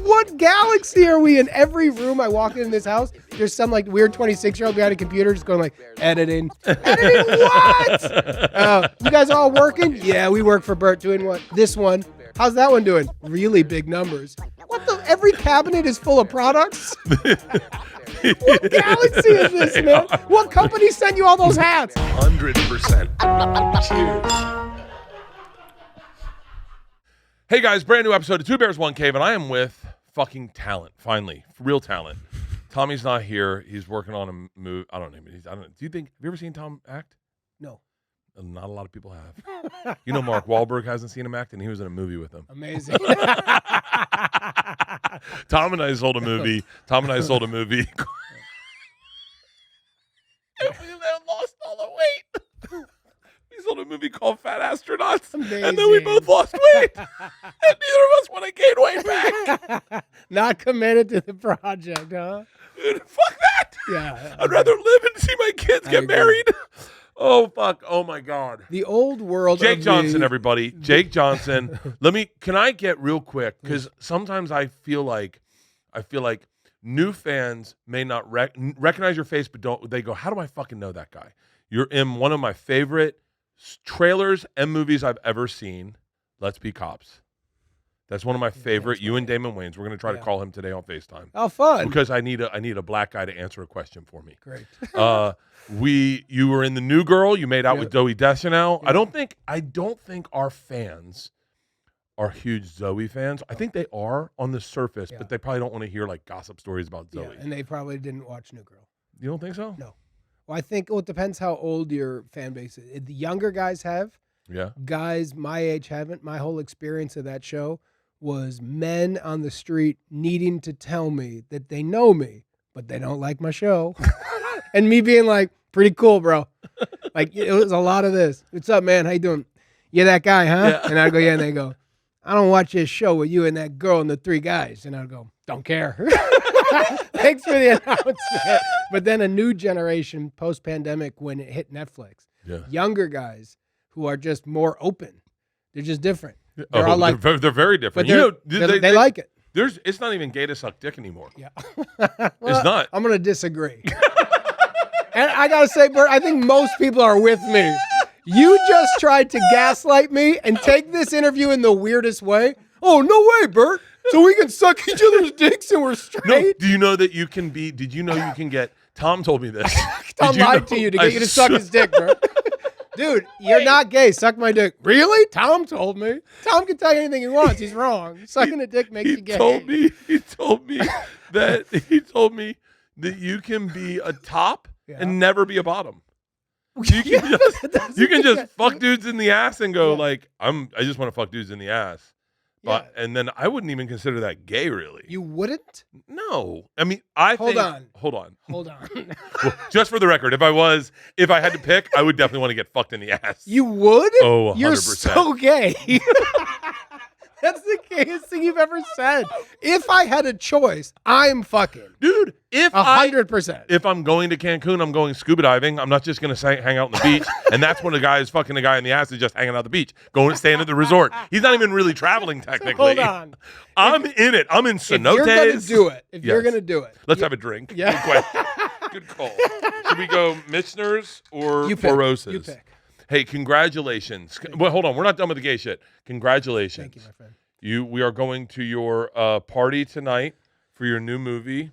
what galaxy are we in? Every room I walk in this house, there's some like weird 26-year-old behind a computer just going like, editing. Editing what? You guys all working? Yeah, we work for Bert doing what? This one. How's that one doing? Really big numbers. What the? Every cabinet is full of products? What galaxy is this, man? What company sent you all those hats? 100%. Cheers. Hey guys, brand new episode of Two Bears, One Cave, and I am with fucking talent, finally. Real talent. Tommy's not here. He's working on a movie. I don't know. Do you think, have you ever seen Tom act? No. Not a lot of people have. You know, Mark Wahlberg hasn't seen him act, and he was in a movie with him. Amazing. Tom and I sold a movie. We lost all the weight. We sold a movie called Fat Astronauts. Amazing. And then we both lost weight. And neither of us want to gain weight back. Not committed to the project, huh? Dude, fuck that. Yeah. I'd rather live and see my kids get married. Oh, fuck. Oh, my God. The old world Jake of Johnson, everybody. Jake Johnson. Can I get real quick? Because sometimes I feel like new fans may not recognize your face, but they go, how do I fucking know that guy? You're in one of my favorite trailers and movies I've ever seen. Let's Be Cops. That's one of my favorite. You and Damon Wayans. We're going to try to call him today on FaceTime. Oh, fun! Because I need a black guy to answer a question for me. Great. You were in The New Girl. You made out with Zoe Deschanel. Yeah. I don't think our fans are huge Zoe fans. I think they are on the surface, but they probably don't want to hear like gossip stories about Zoe. Yeah, and they probably didn't watch New Girl. You don't think so? No. Well, I think it depends how old your fan base is. The younger guys have. Yeah. Guys my age haven't. My whole experience of that show was men on the street needing to tell me that they know me, but they don't like my show. And me being like, pretty cool, bro. Like, it was a lot of this. What's up, man? How you doing? You that guy, huh? Yeah. And I'd go, yeah. And they go, I don't watch this show with you and that girl and the three guys. And I'd go, don't care. Thanks for the announcement. But then a new generation post-pandemic when it hit Netflix. Yeah. Younger guys who are just more open. They're just different. They're all like, they're very different. But they like it. It's not even gay to suck dick anymore. Yeah. Well, it's not. I'm going to disagree. And I got to say, Bert, I think most people are with me. You just tried to gaslight me and take this interview in the weirdest way. Oh, no way, Bert. So we can suck each other's dicks and we're straight? No, do you know that you can be, did you know you can get, Tom told me this. Tom lied to you to get you to suck his dick, Bert. Dude, you're not gay. Suck my dick. Really? Tom told me. Tom can tell you anything he wants. He's wrong. Sucking a dick makes you gay. He told me that you can be a top and never be a bottom. You can just fuck dudes in the ass and go like, I just want to fuck dudes in the ass. But and then I wouldn't even consider that gay, really. You wouldn't? No. I mean, Hold on. Well, just for the record, if I had to pick, I would definitely want to get fucked in the ass. You would? Oh, 100%. You're so gay. That's the gayest thing you've ever said. If I had a choice, I'm fucking. Dude, 100%. If I'm going to Cancun, I'm going scuba diving. I'm not just going to hang out on the beach. And that's when a guy is fucking a guy in the ass and just hanging out at the beach, going and staying at the resort. He's not even really traveling technically. Hold on. I'm in it. I'm in cenotes. If you're going to do it. Let's have a drink. Yeah. Good call. Should we go Michener's or Four Roses? You pick. Hey, congratulations. Well, hold on. We're not done with the gay shit. Congratulations. Thank you, my friend. We are going to your party tonight for your new movie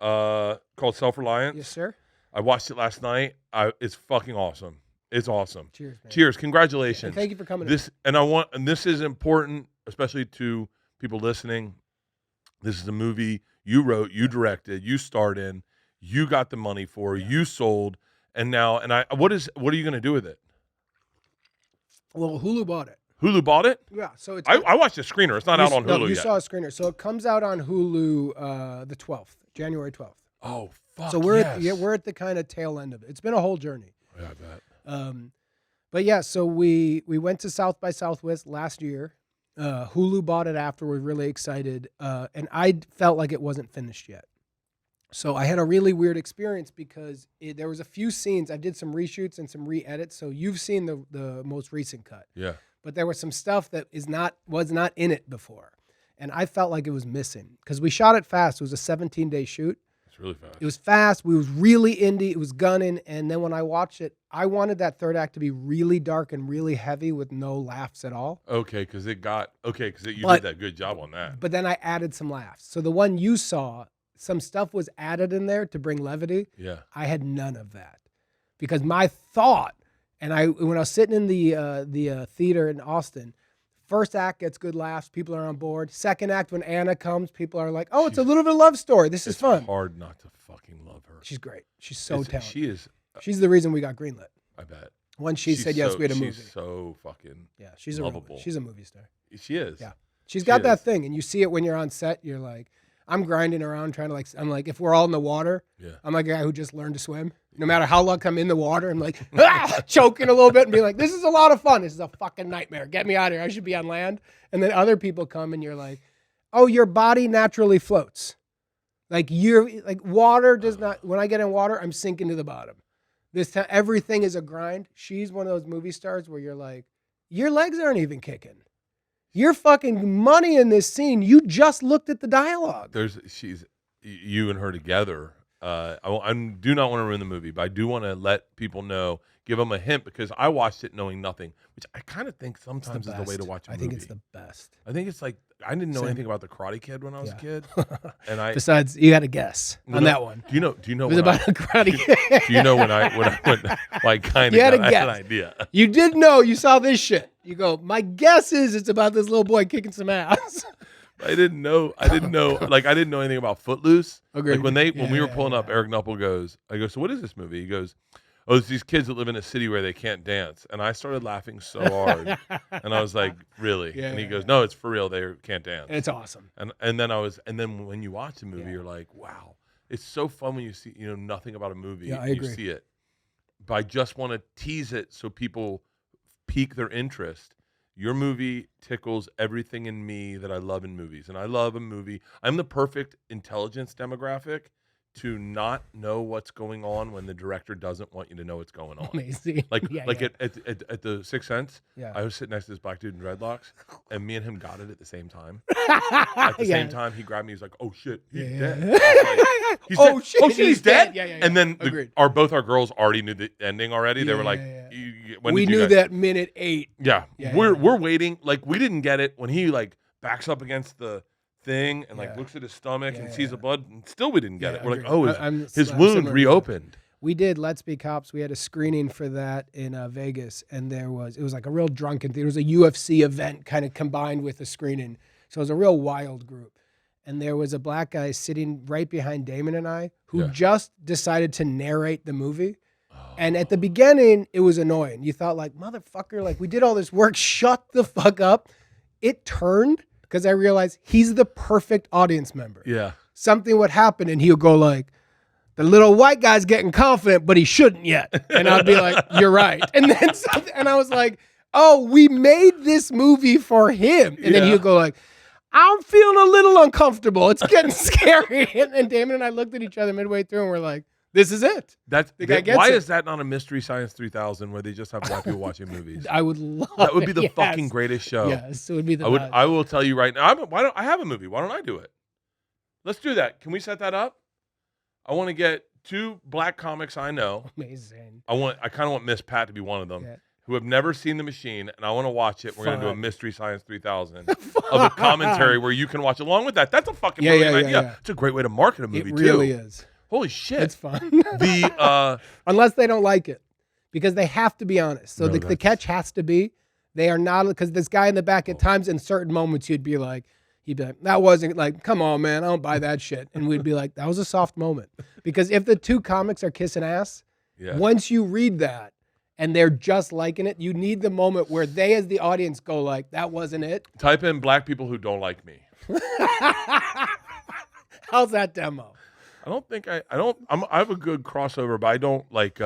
called Self-Reliance. Yes, sir. I watched it last night. It's fucking awesome. It's awesome. Cheers, man. Cheers. Congratulations. And thank you for coming. This is important, especially to people listening. This is a movie you wrote, you directed, you starred in, you got the money for, you sold, and now what are you going to do with it? Well, Hulu bought it. Hulu bought it? Yeah. So it's I watched a screener. It's not out on Hulu yet. You saw a screener. So it comes out on Hulu the 12th, January 12th. Oh, fuck. So we're at the kind of tail end of it. It's been a whole journey. Yeah, I bet. But yeah, so we went to South by Southwest last year. Hulu bought it after. We're really excited. And I felt like it wasn't finished yet. So I had a really weird experience because there was a few scenes. I did some reshoots and some re-edits. So you've seen the most recent cut. Yeah. But there was some stuff that was not in it before. And I felt like it was missing because we shot it fast. It was a 17-day shoot. It's really fast. It was fast. We was really indie. It was gunning. And then when I watched it, I wanted that third act to be really dark and really heavy with no laughs at all. Okay, because you did that good job on that. But then I added some laughs. So the one you saw, some stuff was added in there to bring levity. Yeah. I had none of that because my thought, and when I was sitting in the theater in Austin, first act gets good laughs. People are on board. Second act, when Anna comes, people are like, oh, it's a little bit of love story. This is fun. It's hard not to fucking love her. She's great. She's so talented. She is. She's the reason we got greenlit. I bet. Once she said yes, we had a movie. She's so fucking she's lovable. She's a movie star. She is. Yeah. She's got that thing, and you see it when you're on set. You're like, I'm grinding around trying to I'm like, if we're all in the water, I'm like a guy who just learned to swim. No matter how long I'm in the water, I'm like, choking a little bit and be like, this is a lot of fun. This is a fucking nightmare. Get me out of here. I should be on land. And then other people come and you're like, oh, your body naturally floats. Like water does not, when I get in water, I'm sinking to the bottom. This time, everything is a grind. She's one of those movie stars where you're like, your legs aren't even kicking. You're fucking money in this scene. You just looked at the dialogue. She's you and her together. I do not want to ruin the movie, but I do want to let people know, give them a hint, because I watched it knowing nothing, which I kind of think sometimes is the way to watch a movie. I think it's the best. I think it's like, I didn't know anything about the Karate Kid when I was a kid, and besides, you got to guess on that one. Do you know? It was about a Karate Kid. Do you know when I went? Like, kind of got an idea. You did know. You saw this shit. You go, my guess is it's about this little boy kicking some ass. I didn't know. Like, I didn't know anything about Footloose. Agreed. Like when we were pulling up, Eric Knuppel goes, I go, so what is this movie? He goes, oh, it's these kids that live in a city where they can't dance. And I started laughing so hard. And I was like, really? And he goes, no, it's for real. They can't dance. It's awesome. And then when you watch a movie, you're like, wow, it's so fun when you see, nothing about a movie. Yeah, I and agree. You see it. But I just want to tease it so people pique their interest. Your movie tickles everything in me that I love in movies. And I love a movie. I'm the perfect intelligence demographic to not know what's going on when the director doesn't want you to know what's going on. Amazing. At the Sixth Sense, I was sitting next to this black dude in dreadlocks, and me and him got it at the same time. At the same time, he grabbed me. He's like, "Oh shit, he's dead." Like, shit, he's dead. Yeah. And then both our girls already knew the ending already. They were like, "When we knew that minute 8." Yeah, we're waiting. Like, we didn't get it when he backs up against the thing and looks at his stomach and sees the blood, and still we didn't get it. We're like, oh, his wound reopened. We did Let's Be Cops. We had a screening for that in Vegas, and it was like a real drunken thing. It was a UFC event kind of combined with a screening, so it was a real wild group. And there was a black guy sitting right behind Damon and I who just decided to narrate the movie. And at the beginning, it was annoying. You thought, like, motherfucker, like, we did all this work, shut the fuck up. It turned, because I realized he's the perfect audience member. Yeah. Something would happen, and he'll go like, the little white guy's getting confident, but he shouldn't yet. And I'd be like, you're right. And then I was like, oh, we made this movie for him. And then he'll go like, I'm feeling a little uncomfortable. It's getting scary. And Damon and I looked at each other midway through, and we're like, this is it. Why is that not a Mystery Science 3000 where they just have black people watching movies? I would love that. Would be the fucking greatest show. Yes, it would be the best. I will tell you right now. I have a movie. Why don't I do it? Let's do that. Can we set that up? I want to get 2 black comics I know. Amazing. I kind of want Miss Pat to be one of them. Who have never seen The Machine, and I want to watch it. We're going to do a Mystery Science 3000 of a commentary where you can watch along with that. That's a fucking brilliant idea. Yeah. It's a great way to market a movie, too. It really is. Holy shit. It's fun. Unless they don't like it, because they have to be honest. So the catch has to be, they are not, because this guy in the back at times in certain moments he'd be like, that wasn't like, come on, man, I don't buy that shit. And we'd be like, that was a soft moment. Because if the 2 comics are kissing ass, once you read that, and they're just liking it, you need the moment where they as the audience go like, that wasn't it. Type in black people who don't like me. How's that demo? I have a good crossover, but I don't like,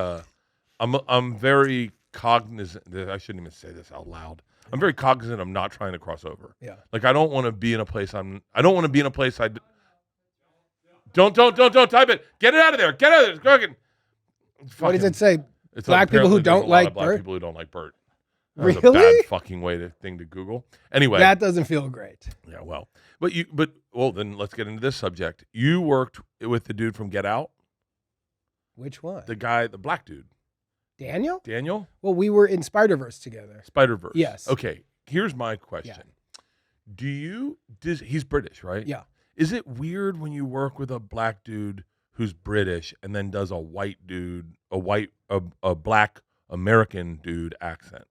I'm very cognizant. I shouldn't even say this out loud. I'm very cognizant I'm not trying to cross over. Yeah. Like, I don't want to be in a place I don't want to be in a place don't type it. Get it out of there. Get out of there. What does it say? It's black people who don't like black Bert? people who don't like Bert. That was a Really? bad fucking thing to Google. Anyway. That doesn't feel great. Yeah, well. Well, then let's get into this subject. You worked with the dude from Get Out? Which one? The black dude. Daniel? Daniel? Well, we were in Spider-Verse together. Spider-Verse. Yes. Okay, here's my question. Yeah. He's British, right? Yeah. Is it weird when you work with a black dude who's British and then does a white dude, a black American dude accent?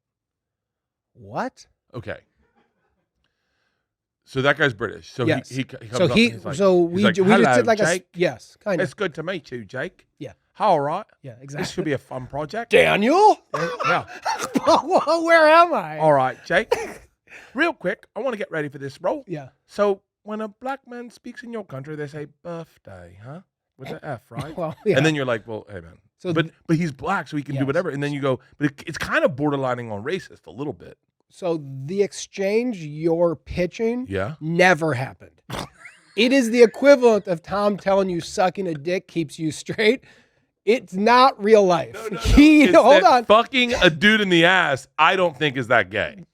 What? Okay. So that guy's British. So yes. he comes so up he and he's like, so we like, just "Hello, did like Jake. yes, kind of. It's good to meet you, Jake. Yeah. All right. Yeah, exactly. This should be a fun project. Daniel? Yeah. Where am I? All right, Jake. Real quick, I want to get ready for this role. Yeah. So when a black man speaks in your country, they say birthday, huh? With the F, right? Well, yeah. And then you're like, well, hey man. So but he's black, so he can do whatever. And then you go, but it's kind of borderlining on racist a little bit. So the exchange you're pitching never happened. It is the equivalent of Tom telling you sucking a dick keeps you straight. It's not real life. No. Hold on. Fucking a dude in the ass, I don't think is that gay.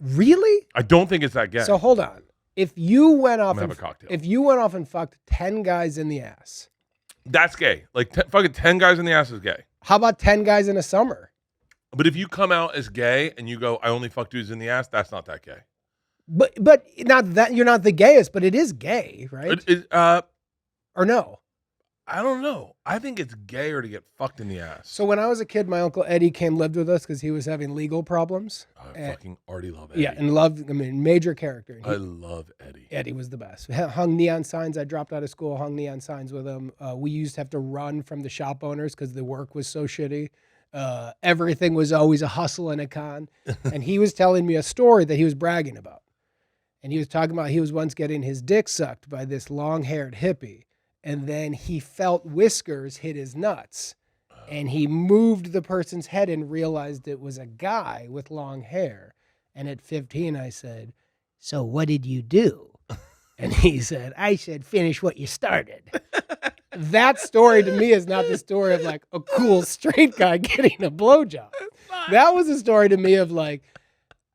Really? I don't think it's that gay. So hold on. If you went off have a cocktail. If you went off and fucked 10 guys in the ass. That's gay. Like fucking 10 guys in the ass is gay. How about 10 guys in a summer? But if you come out as gay and you go, I only fuck dudes in the ass, that's not that gay. But not that you're not the gayest, but it is gay, right? Or no? I don't know. I think it's gayer to get fucked in the ass. So when I was a kid, my Uncle Eddie lived with us because he was having legal problems. I fucking already love Eddie. Yeah, and major character. I love Eddie. Eddie was the best. Hung neon signs. I dropped out of school, hung neon signs with him. We used to have to run from the shop owners because the work was so shitty. Everything was always a hustle and a con. And he was telling me a story that he was bragging about. And he was talking about he was once getting his dick sucked by this long-haired hippie. And then he felt whiskers hit his nuts. And he moved the person's head and realized it was a guy with long hair. And at 15, I said, so what did you do? And he said, I said, finish what you started. That story to me is not the story of like a cool straight guy getting a blowjob. That was a story to me of like,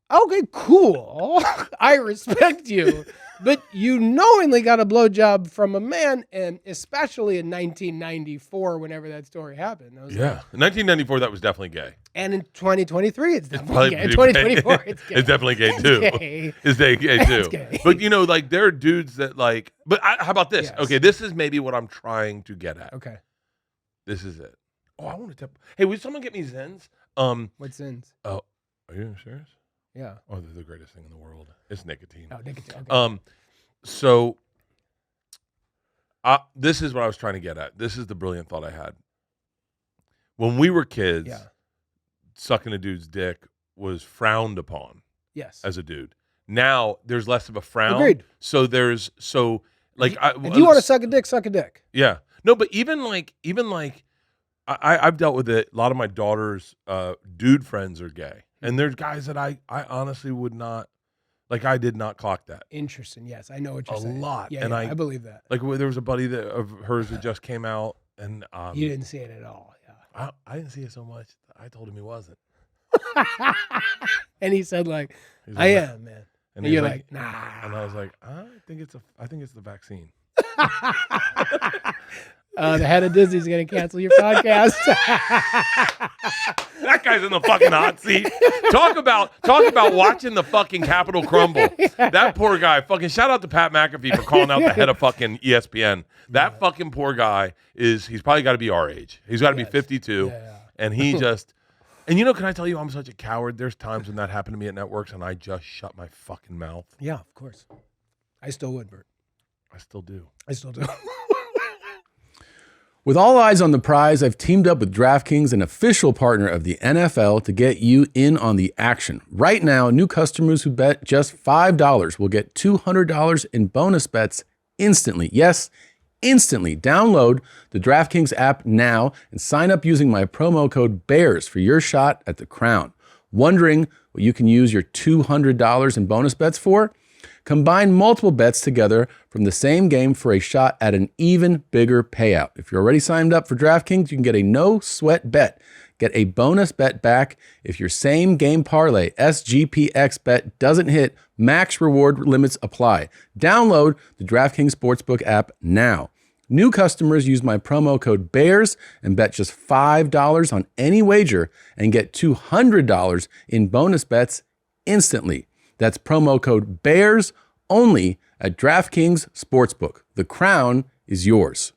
okay, cool. I respect you. But you knowingly got a blowjob from a man, and especially in 1994, whenever that story happened. In 1994, that was definitely gay. And in 2023, it's definitely gay. In 2024, it's gay. It's definitely gay, too. It's gay, too. It's gay. But, like, there are dudes that, like... But how about this? Yes. Okay, this is maybe what I'm trying to get at. Okay. This is it. Oh, I want to tip... Hey, will someone get me Zins? What Zins? Oh, are you serious? Yeah. Oh, they're the greatest thing in the world. It's nicotine. Oh, nicotine. Okay. So this is what I was trying to get at. This is the brilliant thought I had. When we were kids, sucking a dude's dick was frowned upon. Yes. As a dude. Now there's less of a frown. Agreed. So like if you want to suck a dick, suck a dick. Yeah. No, but even like I've dealt with it. A lot of my daughter's dude friends are gay. And there's guys that I honestly would not, like I did not clock that. Interesting. Yes, I know what you're saying. A lot. Yeah, and I believe that. Like there was a buddy of hers that just came out and. You didn't see it at all. Yeah. I didn't see it so much. I told him he wasn't. And he said like, I am, man. And you're like, nah. And I was like, I think it's the vaccine. The head of Disney's going to cancel your podcast. That guy's in the fucking hot seat. Talk about watching the fucking Capitol crumble. That poor guy. Fucking shout out to Pat McAfee for calling out the head of fucking ESPN. That fucking poor guy he's probably got to be our age. He's got to be 52. And he just, and can I tell you, I'm such a coward. There's times when that happened to me at networks and I just shut my fucking mouth. Yeah, of course. I still would, Bert. I still do. With all eyes on the prize, I've teamed up with DraftKings, an official partner of the NFL, to get you in on the action. Right now, new customers who bet just $5 will get $200 in bonus bets instantly. Yes, instantly. Download the DraftKings app now and sign up using my promo code BEARS for your shot at the crown. Wondering what you can use your $200 in bonus bets for? Combine multiple bets together from the same game for a shot at an even bigger payout. If you're already signed up for DraftKings, you can get a no-sweat bet Get a bonus bet back if your same game parlay SGPX bet doesn't hit. Max reward limits apply. Download the DraftKings Sportsbook app now. New customers use my promo code BEARS and bet just $5 on any wager and get $200 in bonus bets instantly. That's promo code BEARS only at DraftKings Sportsbook. The crown is yours.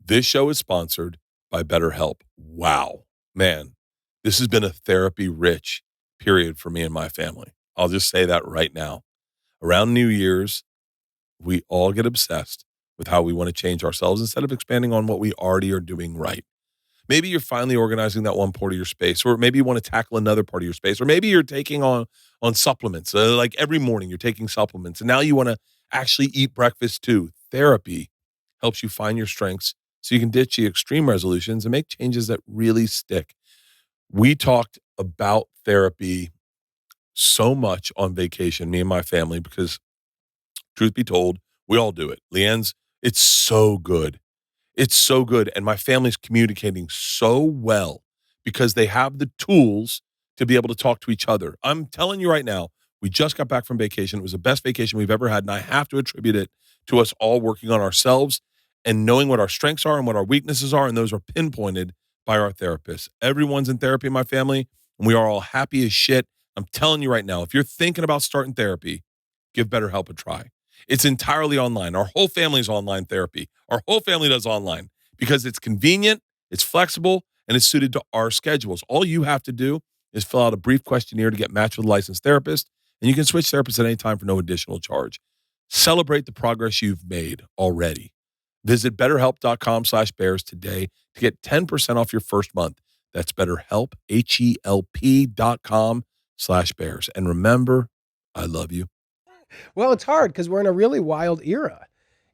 This show is sponsored by BetterHelp. Wow. Man, this has been a therapy-rich period for me and my family. I'll just say that right now. Around New Year's, we all get obsessed with how we want to change ourselves instead of expanding on what we already are doing right. Maybe you're finally organizing that one part of your space, or maybe you want to tackle another part of your space, or maybe you're taking on supplements. Like every morning you're taking supplements, and now you want to actually eat breakfast too. Therapy helps you find your strengths so you can ditch the extreme resolutions and make changes that really stick. We talked about therapy so much on vacation, me and my family, because truth be told, we all do it. Leanne's, it's so good. It's so good. And my family's communicating so well because they have the tools to be able to talk to each other. I'm telling you right now, we just got back from vacation. It was the best vacation we've ever had. And I have to attribute it to us all working on ourselves and knowing what our strengths are and what our weaknesses are. And those are pinpointed by our therapists. Everyone's in therapy in my family, and we are all happy as shit. I'm telling you right now, if you're thinking about starting therapy, give BetterHelp a try. It's entirely online. Our whole family's online therapy. Our whole family does online because it's convenient, it's flexible, and it's suited to our schedules. All you have to do is fill out a brief questionnaire to get matched with a licensed therapist, and you can switch therapists at any time for no additional charge. Celebrate the progress you've made already. Visit BetterHelp.com/bears today to get 10% off your first month. That's BetterHelp, HELP.com/bears. And remember, I love you. Well, it's hard because we're in a really wild era.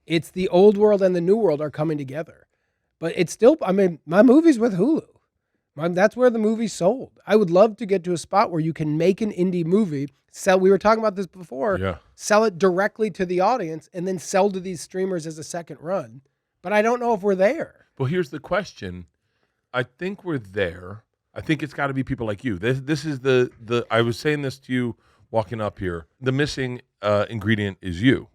It's the old world and the new world are coming together. But it's still, I mean, my movie's with Hulu. That's where the movie's sold. I would love to get to a spot where you can make an indie movie, we were talking about this before, sell it directly to the audience, and then sell to these streamers as a second run. But I don't know if we're there. Well, here's the question. I think we're there. I think it's got to be people like you. This is the I was saying this to you walking up here. The missing ingredient is you.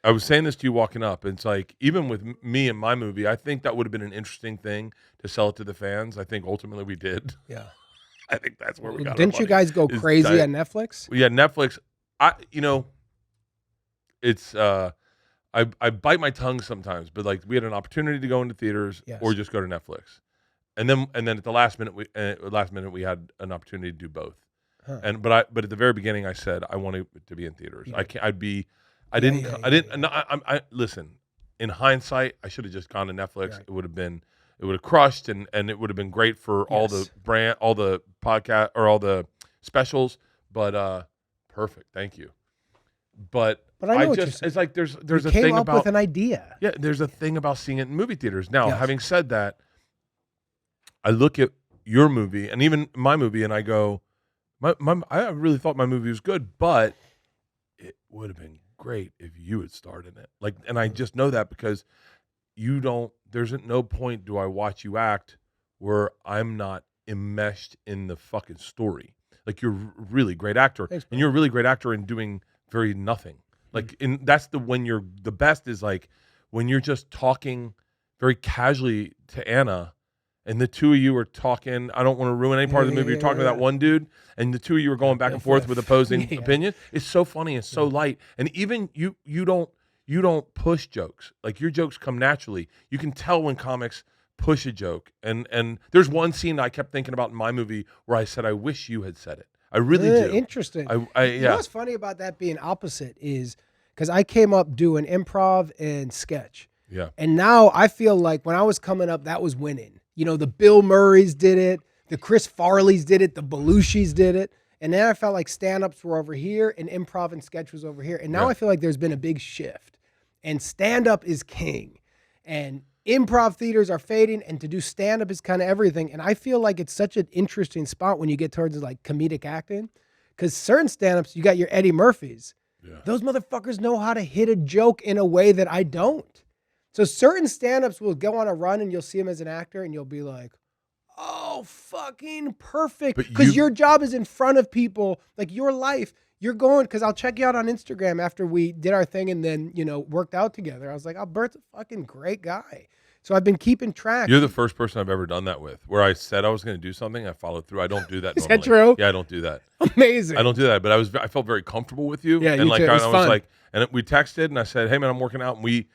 I was saying this to you walking up. It's like, even with me and my movie, I think that would have been an interesting thing to sell it to the fans. I think ultimately we did. Yeah. I think that's where we got. Didn't you guys go crazy on Netflix? Yeah, Netflix. It's I bite my tongue sometimes, but like we had an opportunity to go into theaters or just go to Netflix, and then at the last minute we had an opportunity to do both. Huh. But at the very beginning I said I wanted it to be in theaters. Yeah. Listen, in hindsight, I should have just gone to Netflix. Right. It would have crushed and it would have been great for all the podcast or all the specials, but perfect. Thank you. But I know it's like there's a thing about with an idea. Yeah, there's a thing about seeing it in movie theaters. Now, having said that, I look at your movie and even my movie and I go, I really thought my movie was good, but it would have been great if you had starred in it. Like, and I just know that because there's no point do I watch you act where I'm not enmeshed in the fucking story. Like, you're a really great actor. Thanks, and you're a really great actor in doing very nothing. Like, when you're the best is like when you're just talking very casually to Anna and the two of you are talking. I don't want to ruin any part of the movie. You're talking to that one dude and the two of you are going back and forth with opposing opinions. It's so funny. It's so light. And even you don't push jokes. Like, your jokes come naturally. You can tell when comics push a joke. And there's one scene I kept thinking about in my movie where I said, I wish you had said it. I really do. Interesting. You know what's funny about that being opposite is because I came up doing improv and sketch. Yeah. And now I feel like when I was coming up, that was winning. You know, the Bill Murrays did it. The Chris Farleys did it. The Belushis did it. And then I felt like stand-ups were over here and improv and sketch was over here. And now I feel like there's been a big shift. And stand-up is king. And improv theaters are fading. And to do stand-up is kind of everything. And I feel like it's such an interesting spot when you get towards like comedic acting. Because certain stand-ups, you got your Eddie Murphys. Yeah. Those motherfuckers know how to hit a joke in a way that I don't. So certain stand-ups will go on a run and you'll see him as an actor and you'll be like, oh, fucking perfect. But Because you- your job is in front of people, like your life. You're going, because I'll check you out on Instagram after we did our thing and then, worked out together. I was like, oh, Bert's a fucking great guy. So I've been keeping track. You're the first person I've ever done that with, where I said I was going to do something, I followed through. I don't do that Is normally. that true? Yeah, I don't do that. Amazing. I don't do that, but I felt very comfortable with you. Yeah, and you too. It was I was fun. like, and we texted, and I said, "Hey man, I'm working out." And we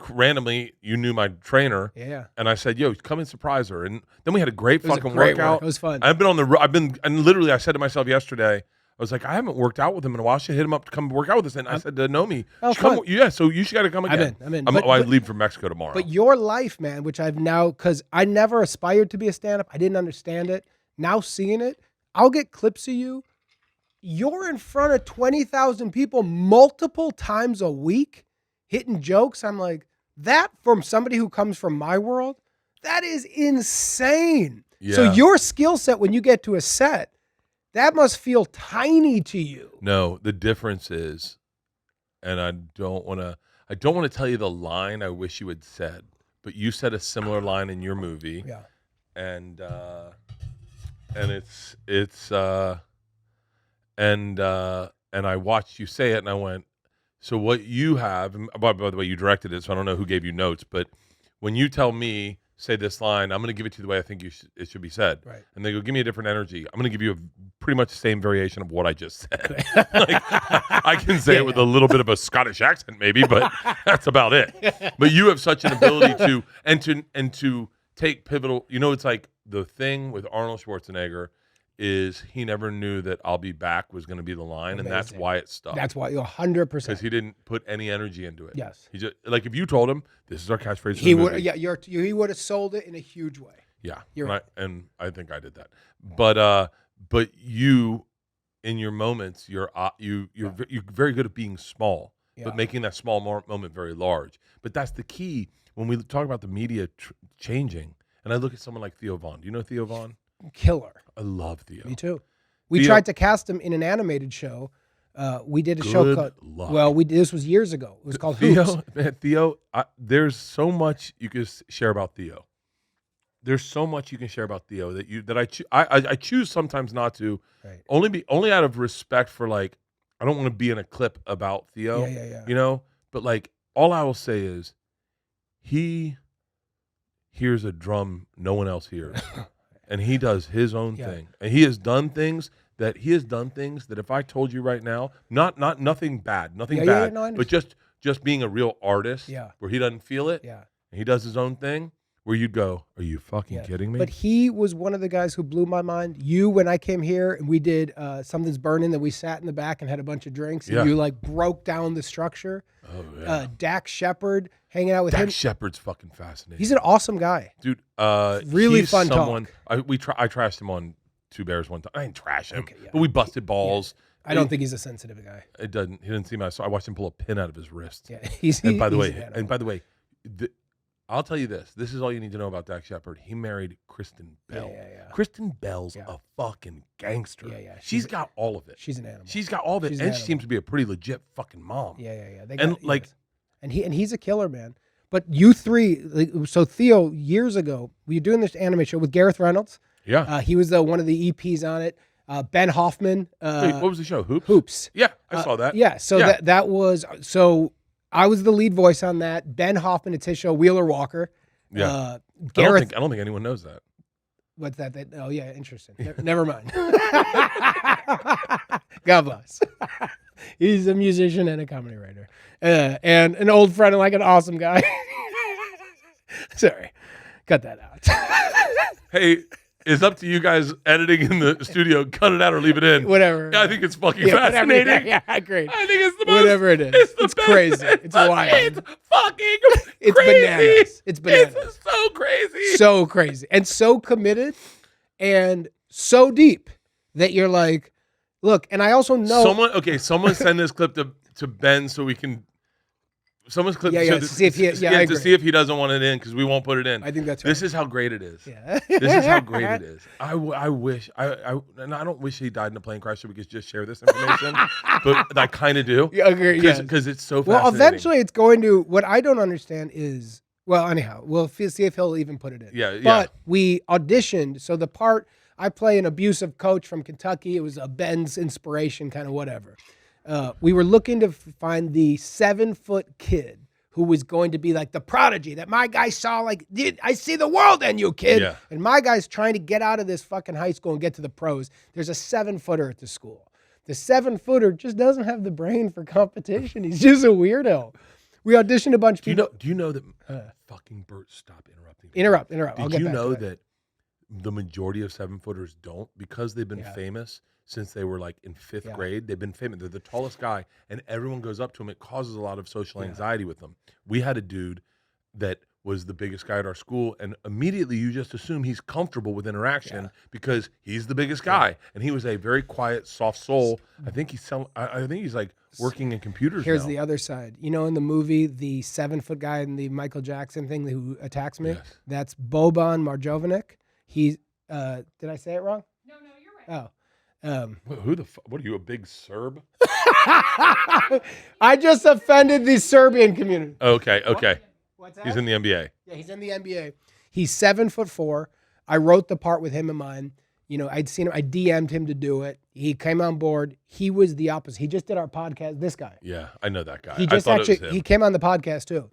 randomly, you knew my trainer, Yeah. and I said, "Yo, come and surprise her." And then we had a great It was a fucking great workout. work. It was fun. And literally, I said to myself yesterday, I was like, I haven't worked out with him in a while. I should hit him up to come work out with us. And I said to Naomi, Oh, come, fun. yeah, so you should got to come again. I'm in. I leave for Mexico tomorrow. But your life, man, which I've now, because I never aspired to be a stand-up. I didn't understand it. Now seeing it, I'll get clips of you. You're in front of 20,000 people multiple times a week hitting jokes. I'm like, that from somebody who comes from my world, that is insane. So Yeah. your skill set when you get to a set, that must feel tiny to you. No, the difference is, and I don't want to tell you the line I wish you had said, but you said a similar line in your movie. Yeah. And I watched you say it, and I went, so what you have, and by the way, you directed it, so I don't know who gave you notes, but when you tell me, say this line, I'm going to give it to you the way I think it should be said. Right. And they go, give me a different energy. I'm going to give you pretty much the same variation of what I just said. Like, I can say it with a little bit of a Scottish accent maybe, but that's about it. But you have such an ability to take pivotal, it's like the thing with Arnold Schwarzenegger is he never knew that I'll be back was going to be the line, and that's Amazing. why it stuck. That's why you're 100%. Because he didn't put any energy into it. Yes. He just, like, if you told him this is our catchphrase, for He the would, movie, yeah, he would have sold it in a huge way. yeah, You're and, right. I think I did that. But you, in your moments, you're very good at being small, Yeah. but making that small moment very large. But that's the key when we talk about the media changing. And I look at someone like Theo Von. Do you know Theo Von? Killer. I love Theo. Me too. We Theo- tried to cast him in an animated show. We did a show Good called. luck. Well, this was years ago. It was called Hoops. Theo, there's so much you can share about Theo. There's so much you can share about Theo that I choose sometimes not to. Right. Only out of respect for, like, I don't want to be in a clip about Theo. Yeah. But like, all I will say is he hears a drum no one else hears. And he does his own thing. And he has done things that if I told you right now, not nothing bad, no, but just being a real artist, where he doesn't feel it, and he does his own thing, where you'd go, are you fucking kidding me? But he was one of the guys who blew my mind. You, when I came here and we did Something's Burning, that we sat in the back and had a bunch of drinks, and you like broke down the structure. Oh yeah. Dax Shepard, hanging out with him. Dax Shepard's fucking fascinating. He's an awesome guy. Dude, really he's fun someone, talk. I trashed him on Two Bears one time. I didn't trash him, Okay, yeah. but we busted balls. I don't think he's a sensitive guy. He didn't seem. I watched him pull a pin out of his wrist. Yeah, And by the he's an animal. way, I'll tell you this. This is all you need to know about Dax Shepard. He married Kristen Bell. Yeah. Kristen Bell's a fucking gangster. Yeah. She's got all of it. She's an animal. She's got all of it, She's and an she animal. seems to be a pretty legit fucking mom. Yeah. And like, and he's a killer, man. But you three, so Theo, years ago, we were doing this anime show with Gareth Reynolds. yeah. He was one of the EPs on it. Ben Hoffman. Wait, what was the show? Hoops. Hoops. Yeah, I saw that. Yeah. So that was I was the lead voice on that. Ben Hoffman, it's his show, Wheeler Walker. Yeah. Gareth. I don't think anyone knows that. What's that? Oh yeah, interesting. Never mind. God bless. He's a musician and a comedy writer, and an old friend and like an awesome guy. Sorry, cut that out. Hey, it's up to you guys editing in the studio. Cut it out or leave it in. Whatever. Yeah, I think it's fucking whatever. fascinating. Yeah, great. I think it's the most. Whatever it is. It's the crazy. best. It's wild. It's fucking It's crazy. bananas. It's bananas. It's so crazy. So crazy and so committed and so deep that you're like, look. And I also know Someone send this clip to Ben so we can. Someone's clip. Yeah, to see if he. Yeah, I to agree. see if he doesn't want it in because we won't put it in. I think that's right. This is how great it is. Yeah. This is how great it is. I wish and I don't wish he died in a plane crash so we could just share this information, but I kind of do. Yeah, agree. Yeah. Because it's so Well, fascinating. eventually it's going to. What I don't understand is Well, anyhow, we'll see if he'll even put it in. Yeah, But we auditioned. So the part, I play an abusive coach from Kentucky. It was a Ben's inspiration, kind of whatever. We were looking to find the 7-foot kid who was going to be like the prodigy that my guy saw, like, I see the world in you, kid. Yeah. And my guy's trying to get out of this fucking high school and get to the pros. There's a 7-footer at the school. The 7-footer just doesn't have the brain for competition. He's just a weirdo. We auditioned a bunch of people. Do you know that fucking Bert, stop interrupting. Interrupt. Did you know that the majority of 7-footers don't, because they've been famous since they were like in 5th grade. They've been famous. They're the tallest guy, and everyone goes up to him. It causes a lot of social anxiety with them. We had a dude that was the biggest guy at our school, and immediately you just assume he's comfortable with interaction because he's the biggest guy, and he was a very quiet, soft soul. I think he's like working in computers. Here's now. the other side. You know, in the movie, the 7-foot guy in the Michael Jackson thing who attacks me, that's Boban Marjovinic. He's did I say it wrong? No, you're right. Oh. Who the fuck? What are you, a big Serb? I just offended the Serbian community. Okay. What's that? He's in the NBA. Yeah, he's in the NBA. He's 7'4". I wrote the part with him in mind. You know, I'd seen him. I DM'd him to do it. He came on board. He was the opposite. He just did our podcast. This guy. Yeah, I know that guy. He just I thought it was him. he came on the podcast too.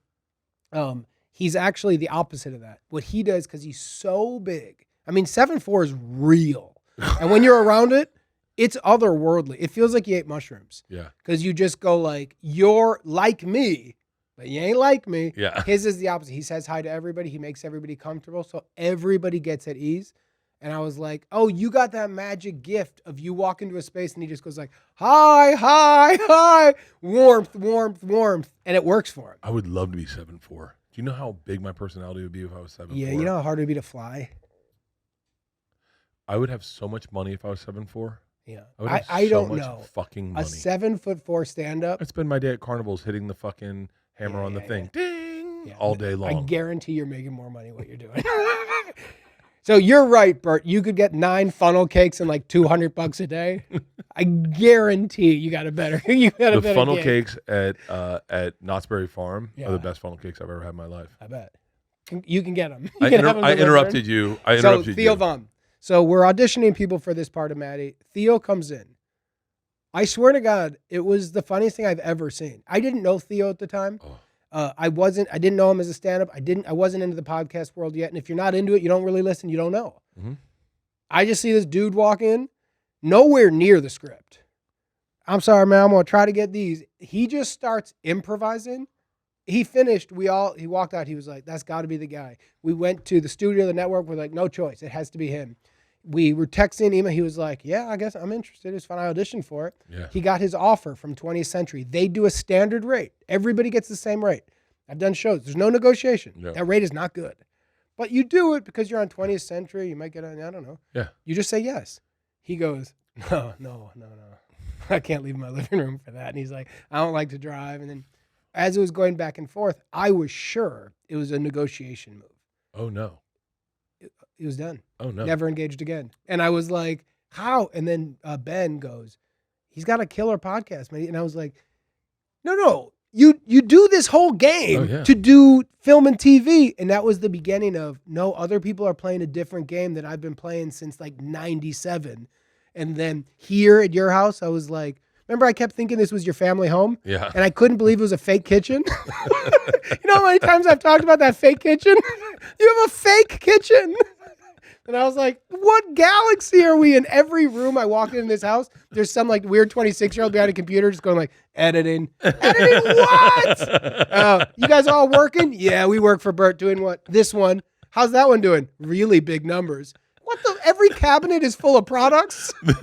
He's actually the opposite of that. What he does, because he's so big. I mean, 7'4" is real, and when you're around it, it's otherworldly. It feels like you ate mushrooms. Yeah. Because you just go like, you're like me, but you ain't like me. Yeah. His is the opposite. He says hi to everybody. He makes everybody comfortable, so everybody gets at ease. And I was like, oh, you got that magic gift of you walk into a space and he just goes like, hi, warmth. And it works for him. I would love to be 7'4". Do you know how big my personality would be if I was 7'4"? Yeah, you know how hard it would be to fly? I would have so much money if I was 7'4". Yeah. I would have I so don't much know. fucking A money. 7'4" stand-up. I spend my day at carnivals hitting the fucking hammer on the thing. Ding! Yeah. All day long. I guarantee you're making more money what you're doing. So you're right, Bert. You could get 9 funnel cakes and like $200 a day. I guarantee you got a better. The funnel cakes at Knott's Berry Farm are the best funnel cakes I've ever had in my life. I bet. You can get them. I interrupted you. So Theo Von. So we're auditioning people for this part of Maddie. Theo comes in. I swear to God, it was the funniest thing I've ever seen. I didn't know Theo at the time. Oh. I didn't know him as a stand-up. I wasn't into the podcast world yet. And if you're not into it, you don't really listen. You don't know. Mm-hmm. I just see this dude walk in, nowhere near the script. I'm sorry, man. I'm going to try to get these. He just starts improvising. He finished. He walked out. He was like, that's got to be the guy. We went to the studio, the network. We're like, no choice. It has to be him. We were texting email. He was like, yeah, I guess I'm interested. It's fine. I auditioned for it. Yeah. He got his offer from 20th Century. They do a standard rate. Everybody gets the same rate. I've done shows. There's no negotiation. Yeah. That rate is not good. But you do it because you're on 20th Century. You might get I don't know. Yeah. You just say yes. He goes, no. I can't leave my living room for that. And he's like, I don't like to drive. And then as it was going back and forth, I was sure it was a negotiation move. Oh, no. It was done. Oh, no. Never engaged again. And I was like, how? And then Ben goes, he's got a killer podcast, man. And I was like, no. You do this whole game to do film and TV. And that was the beginning of, no, other people are playing a different game that I've been playing since like 97. And then here at your house, I was like, remember I kept thinking this was your family home? Yeah. And I couldn't believe it was a fake kitchen. You know how many times I've talked about that fake kitchen? You have a fake kitchen. And I was like, what galaxy are we in? Every room I walk in this house, there's some like weird 26-year-old behind a computer just going like, editing. Editing what? You guys all working? Yeah, we work for Bert doing what? This one. How's that one doing? Really big numbers. What the? Every cabinet is full of products? What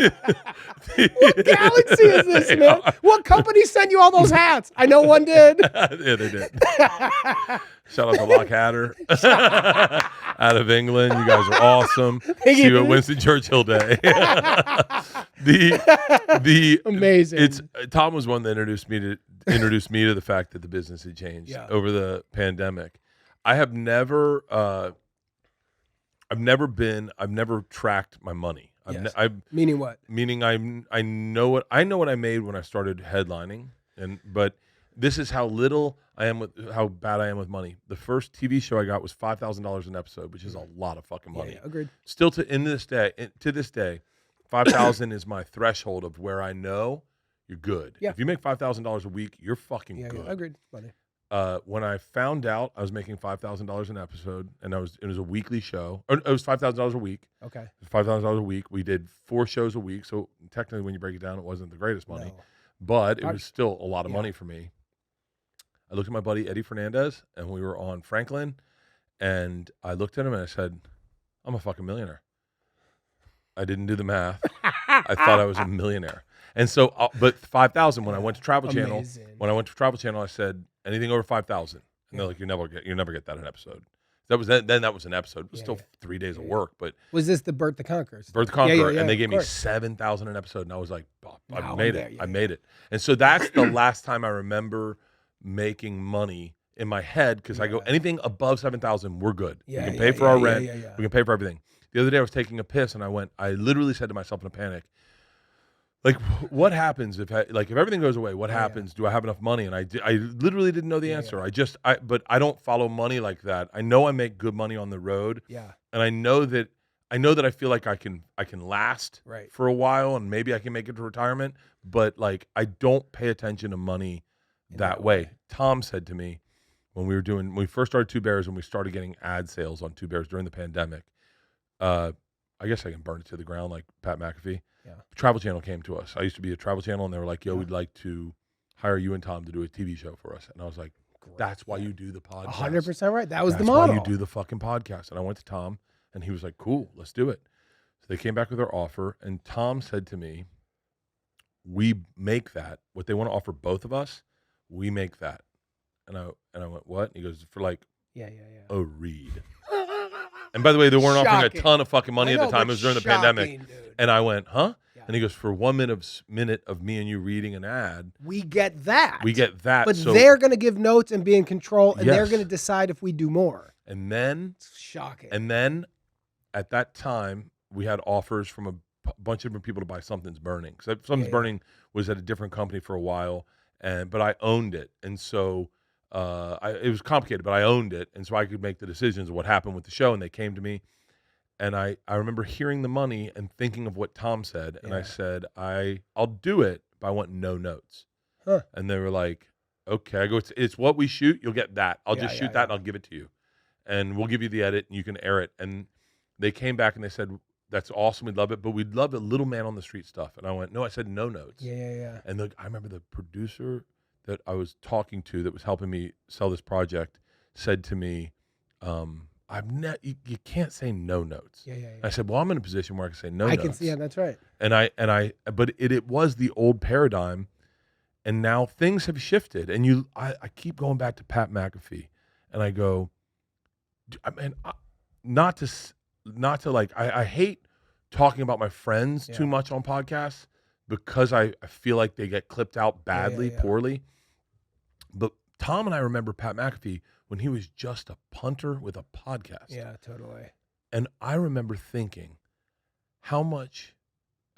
galaxy is this, man? What company sent you all those hats? I know one did. Yeah, they did. Shout out to Lock Hatter out of England. You guys are awesome. See you at Winston Churchill Day. Amazing. Tom was one that introduced me to the fact that the business had changed over the pandemic. I've never tracked my money. Meaning what? Meaning I know what I made when I started headlining, but This is how little I am with how bad I am with money. The first TV show I got was $5,000 an episode, which is a lot of fucking money. Yeah, agreed. Still to this day, 5,000 is my threshold of where I know you're good. Yeah. If you make $5,000 a week, you're fucking Yeah, good. yeah, agreed. Money. When I found out I was making $5,000 an episode, and it was a weekly show, or it was $5,000 a week. Okay. $5,000 a week. We did 4 shows a week, so technically, when you break it down, it wasn't the greatest money, No. but it was still a lot of Yeah. money for me. I looked at my buddy Eddie Fernandez, and we were on Franklin, and I looked at him and I said, "I'm a fucking millionaire." I didn't do the math. I thought I was a millionaire, and so, but 5,000 when I went to Travel Channel. Amazing. When I went to Travel Channel, I said anything over 5,000, and they're like, "You never get that in an episode." That was then that was an episode. It was still 3 days of work, but Was this the Bert the Conqueror? Bert the Conqueror, and they of gave me course. 7,000 an episode, and I was like, oh, I Now made I'm it. there, I made it. And so that's the last time I remember making money in my head, because I go, anything above 7,000, we're good. Yeah, we can yeah, pay for yeah, our yeah, rent. yeah, yeah. We can pay for everything. The other day I was taking a piss, and I literally said to myself in a panic, like, what happens if everything goes away? What happens? Do I have enough money? And I literally didn't know the answer. But I don't follow money like that. I know I make good money on the road. Yeah. And I know that I feel like I can last Right. for a while, and maybe I can make it to retirement, but like I don't pay attention to money that way. Tom said to me when we first started Two Bears, and we started getting ad sales on Two Bears during the pandemic, I guess I can burn it to the ground like Pat McAfee. Yeah. Travel Channel came to us. I used to be a Travel Channel, and they were like, "Yo, we'd like to hire you and Tom to do a TV show for us." And I was like, "That's why you do the podcast." 100% right. That was That's the model. why you do the fucking podcast. And I went to Tom, and he was like, "Cool, let's do it." So they came back with their offer, and Tom said to me, "We make that. What they want to offer both of us, we make that." And I went, "What?" And he goes, "For like Yeah. a read." And by the way, they weren't offering Shocking. a ton of fucking money I at know, the time. but It was during the shocking, pandemic. dude. And I went, "Huh?" Yeah. And he goes, "For 1 minute of me and you reading an ad, We get that. we get that." But So, they're going to give notes and be in control, and they're Yes. going to decide if we do more. and then It's shocking. And then at that time, we had offers from a bunch of different people to buy Something's Burning. So Something's Burning was at a different company for a while, but I owned it. And so it was complicated, but I owned it. And so I could make the decisions of what happened with the show. And they came to me. And I remember hearing the money and thinking of what Tom said. And I said, I'll do it, but I want no notes. Huh. And they were like, okay. I go, it's what we shoot. You'll get that. I'll just shoot that and I'll give it to you. And we'll give you the edit and you can air it. And they came back and they said, that's awesome. We'd love it, but we'd love a little man on the street stuff. And I went, no, I said no notes. Yeah. And I remember the producer that I was talking to that was helping me sell this project said to me, you can't say no notes. Yeah. I said, well, I'm in a position where I can say no I notes. can see. Yeah, that's right. But it was the old paradigm, and now things have shifted. And I keep going back to Pat McAfee, and I go, not to like, I hate talking about my friends too much on podcasts because I feel like they get clipped out badly, poorly. But Tom and I remember Pat McAfee when he was just a punter with a podcast. Yeah, totally. And I remember thinking, how much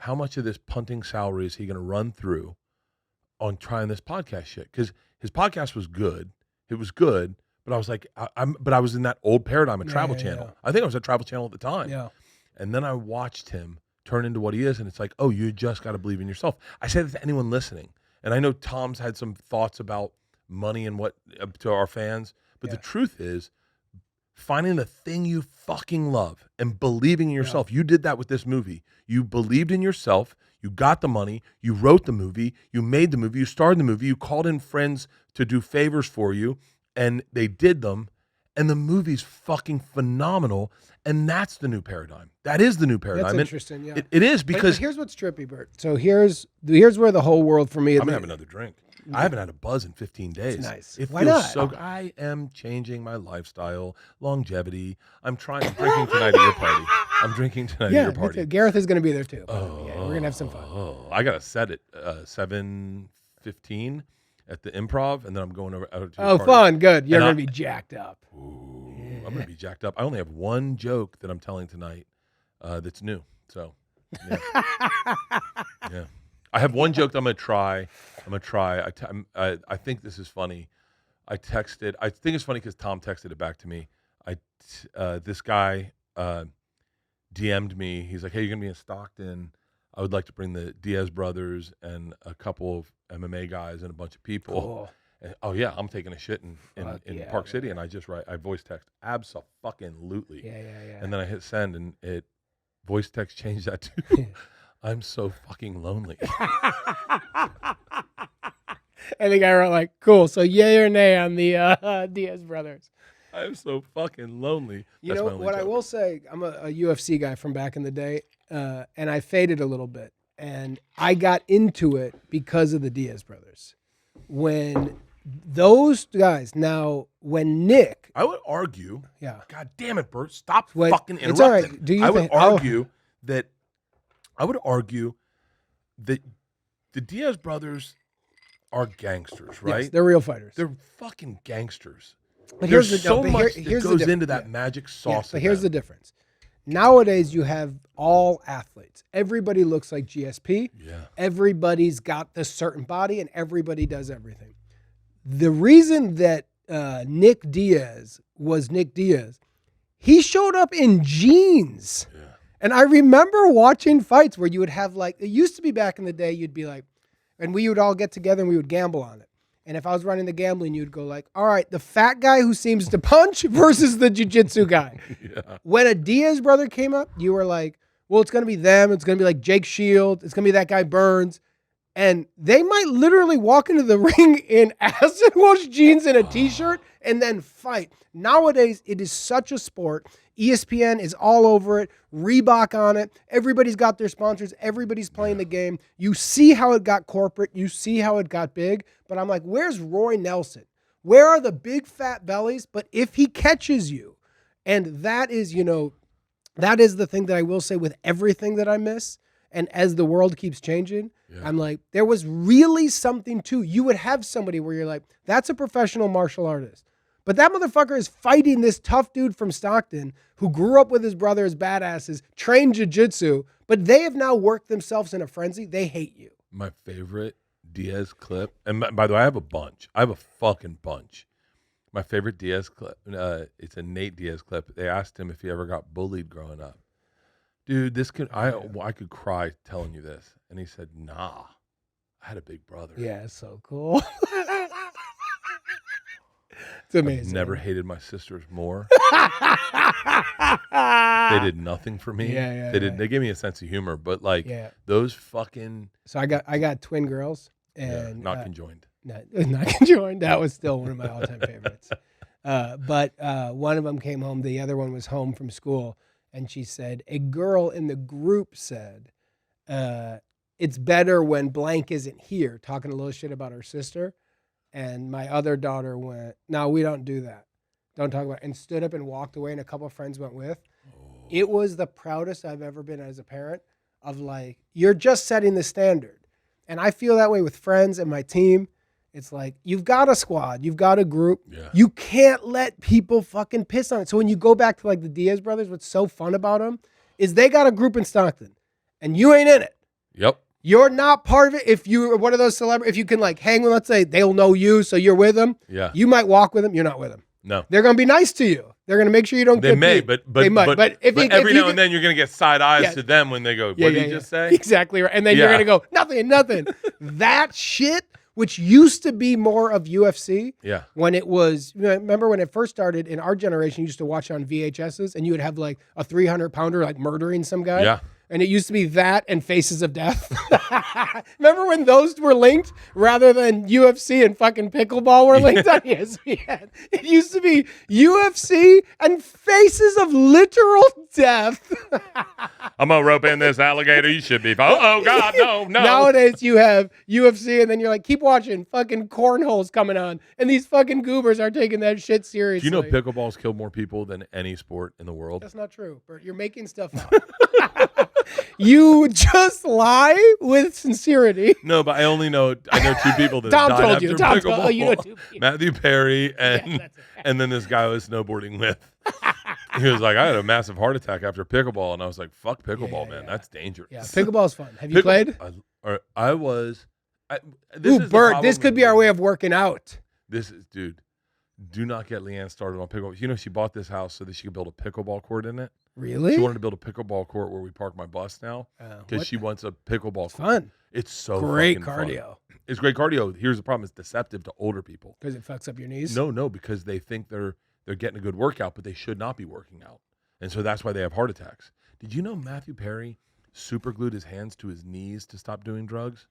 of this punting salary is he going to run through on trying this podcast shit? Because his podcast was good. It was good. But I was like, I was in that old paradigm of Travel Channel. Yeah. I think I was at Travel Channel at the time. Yeah. And then I watched him turn into what he is. And it's like, oh, you just got to believe in yourself. I say that to anyone listening. And I know Tom's had some thoughts about money and what to our fans. But the truth is, finding the thing you fucking love and believing in yourself. You did that with this movie. You believed in yourself. You got the money. You wrote the movie. You made the movie. You starred in the movie. You called in friends to do favors for you. And they did them. And the movie's fucking phenomenal. And that's the new paradigm. That is the new paradigm. That's interesting, yeah. It is But because... here's what's trippy, Bert. So here's where the whole world for me... I'm going to have another drink. I haven't had a buzz in 15 days. It's nice. It Why feels not? so good. I am changing my lifestyle, longevity. I'm drinking tonight at your party. I'm drinking tonight at your me party. too. Gareth is going to be there too. We're going to have some fun. Oh, I got a set at 7:15 at the Improv, and then I'm going over out to your party. Fun. Good. You're And going to be jacked up. Ooh, I'm going to be jacked up. I only have one joke that I'm telling tonight that's new. So, yeah. I have one joke that I'm gonna try. I think this is funny. I think it's funny because Tom texted it back to me. This guy DM'd me. He's like, "Hey, you're gonna be in Stockton. I would like to bring the Diaz brothers and a couple of MMA guys and a bunch of people." Cool. And, oh yeah, I'm taking a shit in Yeah, Park City, and I voice text abso-fucking-lutely. Yeah. And then I hit send, and it voice text changed that to, "I'm so fucking lonely." And the guy wrote like, "Cool, so yay or nay on the Diaz brothers." I'm so fucking lonely. You That's know my only what I joke. will say? I'm a UFC guy from back in the day, and I faded a little bit, and I got into it because of the Diaz brothers. When those guys, when Nick, I would argue. yeah, God damn it, Bert! Stop Wait, fucking it's all interrupting. right. Do you I would think- argue that. I would argue that the Diaz brothers are gangsters, right? yes, they're real fighters. They're fucking gangsters. But There's here's the so but much here- that here's the goes diff- into that yeah. magic Yeah, sauce. but here's the difference. Nowadays, you have all athletes. Everybody looks like GSP. Yeah. Everybody's got this certain body, and everybody does everything. The reason that Nick Diaz was Nick Diaz, he showed up in jeans. Yeah. And I remember watching fights where you would have like, it used to be back in the day, you'd be like, and we would all get together and we would gamble on it. And if I was running the gambling, you'd go like, all right, the fat guy who seems to punch versus the jiu-jitsu guy. Yeah. When a Diaz brother came up, you were like, well, it's going to be them. It's going to be like Jake Shield. It's going to be that guy Burns. And they might literally walk into the ring in acid wash jeans and a t-shirt and then fight. Nowadays, it is such a sport. ESPN is all over it. Reebok on it. Everybody's got their sponsors. Everybody's playing the game. You see how it got corporate. You see how it got big. But I'm like, where's Roy Nelson? Where are the big fat bellies? But if he catches you, and that is, that is the thing that I will say with everything that I miss. And as the world keeps changing, I'm like, there was really something to, you would have somebody where you're like, that's a professional martial artist. But that motherfucker is fighting this tough dude from Stockton who grew up with his brother as badasses, trained jiu-jitsu, but they have now worked themselves in a frenzy. They hate you. My favorite Diaz clip, and by the way, I have a bunch. I have a fucking bunch. My favorite Diaz clip, it's a Nate Diaz clip. They asked him if he ever got bullied growing up. Dude, I could cry telling you this. And he said, nah, I had a big brother. Yeah, it's so cool. It's amazing. Never hated my sisters more. They did nothing for me. Yeah, They gave me a sense of humor, but like those fucking So I got twin girls and not conjoined. Not conjoined. That was still one of my all-time favorites. But one of them came home. The other one was home from school. And she said, a girl in the group said, it's better when blank isn't here, talking a little shit about her sister. And my other daughter went, no, we don't do that. Don't talk about it. And stood up and walked away, and a couple of friends went with. Oh. It was the proudest I've ever been as a parent of like, you're just setting the standard. And I feel that way with friends and my team. It's like, you've got a squad, you've got a group. Yeah. You can't let people fucking piss on it. So when you go back to like the Diaz brothers, what's so fun about them is they got a group in Stockton and you ain't in it. Yep. You're not part of it. If you're one of those celebrities, if you can like hang with, let's say they'll know you, so you're with them. Yeah. You might walk with them. You're not with them. No. They're going to be nice to you. They're going to make sure you don't They get may, beat. but they might. But every now and then you're going to get side eyes to them when they go, what did he just say? Exactly right. And then you're going to go, nothing. That shit, which used to be more of UFC. Yeah. When it was, remember when it first started in our generation, you used to watch on VHSs and you would have like a 300-pounder like murdering some guy. Yeah. And it used to be that and Faces of Death. Remember when those were linked rather than UFC and fucking pickleball were linked on ESPN? It used to be UFC and Faces of Literal Death. I'm going to rope in this alligator. You should be. Oh, God, no. Nowadays you have UFC and then you're like, keep watching. Fucking cornhole's coming on. And these fucking goobers are taking that shit seriously. Do you know pickleball's killed more people than any sport in the world? That's not true, Bert. You're making stuff up. You just lie with sincerity. No, but I know two people that Tom died told after you. Tom pickleball. told you know two people. Matthew Perry and then this guy I was snowboarding with. He was like, I had a massive heart attack after pickleball, and I was like, fuck pickleball, man. That's dangerous. Yeah, pickleball's fun. Have you played? I was. Ooh, Bert, this could be our way of working out. This is, dude. Do not get Leanne started on pickleball. You know, she bought this house so that she could build a pickleball court in it. Really? She wanted to build a pickleball court where we park my bus now because she wants a pickleball court. Fun. It's so great fucking cardio. Fun. It's great cardio. Here's the problem: it's deceptive to older people because it fucks up your knees. No, because they think they're getting a good workout, but they should not be working out, and so that's why they have heart attacks. Did you know Matthew Perry superglued his hands to his knees to stop doing drugs?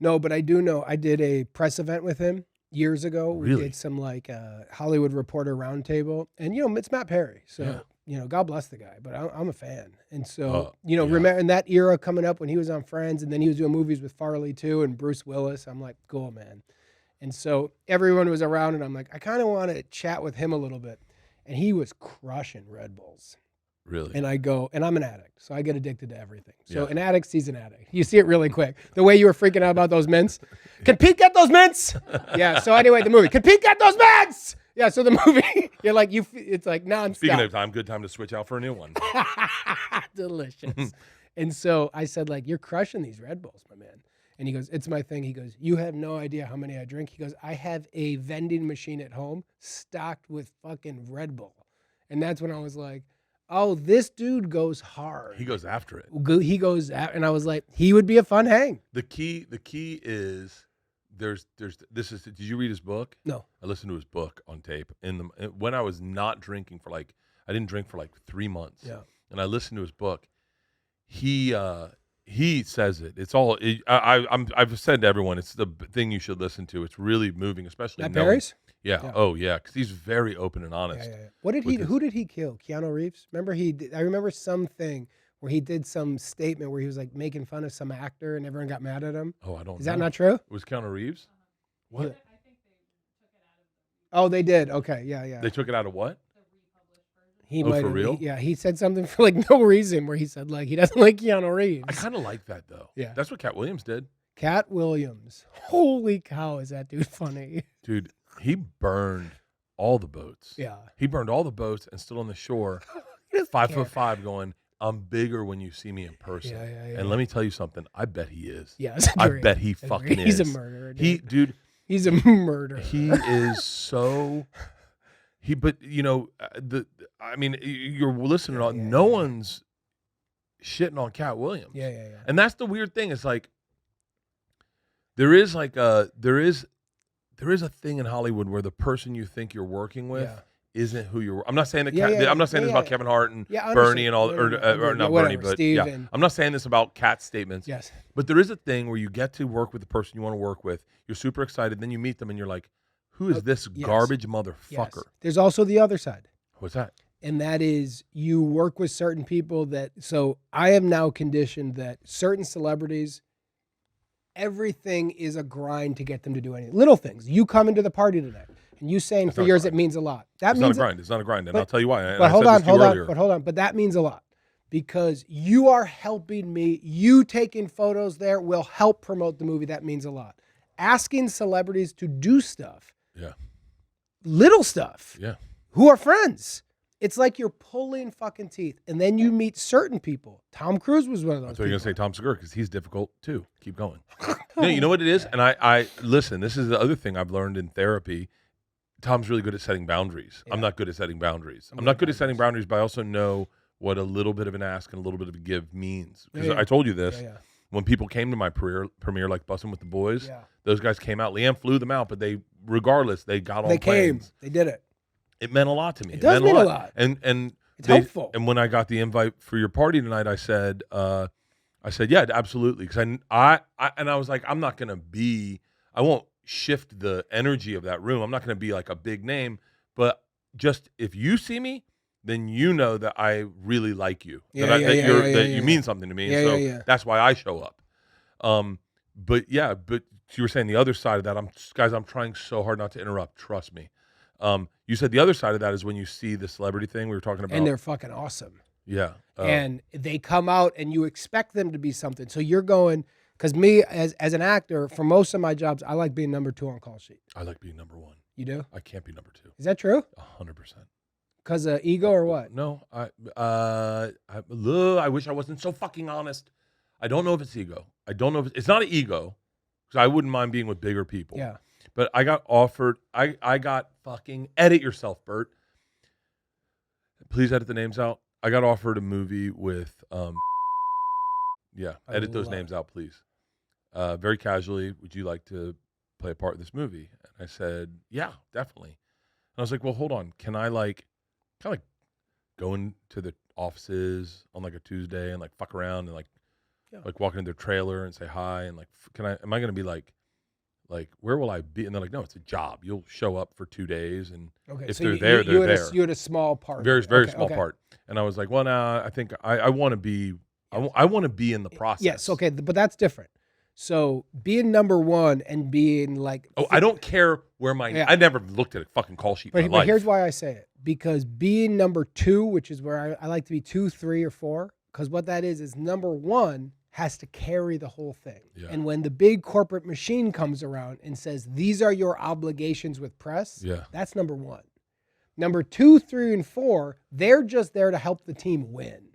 No, but I do know. I did a press event with him years ago. We did some like Hollywood Reporter roundtable, and it's Matt Perry, so God bless the guy. But I'm a fan, and so remember in that era coming up when he was on Friends, and then he was doing movies with Farley too, and Bruce Willis. I'm like, cool, man. And so everyone was around, and I'm like, I kind of want to chat with him a little bit, and he was crushing Red Bulls. Really? And I go, and I'm an addict, so I get addicted to everything. So an addict sees an addict. You see it really quick. The way you were freaking out about those mints. Can Pete get those mints? Yeah. So anyway, the movie. Can Pete get those mints? Yeah. So the movie, you're like, it's like nonstop. Speaking of time, good time to switch out for a new one. Delicious. And so I said, like, you're crushing these Red Bulls, my man. And he goes, it's my thing. He goes, you have no idea how many I drink. He goes, I have a vending machine at home stocked with fucking Red Bull. And that's when I was like, oh, this dude goes hard. He goes after it. He goes after, and I was like, he would be a fun hang. The key is did you read his book? No. I listened to his book on tape when I was not drinking I didn't drink for like 3 months. Yeah. And I listened to his book. He says it. It's all I've said to everyone, it's the thing you should listen to. It's really moving, especially Matt Perry's? Yeah. Oh, yeah, because he's very open and honest. Yeah. Who did he kill? Keanu Reeves? Remember I remember something where he did some statement where he was like making fun of some actor and everyone got mad at him. Oh, I don't know. Is that not true? It was Keanu Reeves? What? I think they took it out of they did. Okay, yeah. They took it out of what? He for real? He said something for like no reason where he said like he doesn't like Keanu Reeves. I kind of like that though. Yeah. That's what Katt Williams did. Katt Williams. Holy cow, is that dude funny? Dude, he burned all the boats. Yeah. He burned all the boats and stood on the shore, 5'5", going, I'm bigger when you see me in person. Yeah. And let me tell you something. I bet he is. Yeah, I bet he fucking is. He's a murderer. Dude. He's a murderer. He is so. But you're listening on. No one's shitting on Katt Williams. Yeah. And that's the weird thing. It's like there is a thing in Hollywood where the person you think you're working with isn't who you're. I'm not saying that. I'm not saying this about Kevin Hart and Bernie and all, or not Bernie, but Steve I'm not saying this about Katt's statements. Yes. But there is a thing where you get to work with the person you want to work with. You're super excited. Then you meet them and you're like, who is this garbage motherfucker? Yes. There's also the other side. What's that? And that is you work with certain people so I am now conditioned that certain celebrities, everything is a grind to get them to do anything. Little things. You come into the party tonight and you saying for yours it means a lot. It's not a grind. And I'll tell you why. But hold on. But that means a lot because you are helping me. You taking photos there will help promote the movie. That means a lot. Asking celebrities to do stuff. Yeah. Little stuff. Yeah. Who are friends. It's like you're pulling fucking teeth. And then you meet certain people. Tom Cruise was one of those people. You're going to say Tom Segura because he's difficult too. Keep going. No, you know what it is? And I listen, this is the other thing I've learned in therapy. Tom's really good at setting boundaries. Yeah. I'm not good at setting boundaries. I'm not good at setting boundaries, but I also know what a little bit of an ask and a little bit of a give means. Because I told you this. Yeah. When people came to my premiere like Bussin' with the Boys, those guys came out. Leanne flew them out, but they got on planes. They did it. It meant a lot to me. It does mean a lot. And it's helpful. And when I got the invite for your party tonight, I said, yeah, absolutely. Because I was like, I won't shift the energy of that room. I'm not going to be like a big name, but just if you see me, then you know that I really like you. That you mean something to me. That's why I show up. But you were saying the other side of that. I'm trying so hard not to interrupt. Trust me. You said the other side of that is when you see the celebrity thing we were talking about. And they're fucking awesome. Yeah. And they come out and you expect them to be something. So you're going, because me as an actor, for most of my jobs, I like being number 2 on call sheet. I like being number 1. You do? I can't be number 2. Is that true? 100%. Because of ego or what? No, I wish I wasn't so fucking honest. I don't know if it's ego. I don't know if it's not an ego, because I wouldn't mind being with bigger people. Yeah. But I got offered. I got fucking edit yourself, Bert. Please edit the names out. I got offered a movie with yeah, edit those names out, please. Very casually, would you like to play a part in this movie? And I said, yeah, definitely. And I was like, well, hold on. Can I like kind of like go into the offices on like a Tuesday and like fuck around and like walk into their trailer and say hi and like, am I going to be like, where will I be? And they're like, no, it's a job. You'll show up for 2 days, and if so they're there, they're there. You had a small part. Very small part. And I was like, well, I think I want to be, I want to be in the process. Yes, okay, but that's different. So being number one and being like, I don't care where I never looked at a fucking call sheet in my life. But here's why I say it. Because being number two, which is where I like to be 2, 3, or 4, because what that is number one has to carry the whole thing. Yeah. And when the big corporate machine comes around and says, these are your obligations with press, that's number one. Number 2, 3, and 4, they're just there to help the team win.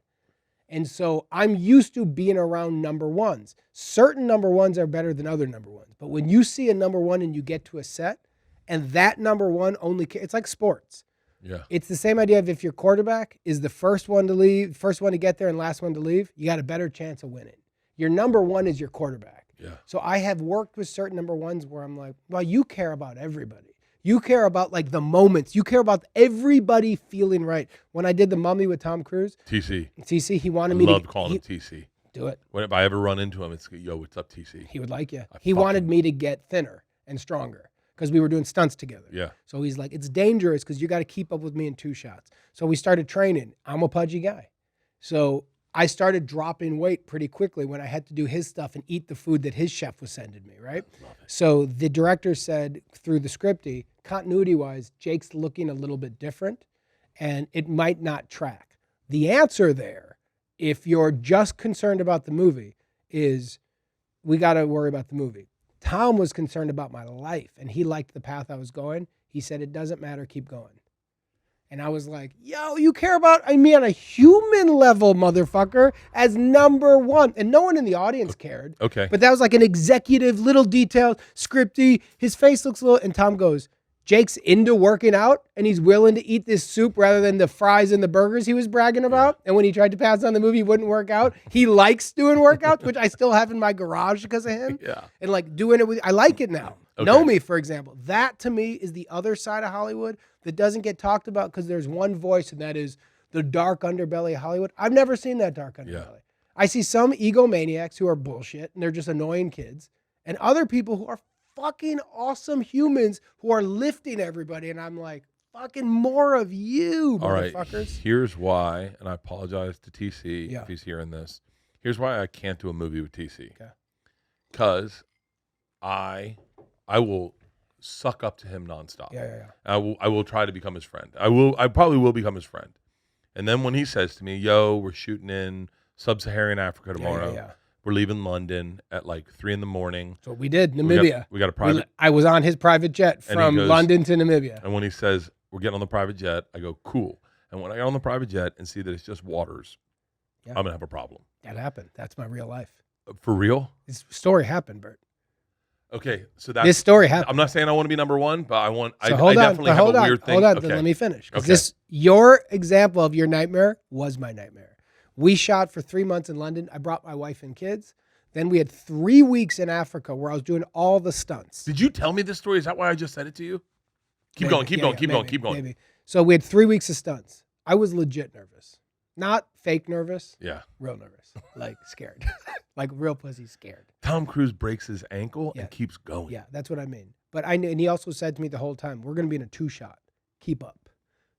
And so I'm used to being around number ones. Certain number ones are better than other number ones. But when you see a number one and you get to a set, and that number one it's like sports. Yeah. It's the same idea of if your quarterback is the first one to leave, first one to get there and last one to leave, you got a better chance of winning. Your number one is your quarterback. Yeah. So I have worked with certain number ones where I'm like, well, you care about everybody. You care about like the moments. You care about everybody feeling right. When I did The Mummy with Tom Cruise. TC, he wanted me to. I loved calling him TC. Do it. If I ever run into him, it's, yo, what's up, TC? He would like you. He wanted me to get thinner and stronger because we were doing stunts together. Yeah. So he's like, it's dangerous because you got to keep up with me in 2 shots. So we started training. I'm a pudgy guy. So I started dropping weight pretty quickly when I had to do his stuff and eat the food that his chef was sending me, right? So the director said through the scripty, continuity-wise, Jake's looking a little bit different and it might not track. The answer there, if you're just concerned about the movie, is we got to worry about the movie. Tom was concerned about my life and he liked the path I was going. He said, it doesn't matter, keep going. And I was like, yo, you care about me on a human level, motherfucker, as number one. And no one in the audience cared. Okay. But that was like an executive, little detailed, scripty. His face looks a little, and Tom goes, Jake's into working out and he's willing to eat this soup rather than the fries and the burgers he was bragging about. Yeah. And when he tried to pass on the movie, he wouldn't work out. He likes doing workouts, which I still have in my garage because of him. Yeah. And like doing it I like it now. Okay. Know Me, for example. That to me is the other side of Hollywood that doesn't get talked about because there's one voice, and that is the dark underbelly of Hollywood. I've never seen that dark underbelly. Yeah. I see some egomaniacs who are bullshit and they're just annoying kids, and other people who are fucking awesome humans who are lifting everybody. And I'm like, fucking more of you, motherfuckers. All right, here's why, and I apologize to TC if he's hearing this. Here's why I can't do a movie with TC. Because I will suck up to him nonstop. Yeah. I will try to become his friend. I probably will become his friend. And then when he says to me, yo, we're shooting in Sub-Saharan Africa tomorrow. Yeah. We're leaving London at like 3 a.m. So we did, Namibia. We got a private. I was on his private jet from London to Namibia. And when he says, we're getting on the private jet, I go, cool. And when I get on the private jet and see that it's just waters, I'm going to have a problem. That happened. That's my real life. For real? This story happened, Bert. Okay, so this story happened. I'm not saying I want to be number one, but I definitely have a weird thing. Hold on, okay. Let me finish. Because your example of your nightmare was my nightmare. We shot for 3 months in London. I brought my wife and kids. Then we had 3 weeks in Africa where I was doing all the stunts. Did you tell me this story? Is that why I just said it to you? Keep going. Maybe. So we had 3 weeks of stunts. I was legit nervous. Not fake nervous. Yeah. Real nervous. Like scared. Like real pussy scared. Tom Cruise breaks his ankle and keeps going. Yeah, that's what I mean. But I knew, and he also said to me the whole time, we're going to be in a 2-shot. Keep up.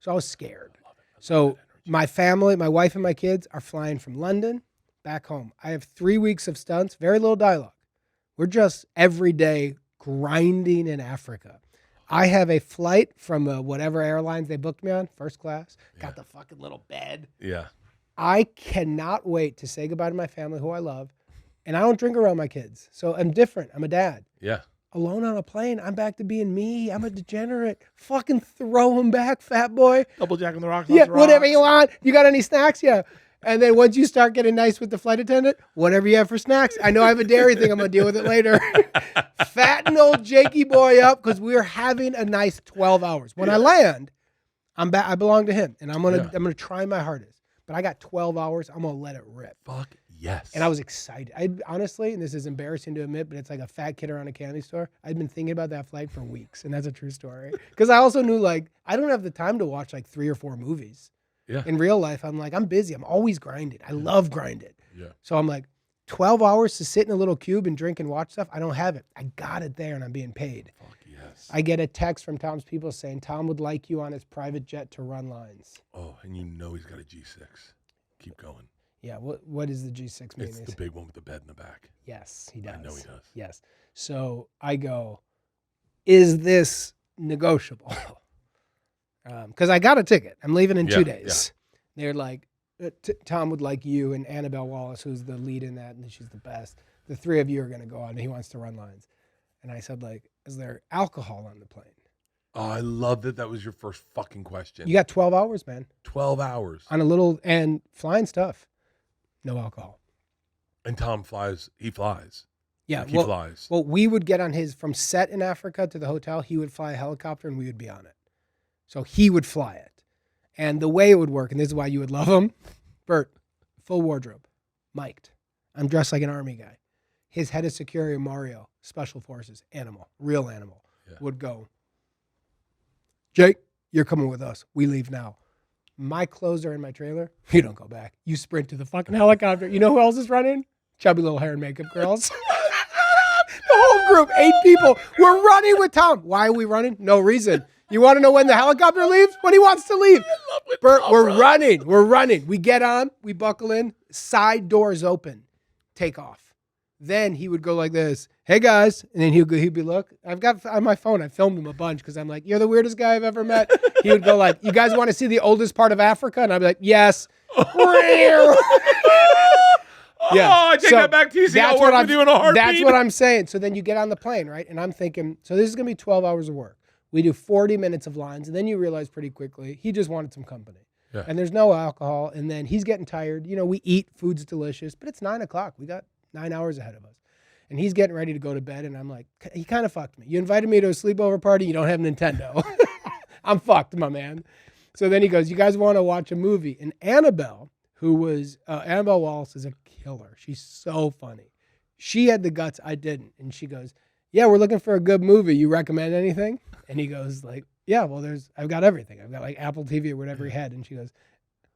So I was scared. So my family, my wife and my kids are flying from London back home. I have 3 weeks of stunts, very little dialogue. We're just every day grinding in Africa. I have a flight from whatever airlines they booked me on, first class. Got the fucking little bed. Yeah. I cannot wait to say goodbye to my family who I love. And I don't drink around my kids. So I'm different. I'm a dad. Yeah. Alone on a plane, I'm back to being me. I'm a degenerate. Fucking throw him back, fat boy. Double Jack on the Rocks. Yeah, whatever you want. You got any snacks? Yeah. And then once you start getting nice with the flight attendant, whatever you have for snacks. I know I have a dairy thing. I'm going to deal with it later. Fatten old Jakey boy up because we're having a nice 12 hours. When I land, I belong to him, and I'm gonna try my hardest. But I got 12 hours. I'm going to let it rip. Fuck yes. And I was excited. I honestly, and this is embarrassing to admit, but it's like a fat kid around a candy store. I'd been thinking about that flight for weeks, and that's a true story. Because I also knew, like, I don't have the time to watch like 3 or 4 movies. Yeah. In real life, I'm like, I'm busy. I'm always grinding. I love grinding. Yeah. So I'm like, 12 hours to sit in a little cube and drink and watch stuff. I don't have it. I got it there, and I'm being paid. Fuck yes. I get a text from Tom's people saying Tom would like you on his private jet to run lines. Oh, and you know he's got a G6. Keep going. Yeah. What is the G6 mean? It's the big one with the bed in the back. Yes, he does. I know he does. Yes. So I go, is this negotiable? Because I got a ticket. I'm leaving in 2 days. Yeah. They're like, Tom would like you and Annabelle Wallace, who's the lead in that, and she's the best. The 3 of you are going to go on, and he wants to run lines. And I said, like, is there alcohol on the plane? Oh, I love that. That was your first fucking question. You got 12 hours, man. 12 hours. On a little, and flying stuff. No alcohol. And Tom flies. He flies. Yeah. Like he flies. Well, we would get on his, from set in Africa to the hotel, he would fly a helicopter and we would be on it. So he would fly it. And the way it would work, and this is why you would love him, Bert, full wardrobe, mic'd. I'm dressed like an army guy. His head of security, Mario, special forces, animal, real animal, would go, Jake, you're coming with us. We leave now. My clothes are in my trailer. You don't go back. You sprint to the fucking helicopter. You know who else is running? Chubby little hair and makeup girls. The whole group, 8 people. We're running with Tom. Why are we running? No reason. You want to know when the helicopter leaves? When he wants to leave. Bert, we're running. We're running. We get on. We buckle in. Side doors open. Take off. Then he would go like this. Hey, guys. And then he'd be, look, I've got on my phone, I filmed him a bunch because I'm like, you're the weirdest guy I've ever met. He would go like, you guys want to see the oldest part of Africa? And I'd be like, yes. Yeah. Oh, I take that back, TC. I'll work with you in a heartbeat. That's what I'm saying. So then you get on the plane, right? And I'm thinking, so this is going to be 12 hours of work. We do 40 minutes of lines. And then you realize pretty quickly, he just wanted some company. Yeah. And there's no alcohol. And then he's getting tired. You know, we eat, food's delicious, but it's 9 o'clock. We got 9 hours ahead of us. And he's getting ready to go to bed. And I'm like, he kind of fucked me. You invited me to a sleepover party. You don't have Nintendo. I'm fucked, my man. So then he goes, you guys want to watch a movie? And Annabelle, who was, Annabelle Wallace is a killer. She's so funny. She had the guts. I didn't. And she goes, yeah, we're looking for a good movie. You recommend anything? And he goes like, yeah, well, I've got everything. I've got like Apple TV or whatever he had. And she goes,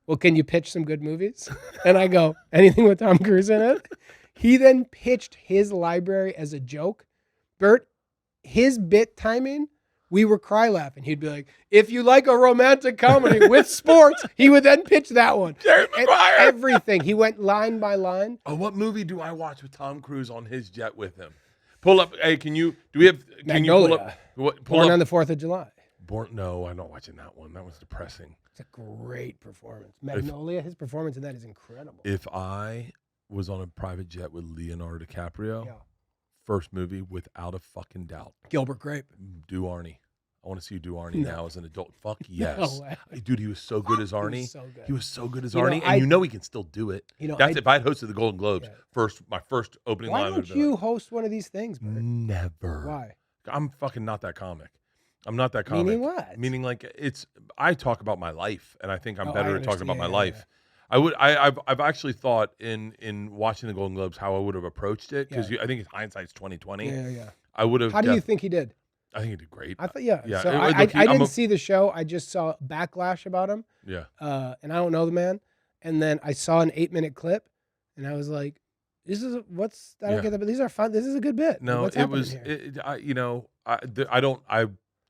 well, can you pitch some good movies? And I go, anything with Tom Cruise in it? He then pitched his library as a joke. Bert, his bit timing, we were cry laughing. He'd be like, if you like a romantic comedy with sports, he would then pitch that one. Jerry Maguire. Everything. He went line by line. Oh, what movie do I watch with Tom Cruise on his jet with him? Pull up. Hey, can you pull up? Born on the 4th of July. No, I'm not watching that one. That was depressing. It's a great performance. Magnolia, his performance in that is incredible. If I was on a private jet with Leonardo DiCaprio, first movie without a fucking doubt. Gilbert Grape. Do Arnie. I want to see you do Arnie now as an adult. Fuck yes. No way. Dude, he was so good as Arnie. He was so good as Arnie. Know, and you know he can still do it. You know, That's if I had hosted the Golden Globes. My first opening line would have been Why don't you host one of these things, Bert? Never. Why? I'm fucking not that comic. I'm not that comic. Meaning what? Meaning like I talk about my life, and I think I'm better at talking about my life. I've actually thought in watching the Golden Globes how I would have approached it because I think hindsight's 2020. Yeah. I would have. How do you think he did? I think he did great. I thought, So I didn't see the show. I just saw backlash about him. Yeah. And I don't know the man. And then I saw an 8-minute clip, and I was like, I don't get that, but these are fun. This is a good bit. No, what's it was. Here? I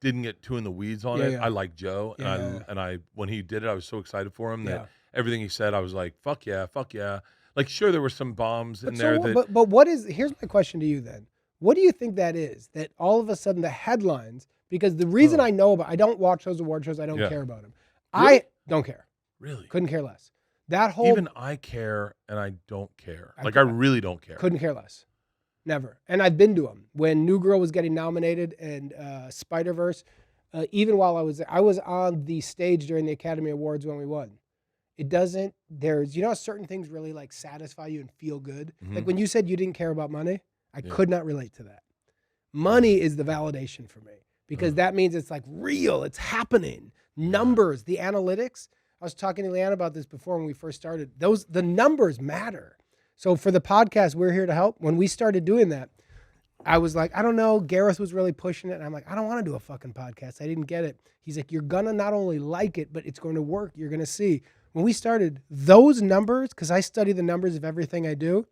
didn't get too in the weeds on it. Yeah. I like Joe, and I when he did it, I was so excited for him that everything he said, I was like, fuck yeah. Like, sure, there were some bombs in there. But what is? Here's my question to you then. What do you think that is? That all of a sudden the headlines, because the reason I don't watch those award shows, I don't care about them. Really? I don't care. Really? Couldn't care less. That whole even I care and I don't care. I really don't care. Couldn't care less. Never. And I've been to them when New Girl was getting nominated and Spider-Verse. Even while I was there, I was on the stage during the Academy Awards when we won. it doesn't, there's, you know, certain things really like satisfy you and feel good. Like when you said you didn't care about money, I could not relate to that. Money is the validation for me because that means it's like real, it's happening. Numbers, the analytics. I was talking to Leanne about this before when we first started. The numbers matter. So for the podcast, we're here to help. When we started doing that, I was like, I don't know. Gareth was really pushing it. And I'm like, I don't want to do a fucking podcast. I didn't get it. He's like, you're going to not only like it, but it's going to work. You're going to see. When we started, those numbers, because I study the numbers of everything I do,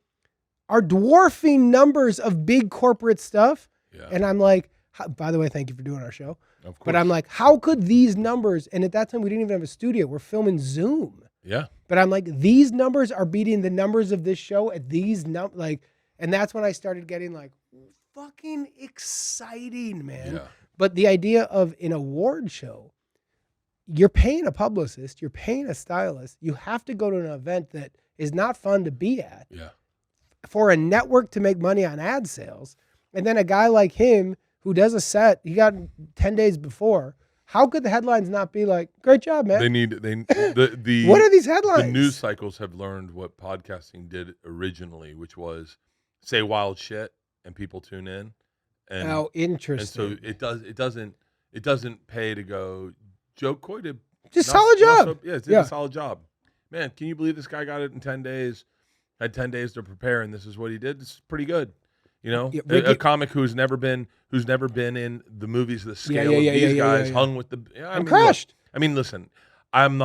are dwarfing numbers of big corporate stuff. Yeah. And I'm like, by the way, thank you for doing our show. Of course. But I'm like, how could these numbers, and at that time we didn't even have a studio. We're filming Zoom. Yeah. But I'm like, these numbers are beating the numbers of this show at these and that's when I started getting like, fucking exciting, man. Yeah. But the idea of an award show, you're paying a publicist, you're paying a stylist, you have to go to an event that is not fun to be at. Yeah. For a network to make money on ad sales, and then a guy like him who does a set, he got 10 days before. How could the headlines not be like, great job, man? The what are these headlines? The news cycles have learned what podcasting did originally, which was say wild shit and people tune in. And, how interesting. And so it doesn't pay to go, Joe Coy did just solid job. Did a solid job. Man, can you believe this guy got it in 10 days? Had 10 days to prepare, and this is what he did. This is pretty good. You know, a comic who's never been in the movies, the scale of these guys, hung with the. I'm crushed. Look, I mean, listen, I'm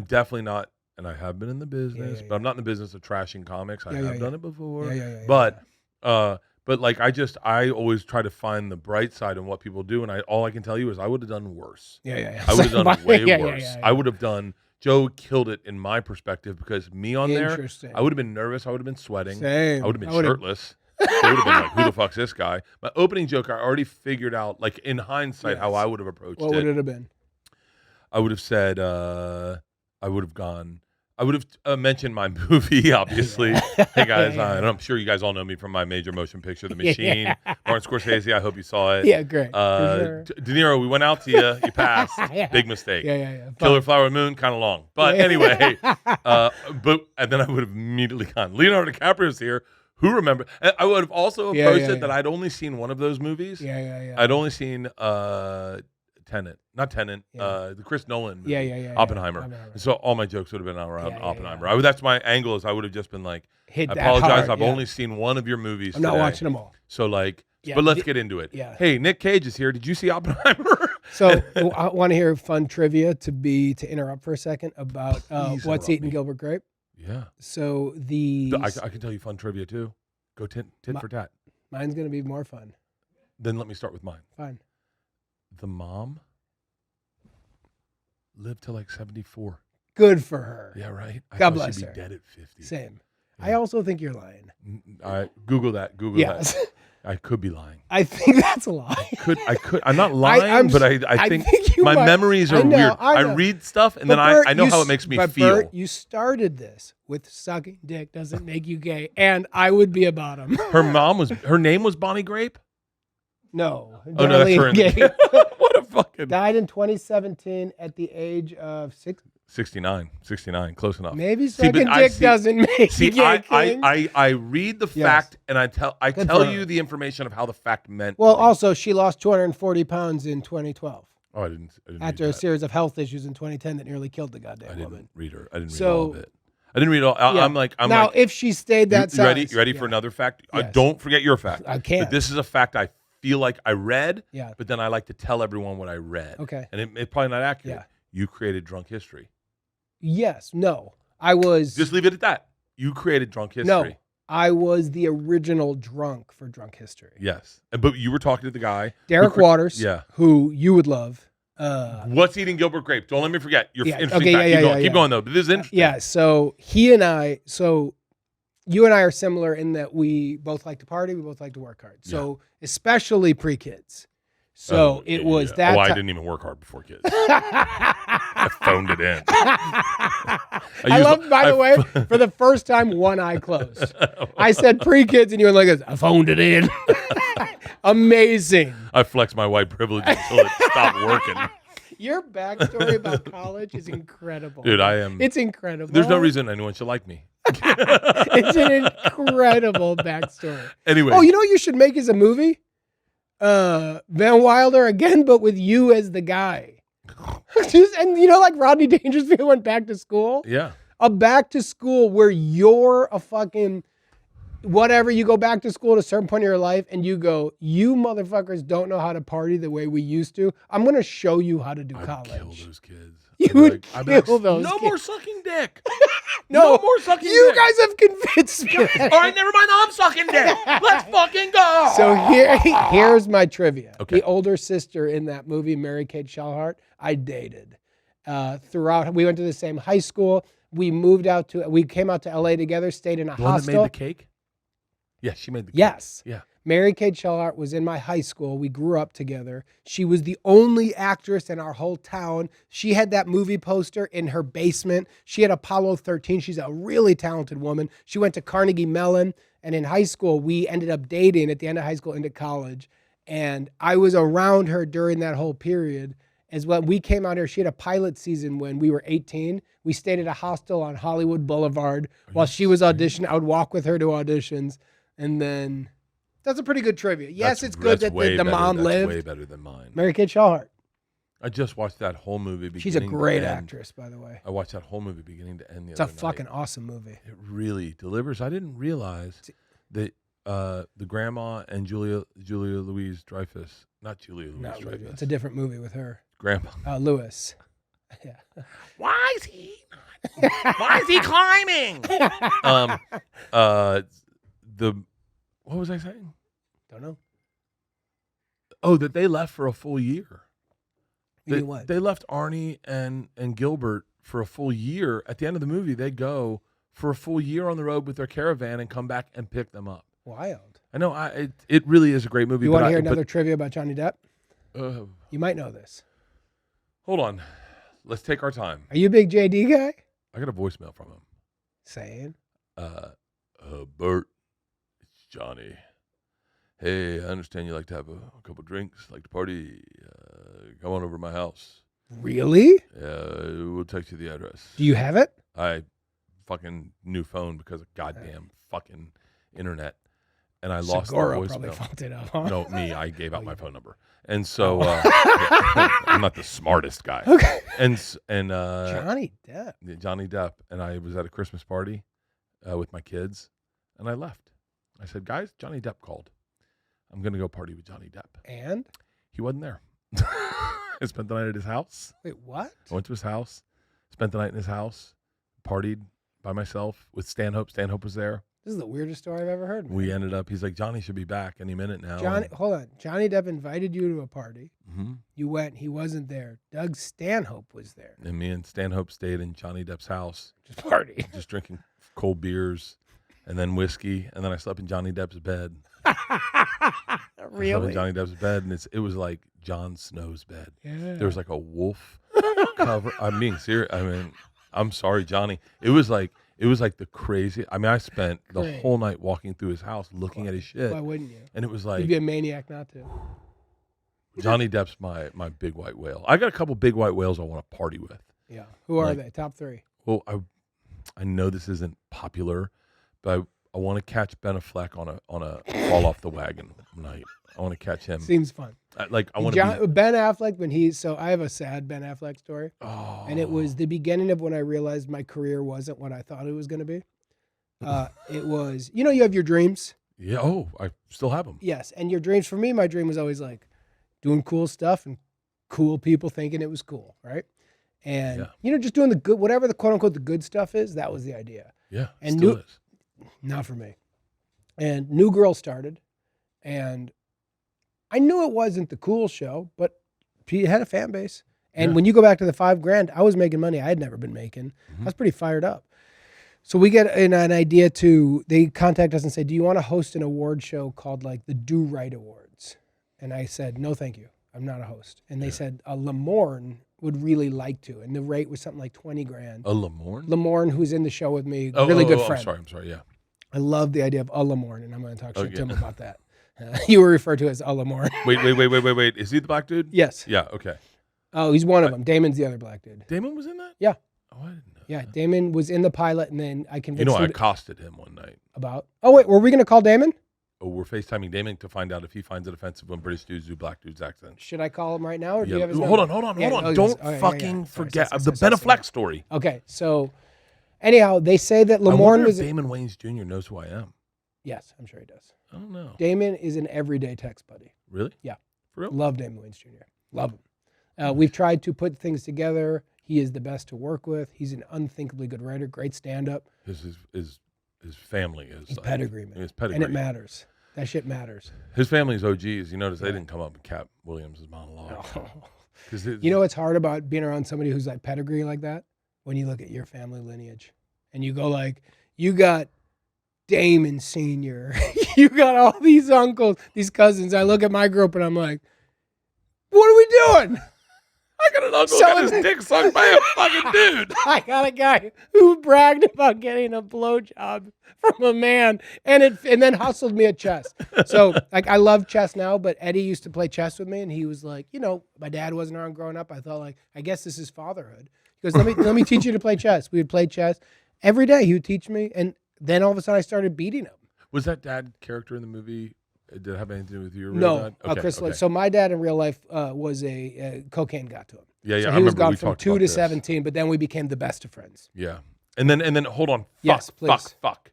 definitely not, and I have been in the business, but I'm not in the business of trashing comics. I have done it before, but like I always try to find the bright side in what people do, and all I can tell you is I would have done worse. I would have done way worse. I would have done. Joe killed it in my perspective because me on there, I would have been nervous. I would have been sweating. Same. I would have been shirtless. They would have been like, who the fuck's this guy? My opening joke, I already figured out, like in hindsight, how I would have approached it. What would it have been? I would have said, I would have mentioned my movie, obviously. Hey guys, I'm sure you guys all know me from my major motion picture, The Machine. Martin Scorsese, I hope you saw it. Yeah, great. De Niro, we went out to you. You passed. Big mistake. Killer Flower Moon, kind of long. But anyway, and then I would have immediately gone, Leonardo DiCaprio's here. Who remember? I would have also approached it that I'd only seen one of those movies. I'd only seen Tenet, not Tenet, the Chris Nolan movie, Oppenheimer. So all my jokes would have been around Oppenheimer. That's my angle. Is I would have just been like, I apologize. I've only seen one of your movies. I'm not watching them all. So but let's get into it. Hey, Nick Cage is here. Did you see Oppenheimer? So I want to hear fun trivia to interrupt for a second about what's eating Gilbert Grape. Yeah. So I can tell you fun trivia too. Go tit for tat. Mine's gonna be more fun. Then let me start with mine. Fine. The mom lived to like 74. Good for her. Yeah, right. God bless her. She'd be dead at 50. Same. Yeah. I also think you're lying. Google that. That. I could be lying. I think that's a lie. I could. I'm not lying, but I think my memories are weird. I read stuff and then I know how it makes me feel. Bert, you started this with sucking dick doesn't make you gay, and I would be about him. Her name was Bonnie Grape? No. Oh no, that's her. What a fucking. Died in 2017 at the age of 69, close enough. Maybe sucking dick doesn't make you gay. I read the fact and I tell you the information of how the fact meant. Well, also she lost 240 pounds in 2012. Oh, I didn't after a series of health issues in 2010 that nearly killed the goddamn woman. I didn't read all of it. I didn't read all. I'm like, if she stayed that size. You ready for another fact? Yes. Don't forget your fact. I can't. But this is a fact I feel like I read. Yeah. But then I like to tell everyone what I read. Okay. And it's probably not accurate. Yeah. You created Drunk History. Yes. No. I was. Just leave it at that. You created Drunk History. No. I was the original drunk for Drunk History. Yes. But you were talking to the guy. Derek Waters. Who you would love. What's eating Gilbert Grape? Don't let me forget. You're interesting fact. Keep going though. But this is interesting. Yeah. So you and I are similar in that we both like to party. We both like to work hard. So especially pre-kids. So it was that. Oh, I didn't even work hard before kids. I phoned it in. By the way, for the first time, one eye closed. I said pre-kids, and you were like, I phoned it in. Amazing. I flexed my white privilege until it stopped working. Your backstory about college is incredible. Dude, I am. It's incredible. There's no reason anyone should like me. It's an incredible backstory. Anyway. Oh, you know what you should make as a movie? Van Wilder again, but with you as the guy. And you know, like Rodney Dangerfield went back to school? Yeah. A back to school where you're a fucking whatever, you go back to school at a certain point in your life and you go, you motherfuckers don't know how to party the way we used to. I'm going to show you how to do college. I'd kill those kids. You would kill those no kids. more sucking dick. No more sucking dick. You guys have convinced me. All right, never mind. I'm sucking dick. Let's fucking go. So here's my trivia. Okay. The older sister in that movie, Mary-Kate Shellhart, I dated. Throughout, we went to the same high school. We came out to LA together, stayed in a The one hostel. that made the cake? Yeah, she made the cake. Yes. Yeah. Mary-Kate Shellhart was in my high school. We grew up together. She was the only actress in our whole town. She had that movie poster in her basement. She had Apollo 13. She's a really talented woman. She went to Carnegie Mellon. And in high school, we ended up dating at the end of high school into college. And I was around her during that whole period as well. We came out here. She had a pilot season when we were 18. We stayed at a hostel on Hollywood Boulevard while she was auditioning. I would walk with her to auditions. And then... That's a pretty good trivia. Yes, it's good that the mom lived. Way better than mine. Mary-Kate Shellhart. I just watched that whole movie. She's a great to end. actress, by the way. I watched that whole movie beginning to end. It's a fucking awesome movie. It really delivers. I didn't realize that the grandma and Julia Louise Dreyfus, not Julia Louise Dreyfus. It's a different movie with her. Grandma. Lewis. Yeah. Why is he climbing? What was I saying? Don't know. Oh, that they left for a full year. You mean what? They left Arnie and Gilbert for a full year. At the end of the movie, they go for a full year on the road with their caravan and come back and pick them up. Wild. I know. It really is a great movie. You want to hear another trivia about Johnny Depp? You might know this. Hold on. Let's take our time. Are you a big JD guy? I got a voicemail from him. Saying? Bert, it's Johnny. Hey, I understand you like to have a couple drinks, like to party. Come on over to my house. Really? Yeah, we'll text you the address. Do you have it? I fucking new phone because of goddamn fucking internet. And I lost the Segura voicemail. Probably fucked it up, huh? No, me. I gave out my phone number. And so I'm not the smartest guy. Okay. And Johnny Depp. Johnny Depp. And I was at a Christmas party with my kids. And I left. I said, guys, Johnny Depp called. I'm going to go party with Johnny Depp. And? He wasn't there. I spent the night at his house. Wait, what? I went to his house, spent the night in his house, partied by myself with Stanhope. Stanhope was there. This is the weirdest story I've ever heard. Man. We ended up, he's like, Johnny should be back any minute now. Hold on. Johnny Depp invited you to a party. Mm-hmm. You went. He wasn't there. Doug Stanhope was there. And me and Stanhope stayed in Johnny Depp's house. Just party. Just drinking cold beers and then whiskey. And then I slept in Johnny Depp's bed. Really? I slept in Johnny Depp's bed. And it was like Jon Snow's bed. Yeah. There was like a wolf cover. I'm being serious. I mean, I'm sorry, Johnny. It was like the crazy. I mean, I spent the whole night walking through his house looking at his shit. Why wouldn't you? And it was like, you'd be a maniac not to. Johnny Depp's my big white whale. I got a couple big white whales I want to party with. Yeah. Who are they? Top three. Well, I know this isn't popular, but I want to catch Ben Affleck on a fall off the wagon night. I want to catch him. Seems fun. I want to Ben Affleck so I have a sad Ben Affleck story. Oh. And it was the beginning of when I realized my career wasn't what I thought it was going to be. It was, you have your dreams. Yeah. Oh, I still have them. Yes. And your dreams, for me, my dream was always like doing cool stuff and cool people thinking it was cool. Right. And, just doing the good, whatever the quote unquote, the good stuff is, that was the idea. Yeah. And still is. Not for me. And New Girl started, and I knew it wasn't the cool show, but he had a fan base. And when you go back to the $5,000, I was making money I had never been making. I was pretty fired up. So we get an idea they contact us and say, do you want to host an award show called like the Do Right Awards? And I said, no, thank you. I'm not a host. And they said, Lamorne would really like to. And the rate was something like $20,000. A Lamorne? Lamorne, who's in the show with me, really good friend. I'm sorry, yeah. I love the idea of a Lamorne, and I'm going to talk shit to him about that. You were referred to as a Lamorne. Wait. Is he the black dude? Yes. Yeah, okay. Oh, he's one of them. Damon's the other black dude. Damon was in that? Yeah. Oh, I didn't know. Yeah, Damon was in the pilot, and then I convinced I him accosted him one night. about. Oh wait, were we going to call Damon? Oh, we're FaceTiming Damon to find out if he finds it offensive when British dudes do black dudes' accents. Should I call him right now, or do you Yeah. have his Hold number? on. Yeah, Don't okay, fucking Sorry, forget sorry, the sorry, Ben sorry. Affleck story. Okay, so anyhow, they say that I wonder Lamorne if was. Damon Wayans Jr. knows who I am. Yes, I'm sure he does. I don't know. Damon is an everyday text buddy. Really? Yeah. For real? Love Damon Wayans Jr. Love him. We've tried to put things together. He is the best to work with. He's an unthinkably good writer, great stand-up. His family is His pedigree, man. His pedigree. And it matters. That shit matters. His family's OGs. You notice they didn't come up with Katt Williams' monologue. You know what's hard about being around somebody who's like pedigree like that? When you look at your family lineage and you go like, you got Damon Sr. You got all these uncles, these cousins. I look at my group and I'm like, what are we doing? I got an uncle who got his dick sucked by a fucking dude. I got a guy who bragged about getting a blowjob from a man and then hustled me at chess. So like I love chess now, but Eddie used to play chess with me and he was like, my dad wasn't around growing up. I thought like, I guess this is fatherhood. He goes, let me teach you to play chess. We would play chess every day. He would teach me. And then all of a sudden I started beating him. Was that dad character in the movie? Did it have anything to do with your real No, dad? Okay, Chris. okay. So my dad in real life was a cocaine got to him. Yeah. So I he was remember gone we from talked 2 about to this. 17, but then we became the best of friends. Yeah, and then hold on. Yes, please. Fuck.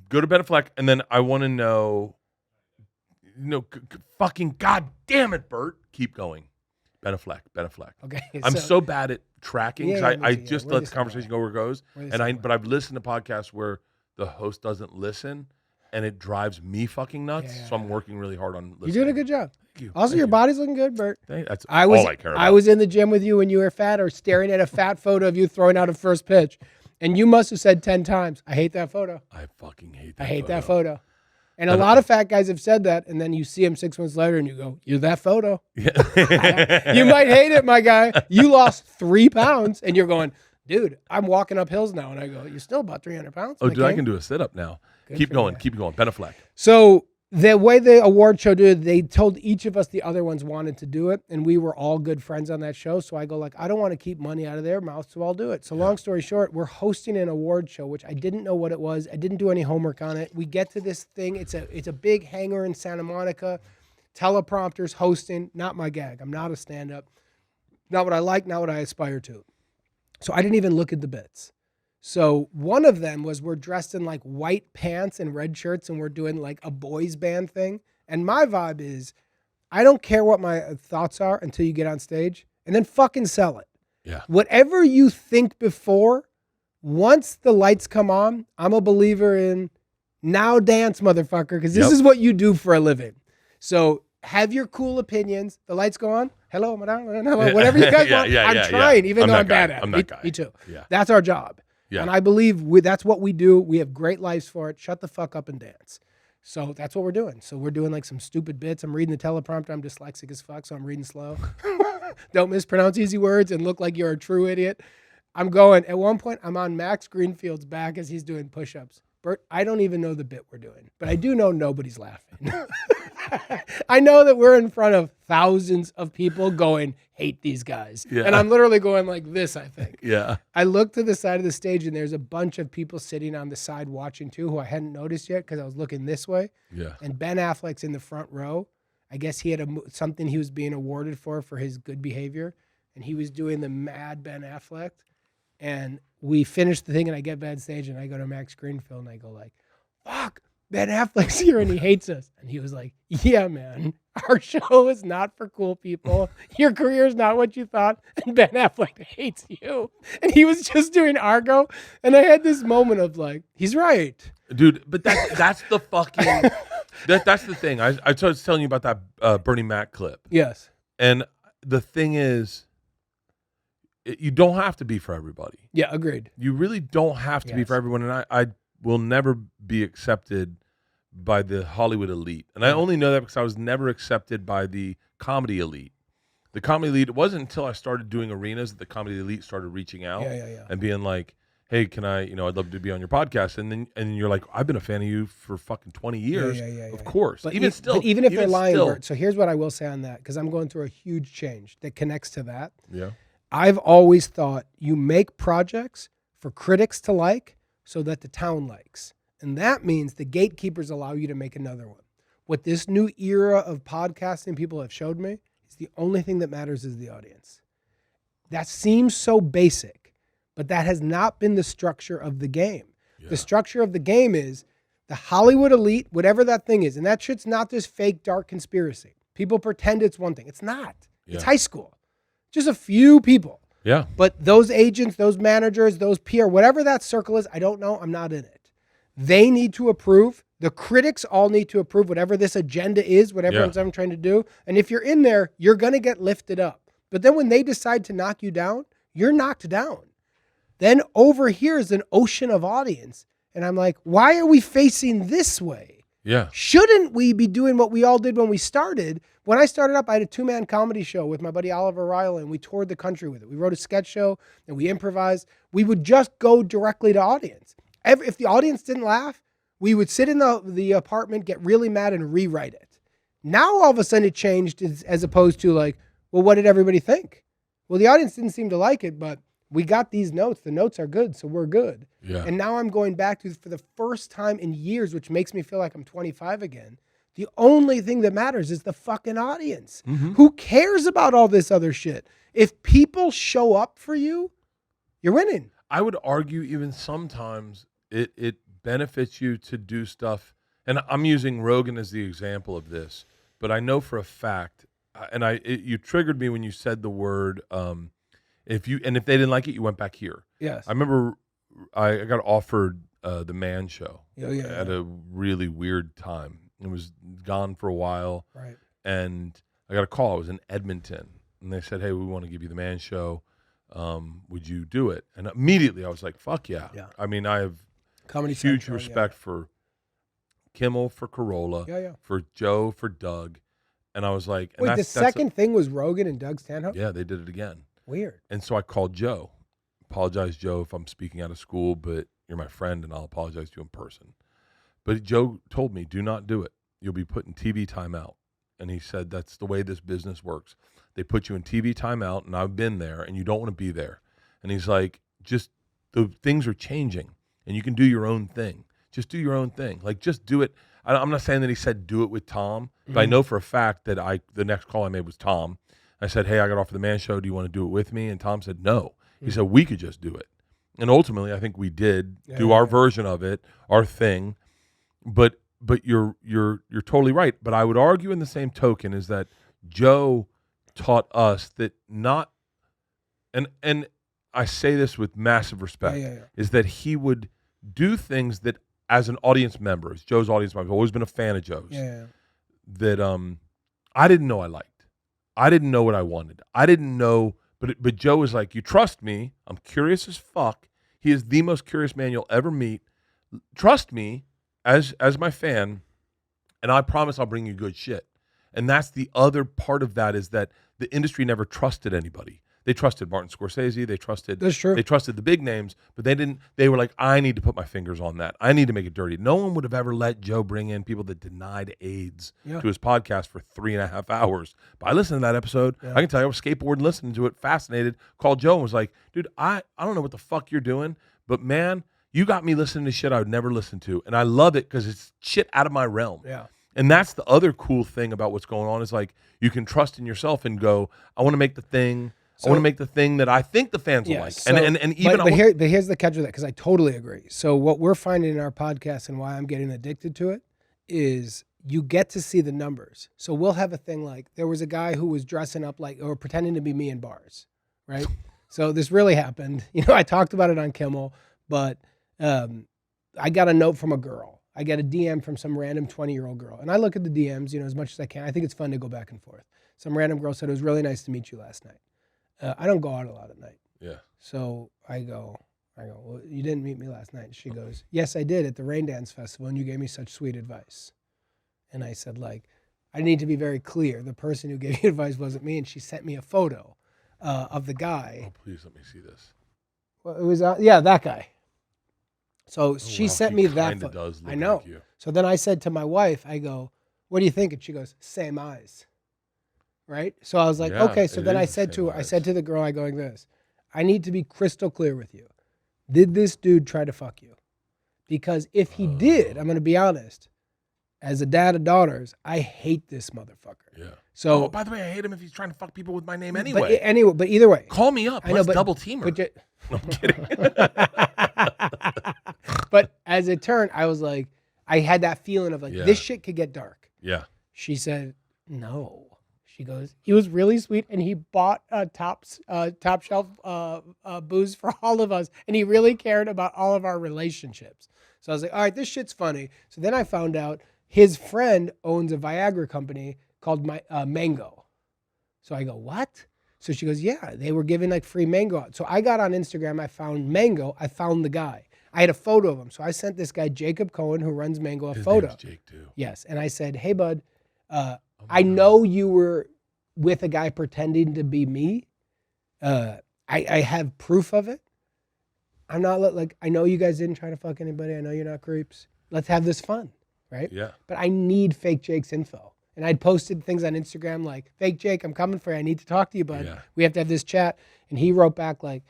Go to Ben Affleck, and then I want to know. Fucking goddamn it, Bert. Keep going. Ben Affleck. Okay. I'm so bad at tracking. 'Cause Yeah, I me too, just We're let the the same conversation way. go where it goes, We're the same way. but I've listened to podcasts where the host doesn't listen, and it drives me fucking nuts. Yeah. So I'm working really hard on listening. You're doing a good job. Thank you. Also, Thank your you. body's looking good, Bert. That's I was all I care about. I was in the gym with you when you were fat, or staring at a fat photo of you throwing out a first pitch, and you must have said 10 times, "I hate that photo. I fucking hate that. I hate photo. that photo." And a lot of fat guys have said that, and then you see them 6 months later, and you go, "You're that photo." Yeah. You might hate it, my guy. You lost 3 pounds, and you're going, "Dude, I'm walking up hills now." And I go, "You're still about 300 pounds." Oh, my dude, I king." can do a sit up now. Good Keep for going. you. Keep going. Ben Affleck. So the way the award show did, they told each of us the other ones wanted to do it, and we were all good friends on that show. So I go like, I don't want to keep money out of their mouth, so I'll do it. So long story short, we're hosting an award show, which I didn't know what it was. I didn't do any homework on it. We get to this thing. It's a big hangar in Santa Monica. Teleprompters, hosting, not my gag. I'm not a stand-up. Not what I like, not what I aspire to. So I didn't even look at the bits. So one of them was we're dressed in like white pants and red shirts and we're doing like a boys band thing. And my vibe is I don't care what my thoughts are until you get on stage and then fucking sell it. Yeah. Whatever you think before, once the lights come on, I'm a believer in now dance, motherfucker, because this is what you do for a living. So have your cool opinions. The lights go on. Hello, madame. Hello, whatever you guys want. I'm trying, even though I'm bad at it. I'm that guy. Me too. Yeah. That's our job. Yeah. And I believe that's what we do. We have great lives for it. Shut the fuck up and dance. So that's what we're doing. So we're doing like some stupid bits. I'm reading the teleprompter. I'm dyslexic as fuck, so I'm reading slow. Don't mispronounce easy words and look like you're a true idiot. I'm going. At one point, I'm on Max Greenfield's back as he's doing push-ups. Bert, I don't even know the bit we're doing, but I do know nobody's laughing. I know that we're in front of thousands of people going, hate these guys. Yeah. And I'm literally going like this, I think. Yeah. I look to the side of the stage and there's a bunch of people sitting on the side watching too who I hadn't noticed yet because I was looking this way. Yeah. And Ben Affleck's in the front row. I guess he had something he was being awarded for his good behavior. And he was doing the mad Ben Affleck. And we finished the thing and I get backstage and I go to Max Greenfield and I go like, fuck, Ben Affleck's here and he hates us. And he was like, yeah, man, our show is not for cool people. Your career is not what you thought. And Ben Affleck hates you. And he was just doing Argo. And I had this moment of like, he's right. Dude, but that's the fucking, that's the thing. I was telling you about that Bernie Mac clip. Yes. And the thing is, you don't have to be for everybody. Yeah, agreed. You really don't have to be for everyone. And I will never be accepted by the Hollywood elite. And I only know that because I was never accepted by the comedy elite. The comedy elite, it wasn't until I started doing arenas that the comedy elite started reaching out and being like, hey, can I, I'd love to be on your podcast. And you're like, I've been a fan of you for fucking 20 years. Yeah. Of course. But Even if they're lying, Bert, so here's what I will say on that, because I'm going through a huge change that connects to that. Yeah. I've always thought you make projects for critics to like so that the town likes. And that means the gatekeepers allow you to make another one. What this new era of podcasting people have showed me is the only thing that matters is the audience. That seems so basic, but that has not been the structure of the game. Yeah. The structure of the game is the Hollywood elite, whatever that thing is. And that shit's not this fake dark conspiracy. People pretend it's one thing. It's not. Yeah. It's high school. Just a few people. Yeah. But those agents, those managers, those PR, whatever that circle is, I don't know. I'm not in it. They need to approve. The critics all need to approve whatever this agenda is, whatever I'm trying to do. And if you're in there, you're going to get lifted up. But then when they decide to knock you down, you're knocked down. Then over here is an ocean of audience. And I'm like, why are we facing this way? Yeah. Shouldn't we be doing what we all did when we started? When I started up, I had a 2-man comedy show with my buddy Oliver Riley, and we toured the country with it. We wrote a sketch show, and we improvised. We would just go directly to audience. If the audience didn't laugh, we would sit in the apartment, get really mad, and rewrite it. Now, all of a sudden, it changed as opposed to like, well, what did everybody think? Well, the audience didn't seem to like it, but we got these notes. The notes are good, so we're good. Yeah. And now I'm going back to, for the first time in years, which makes me feel like I'm 25 again, the only thing that matters is the fucking audience. Mm-hmm. Who cares about all this other shit? If people show up for you, you're winning. I would argue even sometimes it benefits you to do stuff, and I'm using Rogan as the example of this, but I know for a fact, and you triggered me when you said the word, if they didn't like it, you went back here. Yes. I remember I got offered the Man Show at a really weird time. It was gone for a while. Right. And I got a call. I was in Edmonton. And they said, hey, we want to give you the Man Show. Would you do it? And immediately I was like, fuck yeah. I mean, I have huge respect for Kimmel, for Carolla, for Joe, for Doug. And I was like... Wait, the second thing was Rogan and Doug Stanhope? Yeah, they did it again. Weird. And so I called Joe. Apologize, Joe, if I'm speaking out of school, but you're my friend and I'll apologize to you in person. But Joe told me, do not do it. You'll be put in TV timeout. And he said, that's the way this business works. They put you in TV timeout, and I've been there, and you don't want to be there. And he's like, just the things are changing, and you can do your own thing. Just do your own thing. Like, just do it. I'm not saying that he said do it with Tom, but I know for a fact that the next call I made was Tom. I said, hey, I got offered the Man Show. Do you want to do it with me? And Tom said, no. He said, we could just do it. And ultimately, I think we did do our version of it, our thing. But you're totally right. But I would argue in the same token is that Joe taught us that not, and I say this with massive respect, is that he would do things that as an audience member, as Joe's audience member, I've always been a fan of Joe's, that I didn't know I liked. I didn't know what I wanted. I didn't know, but Joe was like, you trust me. I'm curious as fuck. He is the most curious man you'll ever meet. Trust me as my fan, and I promise I'll bring you good shit. And that's the other part of that, is that the industry never trusted anybody. They trusted Martin Scorsese. They trusted the big names, but they were like, I need to put my fingers on that. I need to make it dirty. No one would have ever let Joe bring in people that denied AIDS to his podcast for 3.5 hours. But I listened to that episode. I can tell you, I was skateboarding, listening to it, fascinated, called Joe and was like, dude, I don't know what the fuck you're doing, but man, you got me listening to shit I would never listen to. And I love it because it's shit out of my realm. Yeah. And that's the other cool thing about what's going on, is like, you can trust in yourself and go, I want to make the thing. I want to make the thing that I think the fans will like. But here's the catch with that, because I totally agree. So what we're finding in our podcast, and why I'm getting addicted to it, is you get to see the numbers. So we'll have a thing like, there was a guy who was dressing up like, or pretending to be me in bars, right? So this really happened. I talked about it on Kimmel, but I got a note from a girl. I get a DM from some random 20-year-old girl. And I look at the DMs, as much as I can. I think it's fun to go back and forth. Some random girl said, it was really nice to meet you last night. I don't go out a lot at night. Yeah. So I go, well, you didn't meet me last night. She goes, yes, I did at the Rain Dance Festival, and you gave me such sweet advice. And I said, I need to be very clear. The person who gave you advice wasn't me, and she sent me a photo of the guy. Oh, please let me see this. Well, it was, that guy. So she sent me that. Does look I know. Like you. So then I said to my wife, I go, what do you think? And she goes, same eyes. Right? So I was like, okay. So then I said to her, I said to the girl, I go like this, I need to be crystal clear with you. Did this dude try to fuck you? Because if he did, I'm going to be honest, as a dad of daughters, I hate this motherfucker. Yeah. So, by the way, I hate him if he's trying to fuck people with my name anyway. But either way. Call me up. Let's double team her. No, I'm kidding. But as it turned, I was like, I had that feeling of like, this shit could get dark. Yeah. She said, no. She goes, he was really sweet, and he bought top shelf booze for all of us, and he really cared about all of our relationships. So I was like, all right, this shit's funny. So then I found out his friend owns a Viagra company called Mango. So I go, what? So she goes, yeah, they were giving like free Mango out. So I got on Instagram, I found Mango, I found the guy. I had a photo of him. So I sent this guy, Jacob Cohen, who runs Mango, His photo. Name's Jake too. Yes. And I said, hey, bud, I know you were with a guy pretending to be me. I have proof of it. I'm not like, I know you guys didn't try to fuck anybody. I know you're not creeps. Let's have this fun, right? Yeah. But I need fake Jake's info. And I'd posted things on Instagram like, fake Jake, I'm coming for you. I need to talk to you, bud. Yeah. We have to have this chat. And he wrote back like,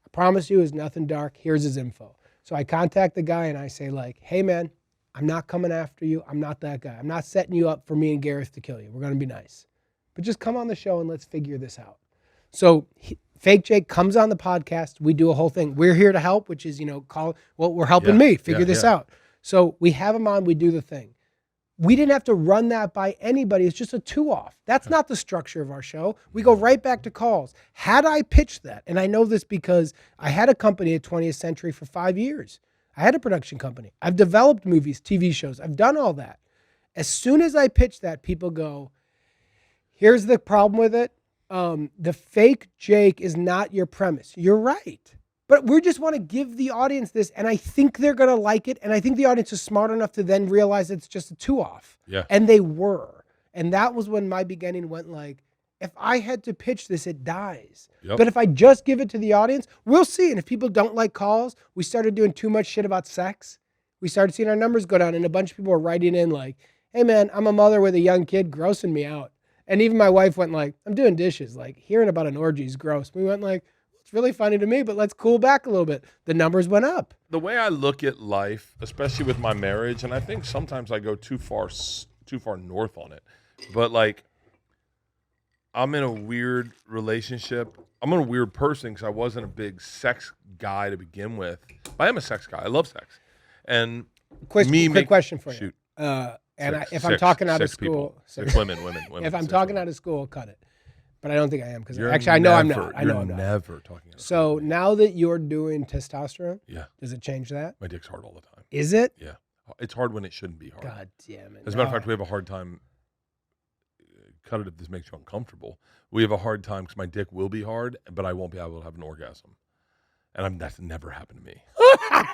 I promise you it's nothing dark. Here's his info. So I contact the guy and I say like, hey man, I'm not coming after you. I'm not that guy. I'm not setting you up for me and Gareth to kill you. We're going to be nice. But just come on the show and let's figure this out. So fake Jake comes on the podcast. We do a whole thing. We're here to help, which is, we're helping me figure this out. So we have him on, we do the thing. We didn't have to run that by anybody. It's just a 2-off. That's not the structure of our show. We go right back to calls. Had I pitched that, and I know this because I had a company at 20th Century for 5 years. I had a production company. I've developed movies, TV shows. I've done all that. As soon as I pitch that, people go, here's the problem with it. The fake Jake is not your premise. You're right. But we just want to give the audience this, and I think they're going to like it, and I think the audience is smart enough to then realize it's just a 2-off. Yeah. And they were. And that was when my beginning went like, if I had to pitch this, it dies. Yep. But if I just give it to the audience, we'll see. And if people don't like calls, we started doing too much shit about sex. We started seeing our numbers go down, and a bunch of people were writing in like, hey man, I'm a mother with a young kid, grossing me out. And even my wife went like, I'm doing dishes. Like, hearing about an orgy is gross. We went like, it's really funny to me, but let's cool back a little bit. The numbers went up. The way I look at life, especially with my marriage, and I think sometimes I go too far north on it, but like, I'm in a weird relationship. I'm a weird person because I wasn't a big sex guy to begin with. But I am a sex guy. I love sex. And quick question for you. Shoot. If I'm talking out of school, women. If I'm talking out of school, cut it. But I don't think I am because You're actually I know I'm never- not. I know you're I'm not. never talking out of So school. now that you're doing testosterone, Yeah, does it change that? my dick's hard all the time. Is it? Yeah, it's hard when it shouldn't be hard. God damn it. As a matter of fact, we have a hard time. Cut it if this makes you uncomfortable. We have a hard time because my dick will be hard, but I won't be able to have an orgasm. And that's never happened to me.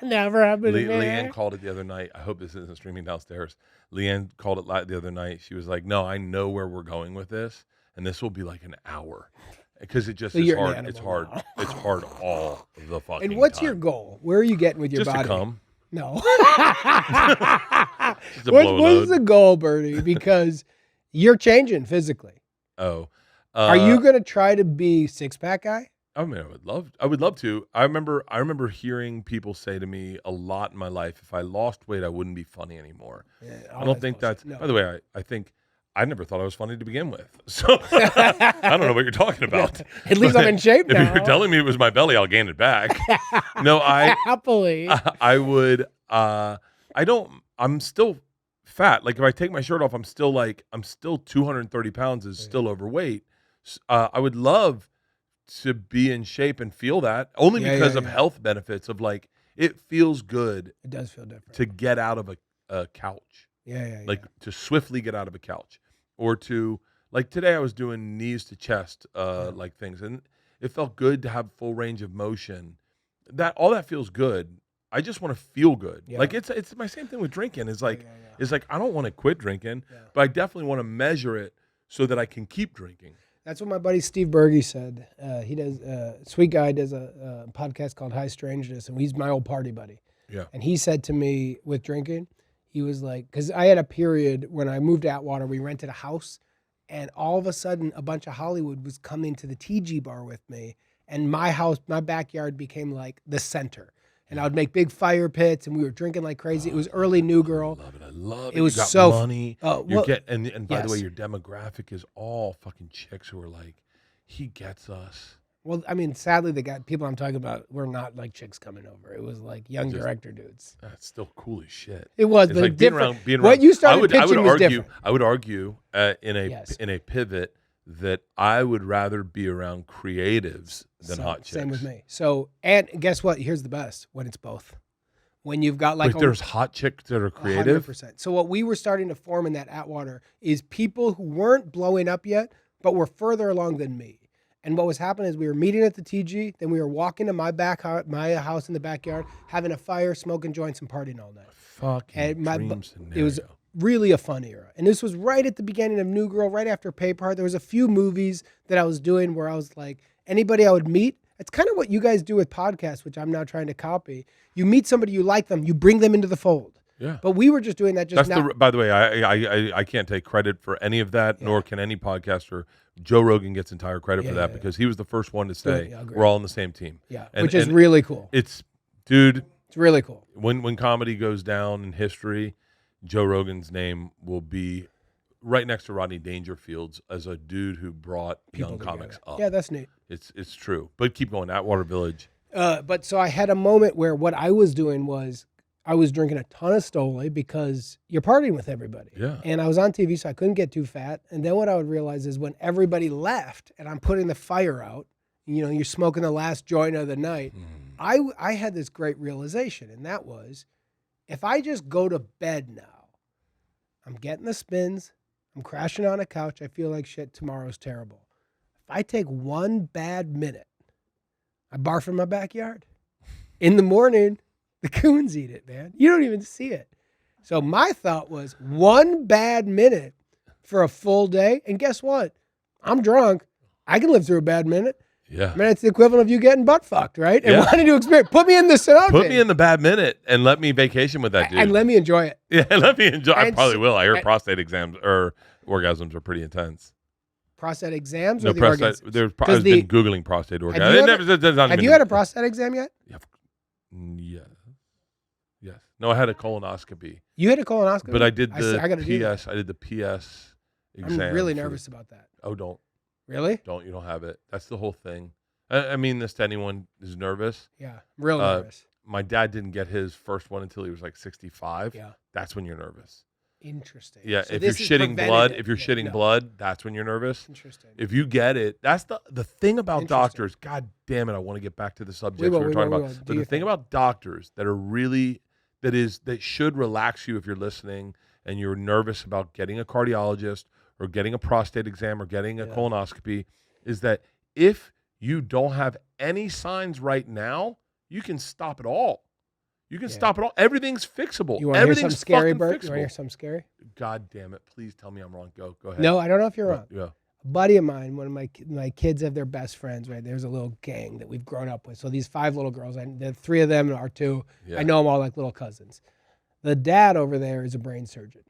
Never happened to me. Leanne called it the other night. I hope this isn't streaming downstairs. Leanne called it the other night. She was like, no, I know where we're going with this, and this will be like an hour. Because it just So is you're an hard. It's animal hard. now. It's hard all the fucking And what's time. your goal? Where are you getting with your Just body? to come. No. Just to blow a What's load. the goal, Bertie? Because you're changing physically. Oh. Are you going to try to be six-pack guy? I mean, I would love to. I remember hearing people say to me a lot in my life, if I lost weight, I wouldn't be funny anymore. Yeah, I don't think that's, no. by the way, I think I never thought I was funny to begin with. So I don't know what you're talking about. At least I'm in shape now. If you're telling me it was my belly, I'll gain it back. No, Happily. I would, I'm still fat. Like if I take my shirt off, I'm still 230 pounds is still overweight. I would love to be in shape and feel that only because of health benefits of like, it feels good. It does feel different. To get out of a couch. Like to swiftly get out of a couch or to like today I was doing knees to chest, like things. And it felt good to have full range of motion. All that feels good. I just want to feel good. Yeah. Like it's my same thing with drinking. It's like I don't want to quit drinking, but I definitely want to measure it so that I can keep drinking. That's what my buddy Steve Berge said. He does, sweet guy, does a podcast called High Strangeness, and he's my old party buddy. Yeah. And he said to me with drinking, he was like, because I had a period when I moved to Atwater, we rented a house, and all of a sudden a bunch of Hollywood was coming to the TG bar with me, and my house, my backyard became like the center. And I would make big fire pits, and we were drinking like crazy. It was early New Girl. I love it. It was you got so money. well, And by the way, yes. your demographic is all fucking chicks who are like, he gets us. Well, I mean, sadly, the people I'm talking about were not like chicks coming over. It was like young director dudes. That's still cool as shit. It was, It's but like different. being What around. you started pitching was different. I would argue in Yes. a pivot that I would rather be around creatives than hot chicks. Same with me. So, and guess what? Here's the best: when it's both. When you've got like Wait, there's hot chicks that are creative. 100%. So what we were starting to form in that Atwater is people who weren't blowing up yet, but were further along than me. And what was happening is we were meeting at the TG, then we were walking to my house in the backyard, having a fire, smoking joints, and partying all night. Fucking dream It was scenario. really a fun era. And this was right at the beginning of New Girl, right after Pay Part. There was a few movies that I was doing where I was like, anybody I would meet, it's kind of what you guys do with podcasts, which I'm now trying to copy. You meet somebody, you like them, you bring them into the fold. Yeah. But we were just doing that just That's now. by the way, I can't take credit for any of that, nor can any podcaster. Joe Rogan gets entire credit for that because he was the first one to say we're all on the same team. Yeah, and, which is really cool. It's, dude, It's really cool. when comedy goes down in history, Joe Rogan's name will be right next to Rodney Dangerfield's as a dude who brought young comics up. Yeah, that's neat. It's true. But keep going. Atwater Village. But so I had a moment where what I was doing was I was drinking a ton of Stoli because you're partying with everybody. Yeah. And I was on TV, so I couldn't get too fat. And then what I would realize is when everybody left and I'm putting the fire out, you know, you're smoking the last joint of the night, I had this great realization, and that was if I just go to bed now, I'm getting the spins, I'm crashing on a couch, I feel like shit, tomorrow's terrible. If I take one bad minute, I barf in my backyard. In the morning, the coons eat it, man. You don't even see it. So my thought was one bad minute for a full day. And guess what? I'm drunk. I can live through a bad minute. Yeah. I mean, it's the equivalent of you getting butt fucked, right? And Yeah. wanting to experience. Put me in the Sinatra. Put me in the bad minute and let me vacation with that dude. And let me enjoy it. Yeah, let me enjoy. I And probably so- will. I heard and- prostate exams or orgasms are pretty intense. Prostate exams No, or the prostate. orgasms? I've been Googling prostate orgasms. Have you had a prostate exam yet? Yeah. Yes. No, I had a colonoscopy. You had a colonoscopy? But I did the I gotta do that. PS. I did the PS exam. I'm really nervous about that. Oh, don't. Really? You don't have it. That's the whole thing. I mean this to anyone who's nervous. Yeah, I'm real nervous. My dad didn't get his first one until he was like 65. Yeah. That's when you're nervous. Interesting. Yeah, So if you're this is shitting blood, preventative. No. blood, that's when you're nervous. Interesting. If you get it, that's the thing about Interesting. doctors. God damn it, I want to get back to the subject we will, were we talking will, about. we will. Do But your the thing thing. about doctors that are really that should relax you if you're listening and you're nervous about getting a cardiologist or getting a prostate exam or getting a colonoscopy is that if you don't have any signs right now, you can stop it all. You can stop it all. Everything's fixable. You want to hear Everything's something scary, fucking Bert? fixable. You want to hear something scary? God damn it. Please tell me I'm wrong. Go ahead. No, I don't know if you're wrong. Yeah. A buddy of mine, one of my kids have their best friends, right? There's a little gang that we've grown up with. So these 5 little girls, the 3 of them are 2. Yeah. I know them all like little cousins. The dad over there is a brain surgeon.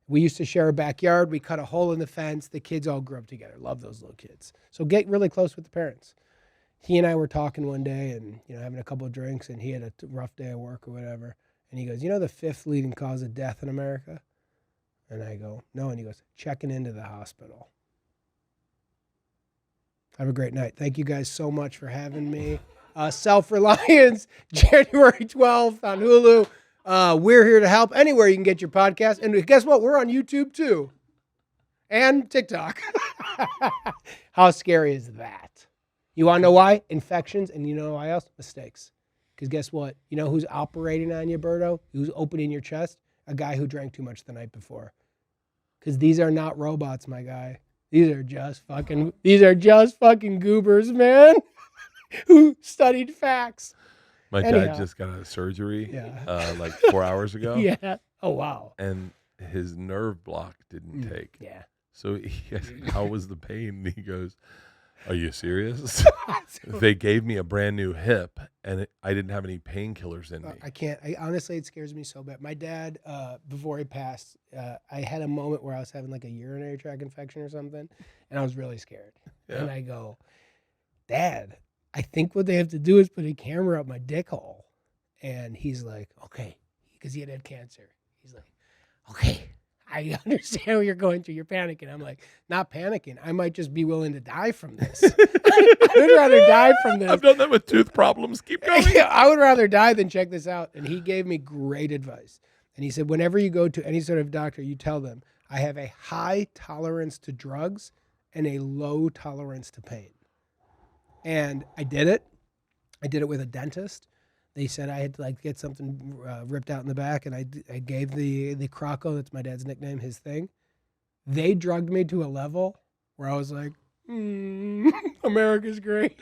We used to share a backyard. We cut a hole in the fence. The kids all grew up together. Love those little kids. So get really close with the parents. He and I were talking one day and, having a couple of drinks, and he had a rough day at work or whatever. And he goes, you know the 5th leading cause of death in America? And I go, no. And he goes, checking into the hospital. Have a great night. Thank you guys so much for having me. Self-Reliance, January 12th on Hulu. We're here to help anywhere you can get your podcast. And guess what? We're on YouTube too. And TikTok. How scary is that? You want to know why? Infections. And you know why else? Mistakes. Because guess what? You know who's operating on you, Berto? Who's opening your chest? A guy who drank too much the night before. Because these are not robots, my guy. These are just fucking goobers, man. Who studied facts. My Anyhow. dad just got out of surgery Yeah. like 4 hours ago. Yeah. Oh, wow. And his nerve block didn't take. Yeah. So he asked, how was the pain? And he goes, Are you serious? They gave me a brand new hip, and I didn't have any painkillers in me. I can't. Honestly, it scares me so bad. My dad, before he passed, I had a moment where I was having like a urinary tract infection or something, and I was really scared. Yeah. And I go, Dad, I think what they have to do is put a camera up my dick hole. And he's like, okay, because he had cancer. He's like, okay, I understand what you're going through. You're panicking. I'm like, not panicking. I might just be willing to die from this. I would rather die from this. I've done that with tooth problems. Keep going. Yeah, I would rather die than check this out. And he gave me great advice. And he said, whenever you go to any sort of doctor, you tell them, I have a high tolerance to drugs and a low tolerance to pain. And I did it. I did it with a dentist. They said I had to like get something ripped out in the back, and I gave the Croco, that's my dad's nickname, his thing. They drugged me to a level where I was like, America's great.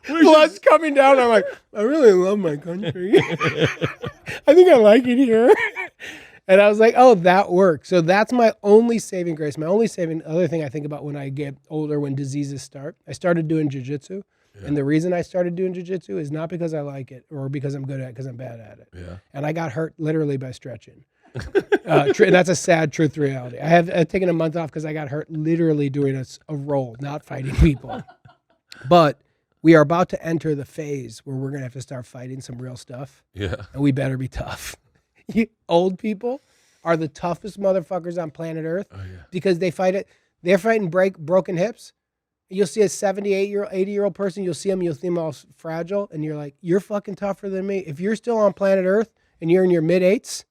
Blood's coming down. I'm like, I really love my country. I think I like it here. And I was like, oh, that works. So that's my only saving grace. My only saving other thing I think about when I get older, when diseases start. I started doing jiu-jitsu. Yeah. And the reason I started doing jiu-jitsu is not because I like it or because I'm good at it, because I'm bad at it. Yeah. And I got hurt literally by stretching. That's a sad truth reality. I've taken a month off because I got hurt literally doing a roll, not fighting people. But we are about to enter the phase where we're going to have to start fighting some real stuff. Yeah. And we better be tough. Old people are the toughest motherfuckers on planet Earth because they fight it. They're fighting broken hips. You'll see a 78-year-old, 80-year-old person. You'll see them all fragile. And you're like, you're fucking tougher than me. If you're still on planet Earth and you're in your mid-8s,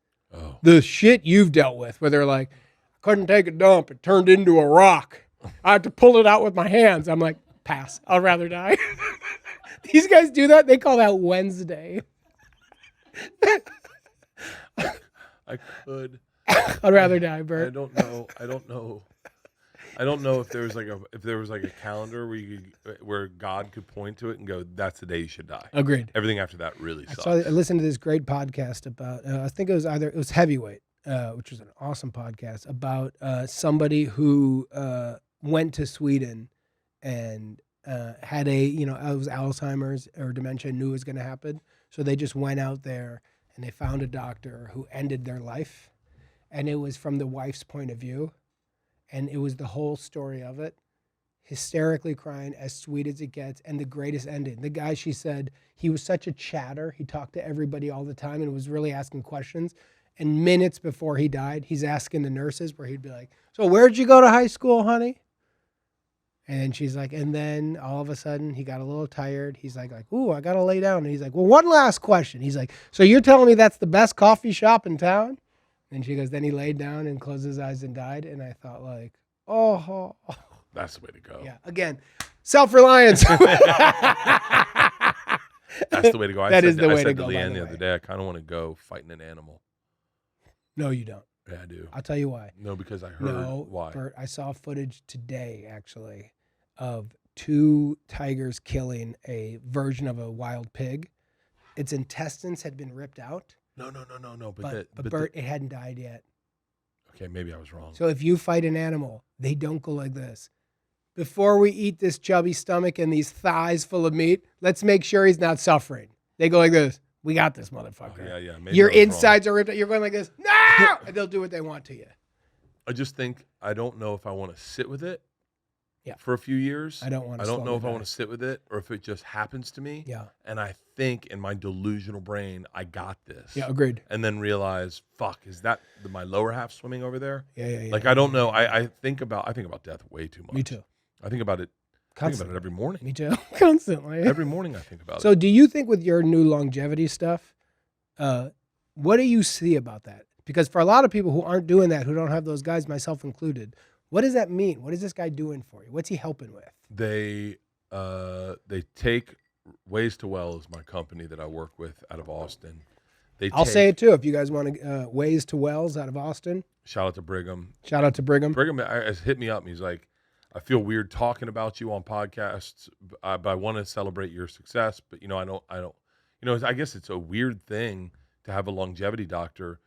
the shit you've dealt with where they're like, I couldn't take a dump. It turned into a rock. I had to pull it out with my hands. I'm like, pass. I'd rather die. These guys do that. They call that Wednesday. I could. I'd rather die, Bert. I don't know if there was like a calendar where God could point to it and go, that's the day you should die. Agreed. Everything after that really sucks. I listened to this great podcast about, I think it was Heavyweight, which was an awesome podcast about somebody who went to Sweden and had it was Alzheimer's or dementia, knew it was going to happen. So they just went out there and they found a doctor who ended their life. And it was from the wife's point of view. And it was the whole story of it. Hysterically crying, as sweet as it gets, and the greatest ending. The guy, she said, he was such a chatter. He talked to everybody all the time and was really asking questions. And minutes before he died, he's asking the nurses where he'd be like, so where'd you go to high school, honey? And she's like, and then all of a sudden he got a little tired. He's like, ooh, I got to lay down. And he's like, well, one last question. He's like, so you're telling me that's the best coffee shop in town? And she goes, then he laid down and closed his eyes and died. And I thought like, oh. That's the way to go. Yeah. Again, self-reliance. That's the way to go. That is the way to go. I said to Leanne the other day, I kind of want to go fighting an animal. No, you don't. Yeah, I do. I'll tell you why. No, because I heard why. Bert, I saw footage today, actually, of 2 tigers killing a version of a wild pig. Its intestines had been ripped out. No. But Bert, it hadn't died yet. Okay, maybe I was wrong. So if you fight an animal, they don't go like this. Before we eat this chubby stomach and these thighs full of meat, let's make sure he's not suffering. They go like this. We got this, motherfucker. Oh, yeah. Maybe your insides are ripped out. You're going like this. No! And they'll do what they want to you. I just think, I don't know if I want to sit with it Yeah. for a few years. I don't want to. I don't know if I want to sit with it or if it just happens to me. Yeah. And I think in my delusional brain, I got this. Yeah, agreed. And then realize, fuck, is that my lower half swimming over there? Yeah. Like, I don't know. I think about death way too much. Me too. I think about it. Constantly. I think about it every morning. Me too. Constantly. Every morning I think about it. So do you think with your new longevity stuff, what do you see about that? Because for a lot of people who aren't doing that, who don't have those guys, myself included, what does that mean? What is this guy doing for you? What's he helping with? They take Ways to Well is my company that I work with out of Austin. I'll say it too if you guys want to. Ways to Wells out of Austin. Shout out to Brigham. Shout out to Brigham. Brigham has hit me up and he's like, I feel weird talking about you on podcasts, but I want to celebrate your success. But I don't. I guess it's a weird thing to have a longevity doctor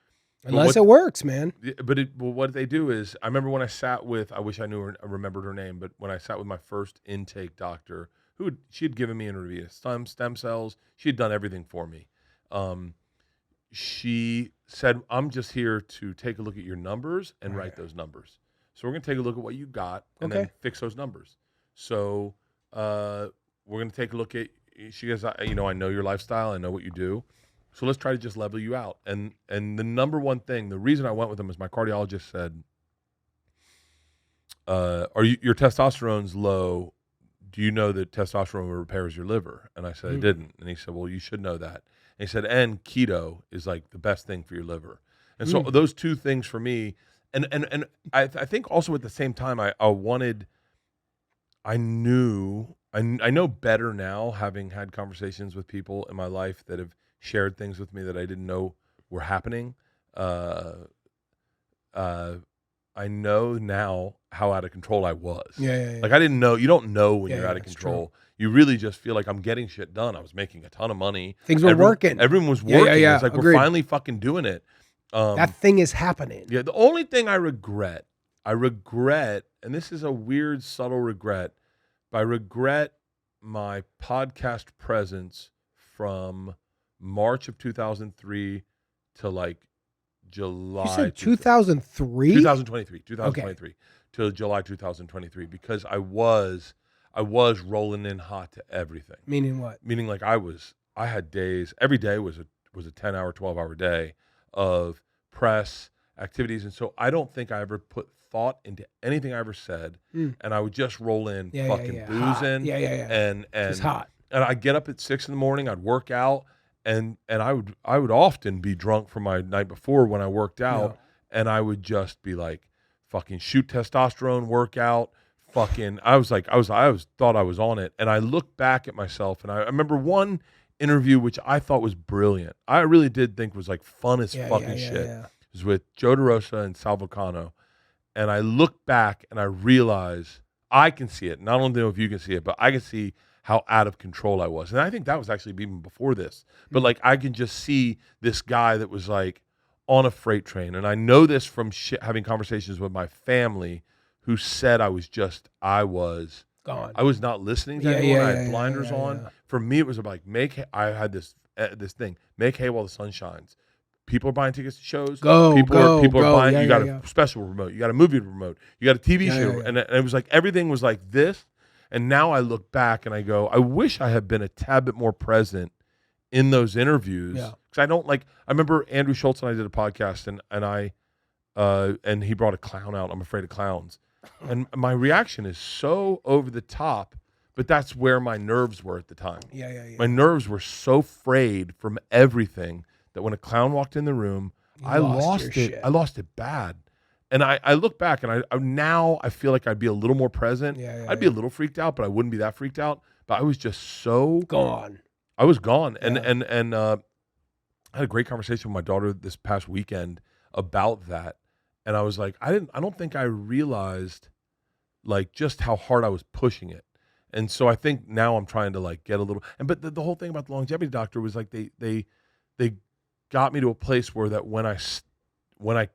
Unless it works, man. But what they do is, I remember when I sat with, I wish I remembered her name, but when I sat with my first intake doctor, she had given me an review, stem cells. She had done everything for me. She said, I'm just here to take a look at your numbers and write those numbers. So we're going to take a look at what you got and then fix those numbers. So we're going to take a look at, she goes, I know your lifestyle. I know what you do. So let's try to just level you out. And the number one thing, the reason I went with them is my cardiologist said, your testosterone's low. Do you know that testosterone repairs your liver? And I said, I didn't. And he said, well, you should know that. And he said, and keto is like the best thing for your liver. And so those two things for me, and I think also at the same time, I know better now, having had conversations with people in my life that have shared things with me that I didn't know were happening. I know now how out of control I was. Yeah. Like I didn't know. You don't know when you're out of control. True. You really just feel like I'm getting shit done. I was making a ton of money. Things were working. Everyone was working. Yeah. It's like Agreed. we're finally fucking doing it. That thing is happening. Yeah. The only thing I regret, and this is a weird, subtle regret, but I regret my podcast presence from March of 2003 to like July. You said 2003? 2023 to July 2023, because I was rolling in hot to everything. Meaning what? Meaning like I had days, every day was a 10-hour, 12-hour day of press activities. And so I don't think I ever put thought into anything I ever said. And I would just roll in boozing. Yeah. And it's hot. And I'd get up at 6 a.m, I'd work out, and I would often be drunk from my night before when I worked out, and I would just be like, fucking shoot testosterone workout, fucking. I was thought I was on it, and I look back at myself, and I remember one interview which I thought was brilliant. I really did think was like fun as fucking shit. It was with Joe DeRosa and Sal Vulcano, and I look back and I realize I can see it. And I don't know if you can see it, but I can see how out of control I was. And I think that was actually even before this. But like I can just see this guy that was like on a freight train. And I know this from having conversations with my family who said I was gone. I was not listening to anyone. I had blinders on. Yeah. For me, it was about like, I had this thing, make hay while the sun shines. People are buying tickets to shows. People are buying. You got a special remote. You got a movie remote. You got a TV show. And it was like, everything was like this. And now I look back and I go, I wish I had been a tad bit more present in those interviews. Because I don't like, I remember Andrew Schultz and I did a podcast and he brought a clown out. I'm afraid of clowns. And my reaction is so over the top, but that's where my nerves were at the time. My nerves were so frayed from everything that when a clown walked in the room, I lost it. I lost it bad. And I look back and I now I feel like I'd be a little more present. I'd be a little freaked out, but I wouldn't be that freaked out. But I was just so gone. I was gone. And I had a great conversation with my daughter this past weekend about that. And I was like, I don't think I realized like just how hard I was pushing it. And so I think now I'm trying to like get a little, but the whole thing about the longevity doctor was like, they got me to a place where that when I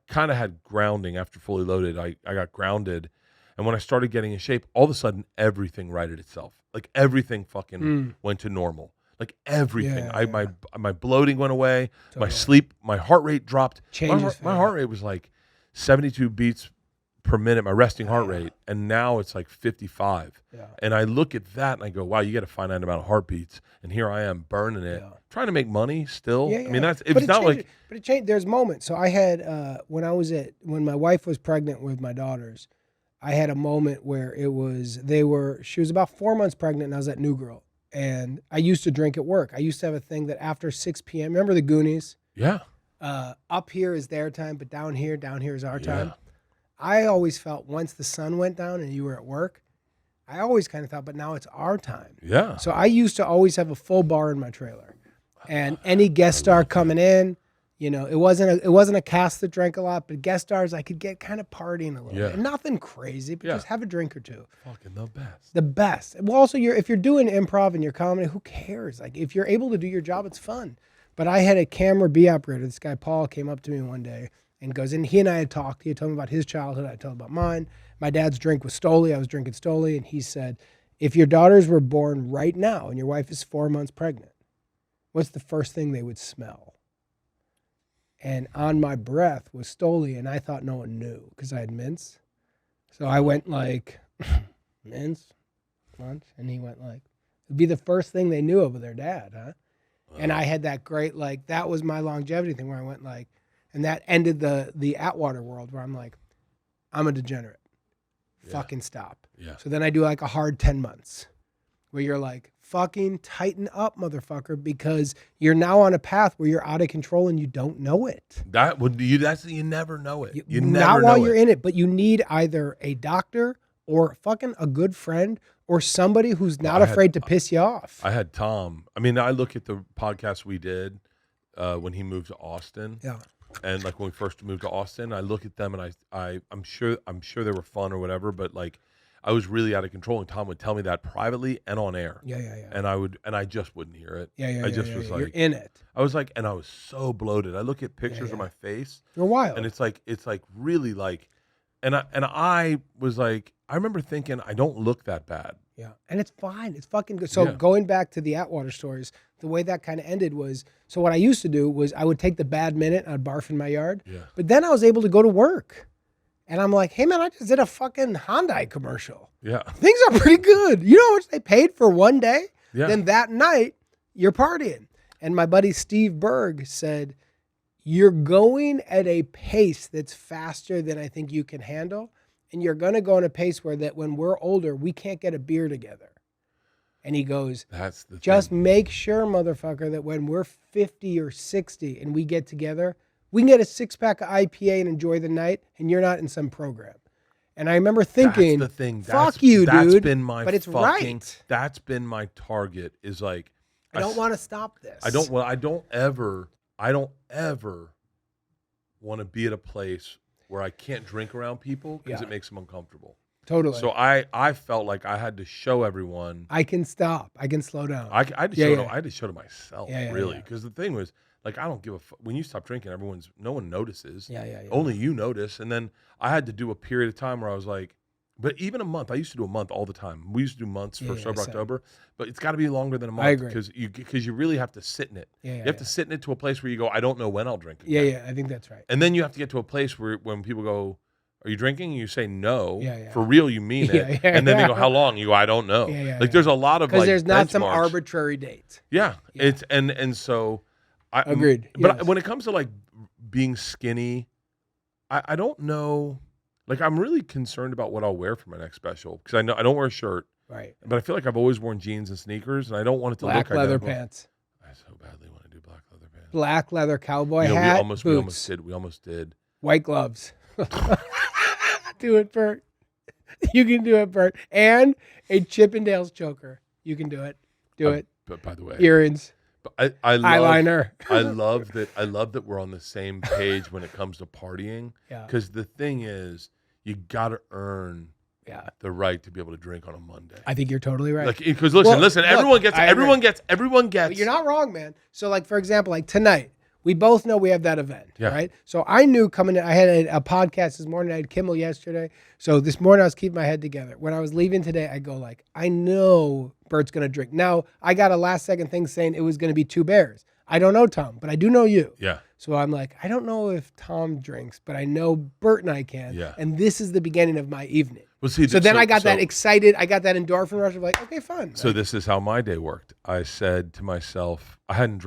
kind of had grounding after Fully Loaded, I got grounded. And when I started getting in shape, all of a sudden everything righted itself. Like everything fucking went to normal. Like everything. My bloating went away. Totally. My sleep, my heart rate dropped. My heart rate was like 72 beats per minute, my resting heart rate, and now it's like 55. And I look at that and I go, wow, you get a finite amount of heartbeats, and here I am burning it, trying to make money still. I mean, that's it's not like. But it changed. There's moments. So I had when my wife was pregnant with my daughters, I had a moment where she was about 4 months pregnant, and I was at New Girl, and I used to drink at work. I used to have a thing that after 6 p.m. Remember the Goonies? Yeah. Up here is their time, but down here is our time. I always felt once the sun went down and you were at work, I always kind of thought, but now it's our time. Yeah. So I used to always have a full bar in my trailer, and any guest star coming in, it wasn't a cast that drank a lot, but guest stars I could get kind of partying a little bit. Nothing crazy, but just have a drink or two. Fucking the best. The best. Well, also if you're doing improv and you're comedy, who cares? Like if you're able to do your job, it's fun. But I had a camera B operator. This guy, Paul, came up to me one day and goes, and he and I had talked. He had told me about his childhood. I told him about mine. My dad's drink was Stoli. I was drinking Stoli. And he said, if your daughters were born right now and your wife is 4 months pregnant, what's the first thing they would smell? And on my breath was Stoli. And I thought no one knew because I had mints. So I went like, mints, lunch. And he went like, it'd be the first thing they knew of their dad, huh? And I had that great, like, that was my longevity thing where I went like, and that ended the Atwater world where I'm like, I'm a degenerate. Yeah. Fucking stop. Yeah. So then I do like a hard 10 months where you're like, fucking tighten up, motherfucker, because you're now on a path where you're out of control and you don't know it. You never know it. You never not know while it. you're in it, but you need either a doctor or fucking a good friend or somebody who's not afraid to piss you off. I had Tom. I mean, I look at the podcast we did when he moved to Austin. Yeah. And like when we first moved to Austin, I look at them and I'm sure they were fun or whatever, but like I was really out of control, and Tom would tell me that privately and on air. Yeah. And I just wouldn't hear it. Yeah. I just was like, you're in it. I was like, and I was so bloated. I look at pictures of my face. You're wild. And it's like really like, and I was like, I remember thinking I don't look that bad. Yeah, and it's fine. It's fucking good. So going back to the Atwater stories, the way that kind of ended was, so what I used to do was I would take the bad minute and I'd barf in my yard. Yeah. But then I was able to go to work. And I'm like, hey man, I just did a fucking Hyundai commercial. Yeah. Things are pretty good. You know how much they paid for one day? Yeah. Then that night, you're partying. And my buddy Steve Berg said, you're going at a pace that's faster than I think you can handle. And you're going to go in a pace where that when we're older, we can't get a beer together. And he goes, that's the just thing. make sure, motherfucker, that when we're 50 or 60 and we get together, we can get a 6-pack of IPA and enjoy the night, and you're not in some program. And I remember thinking, that's the thing. Fuck you, that's dude. Been my but it's fucking, right. That's been my target is like, I don't want to stop this. I don't ever want to be at a place where I can't drink around people because it makes them uncomfortable. Totally. So I felt like I had to show everyone. I can stop. I can slow down. I had to show to myself, really. Because the thing was, like, I don't give a fuck. When you stop drinking, no one notices. Yeah. Only you notice. And then I had to do a period of time where I was like, but even a month. I used to do a month all the time. We used to do months for Sober October, but it's got to be longer than a month. I agree. Because you really have to sit in it. You have to sit in it to a place where you go, I don't know when I'll drink again. Yeah, I think that's right. And then you have to get to a place where when people go, are you drinking? And you say no. Yeah. For real, you mean it. And then they go, how long? You go, I don't know. There's a lot of because there's not benchmarks. Some arbitrary date. Yeah. It's and so I agreed. But when it comes to like being skinny, I don't know. Like I'm really concerned about what I'll wear for my next special because I know I don't wear a shirt. Right. But I feel like I've always worn jeans and sneakers, and I don't want it to black look leather identical. pants. I so badly want to do black leather pants. Black leather cowboy hat. We almost did. White gloves. Do it, Bert. You can do it, Bert. And a Chippendales choker. You can do it. Do it. But by the way, earrings. I eyeliner. I love that we're on the same page when it comes to partying. Yeah. Because the thing is, you got to earn the right to be able to drink on a Monday. I think you're totally right. Because listen, everyone gets. But you're not wrong, man. So like, for example, like tonight, we both know we have that event, right? So I knew coming in, I had a podcast this morning. I had Kimmel yesterday. So this morning I was keeping my head together. When I was leaving today, I go like, I know Bert's going to drink. Now, I got a last second thing saying it was going to be 2 bears. I don't know Tom, but I do know you. Yeah. So I'm like, I don't know if Tom drinks, but I know Bert and I can. Yeah. And this is the beginning of my evening. Well, see, so then I got that excited. I got that endorphin rush of like, okay, fun. So this is how my day worked. I said to myself, I've been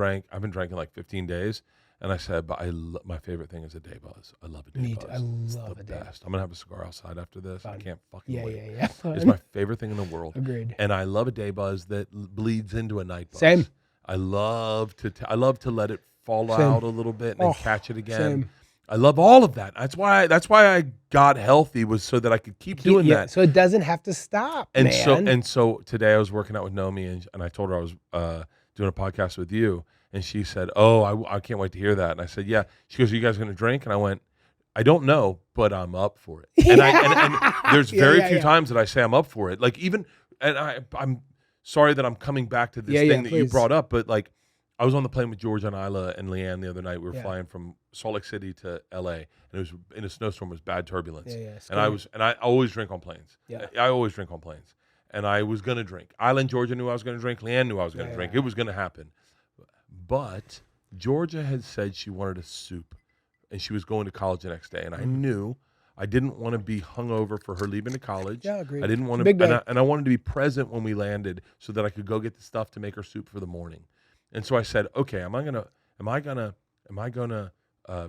drinking like 15 days. And I said, but my favorite thing is a day buzz. I love a day buzz. I love it's the best. I'm going to have a cigar outside after this. Fun. I can't fucking wait. Yeah. It's my favorite thing in the world. Agreed. And I love a day buzz that bleeds into a night buzz. Same. I love to let it fall out a little bit and then catch it again. Same. I love all of that. That's why I got healthy, was so that I could keep doing that. So it doesn't have to stop, and man. So today I was working out with Nomi, and I told her I was doing a podcast with you. And she said, oh, I can't wait to hear that. And I said, yeah. She goes, are you guys going to drink? And I went, I don't know, but I'm up for it. And, and there's very few times that I say I'm up for it. Like even, and I'm sorry that I'm coming back to this thing that you brought up, but like I was on the plane with George and Isla and Leanne the other night. We were Yeah. flying from Salt Lake City to L.A. and it was in a snowstorm. It was bad turbulence. Yeah. And I always drink on planes. Yeah. I always drink on planes. And I was gonna drink. Isla and Georgia knew I was gonna drink. Leanne knew I was gonna drink. Yeah. It was gonna happen. But Georgia had said she wanted a soup, and she was going to college the next day. And I knew I didn't want to be hungover for her leaving to college. Yeah, agreed. I didn't want Big day. to, and I wanted to be present when we landed so that I could go get the stuff to make her soup for the morning. And so I said, okay, am I gonna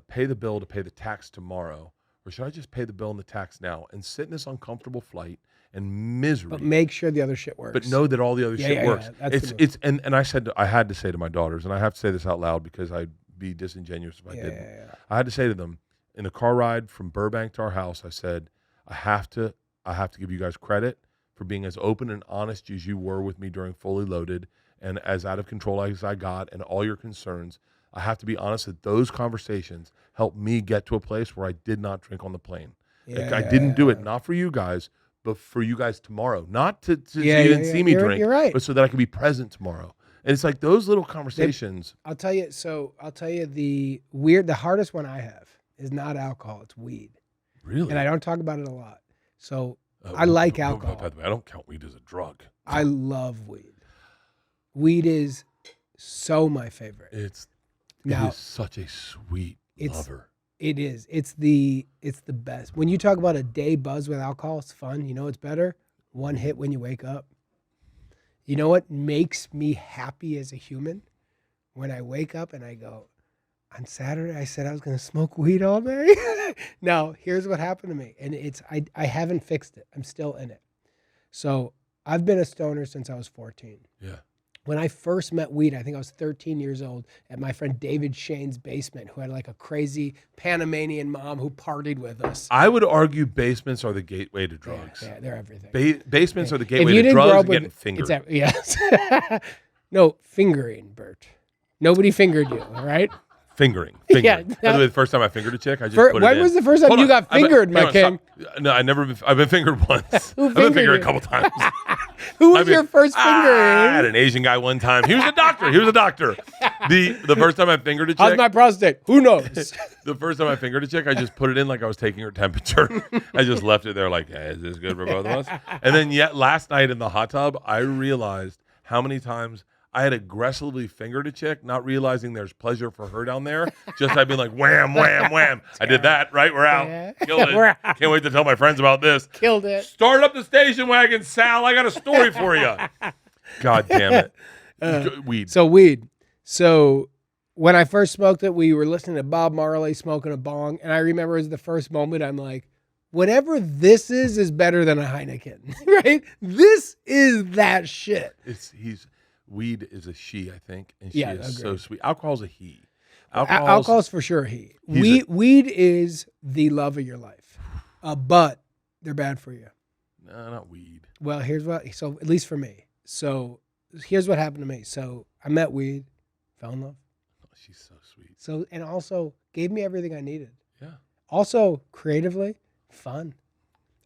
pay the bill to pay the tax tomorrow, or should I just pay the bill and the tax now and sit in this uncomfortable flight and misery? But make sure the other shit works. But know that all the other shit works. That's And I said I had to say to my daughters, and I have to say this out loud because I'd be disingenuous if I didn't. Yeah. I had to say to them in the car ride from Burbank to our house, I said, I have to give you guys credit for being as open and honest as you were with me during Fully Loaded and as out of control as I got and all your concerns. I have to be honest that those conversations helped me get to a place where I did not drink on the plane. I didn't do it, not for you guys, but for you guys tomorrow. Not to so you didn't see me drink, you're right. but so that I could be present tomorrow. And it's like those little conversations. I'll tell you the hardest one I have is not alcohol, it's weed. Really? And I don't talk about it a lot. So I like alcohol. By the way, I don't count weed as a drug. I love weed. Weed is so my favorite. It Now, is such a sweet lover. It is. It's the best. When you talk about a day buzz with alcohol, it's fun. You know it's better? One hit when you wake up. You know what makes me happy as a human? When I wake up and I go, on Saturday, I said I was going to smoke weed all day. Now, here's what happened to me. And I haven't fixed it. I'm still in it. So I've been a stoner since I was 14. Yeah. When I first met weed, I think I was 13 years old at my friend David Shane's basement, who had like a crazy Panamanian mom who partied with us. I would argue basements are the gateway to drugs. Yeah, they're everything. Basements are the gateway to drugs and getting fingered. Yes. No, fingering, Bert. Nobody fingered you, all right? Fingering. Yeah, By the way, the first time I fingered a chick, I just put it in. When was the first time you got fingered, my king? No, I've been fingered once. Who I've been fingered fingered you? a couple times. Who was your first fingering? I had an Asian guy one time. He was a doctor. The first time I fingered a chick. How's my prostate? Who knows? The first time I fingered a chick, I just put it in like I was taking her temperature. I just left it there like, hey, is this good for both of us? And then last night in the hot tub, I realized how many times I had aggressively fingered a chick, not realizing there's pleasure for her down there. Just I'd be like, wham, wham, wham. I did that, right? We're out. Yeah. Killed it. We're out. Can't wait to tell my friends about this. Killed it. Start up the station wagon, Sal. I got a story for you. God damn it. Weed. So weed. So when I first smoked it, we were listening to Bob Marley smoking a bong. And I remember it was the first moment I'm like, whatever this is better than a Heineken, right? This is that shit. Weed is a she, I think, and Yeah, she is so agreed. sweet. Alcohol's a he. Alcohol's for sure he. Weed is the love of your life, but they're bad for you. No, not weed. Well, so at least for me. So here's what happened to me. So I met weed, fell in love. Oh, she's so sweet. So, and also gave me everything I needed. Yeah. Also creatively, fun.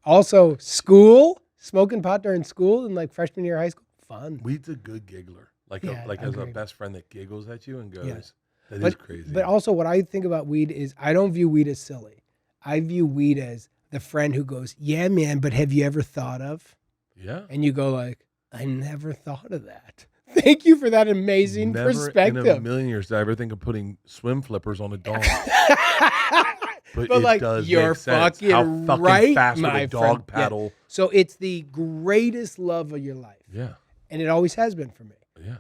Also school, smoking pot during school in like freshman year of high school, fun. Weed's a good giggler. Like as a best friend that giggles at you and goes, Yes. that is crazy. But also what I think about weed is I don't view weed as silly. I view weed as the friend who goes, yeah, man, but have you ever thought of? Yeah. And you go like, I never thought of that. Thank you for that amazing perspective. In a million years did I ever think of putting swim flippers on a dog. But it like, does you're make sense. fucking How fucking right, fast would my a dog friend. paddle? Yeah. So it's the greatest love of your life. Yeah. And it always has been for me. Yeah.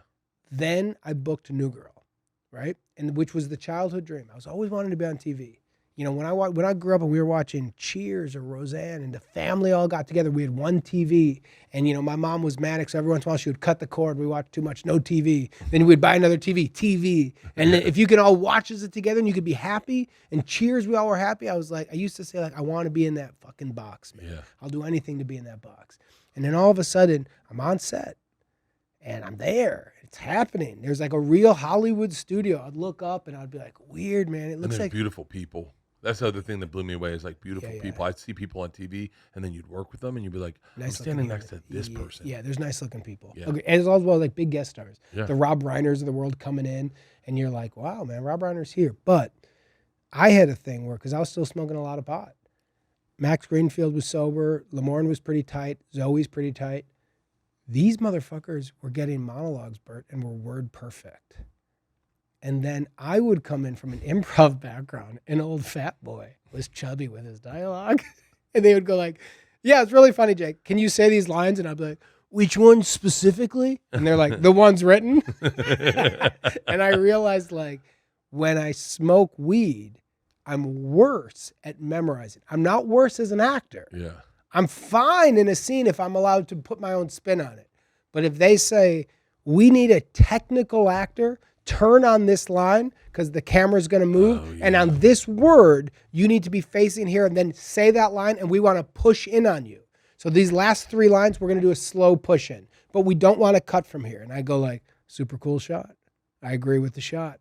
Then I booked a new girl, right? And which was the childhood dream. I was always wanting to be on TV. You know, when I grew up and we were watching Cheers or Roseanne and the family all got together, we had one TV. And, you know, my mom was manic, so every once in a while she would cut the cord. We watched too much, no TV. Then we'd buy another TV. And then if you can all watch it together and you could be happy, and Cheers, we all were happy. I used to say, like, I want to be in that fucking box, man. Yeah. I'll do anything to be in that box. And then all of a sudden, I'm on set. And I'm there. It's happening. There's like a real Hollywood studio. I'd look up and I'd be like, weird, man. It looks And they're like beautiful people. That's the other thing that blew me away is like beautiful Yeah. people. I'd see people on TV and then you'd work with them and you'd be like, I'm Nice standing looking next to this person. Yeah, there's nice looking people. Yeah. Okay, and it's also like big guest stars. Yeah. The Rob Reiners of the world coming in, and you're like, wow, man, Rob Reiner's here. But I had a thing where, because I was still smoking a lot of pot. Max Greenfield was sober. Lamorne was pretty tight. Zoe's pretty tight. These motherfuckers were getting monologues, Bert, and were word perfect. And then I would come in from an improv background. An old fat boy was chubby with his dialogue. And they would go like, yeah, it's really funny, Jake. Can you say these lines? And I'd be like, which ones specifically? And they're like, the ones written. And I realized, like, when I smoke weed, I'm worse at memorizing. I'm not worse as an actor. Yeah. I'm fine in a scene if I'm allowed to put my own spin on it. But if they say, we need a technical actor, turn on this line because the camera's going to move. Oh, yeah. And on this word, you need to be facing here and then say that line. And we want to push in on you. So these last 3 lines, we're going to do a slow push in. But we don't want to cut from here. And I go like, super cool shot. I agree with the shot.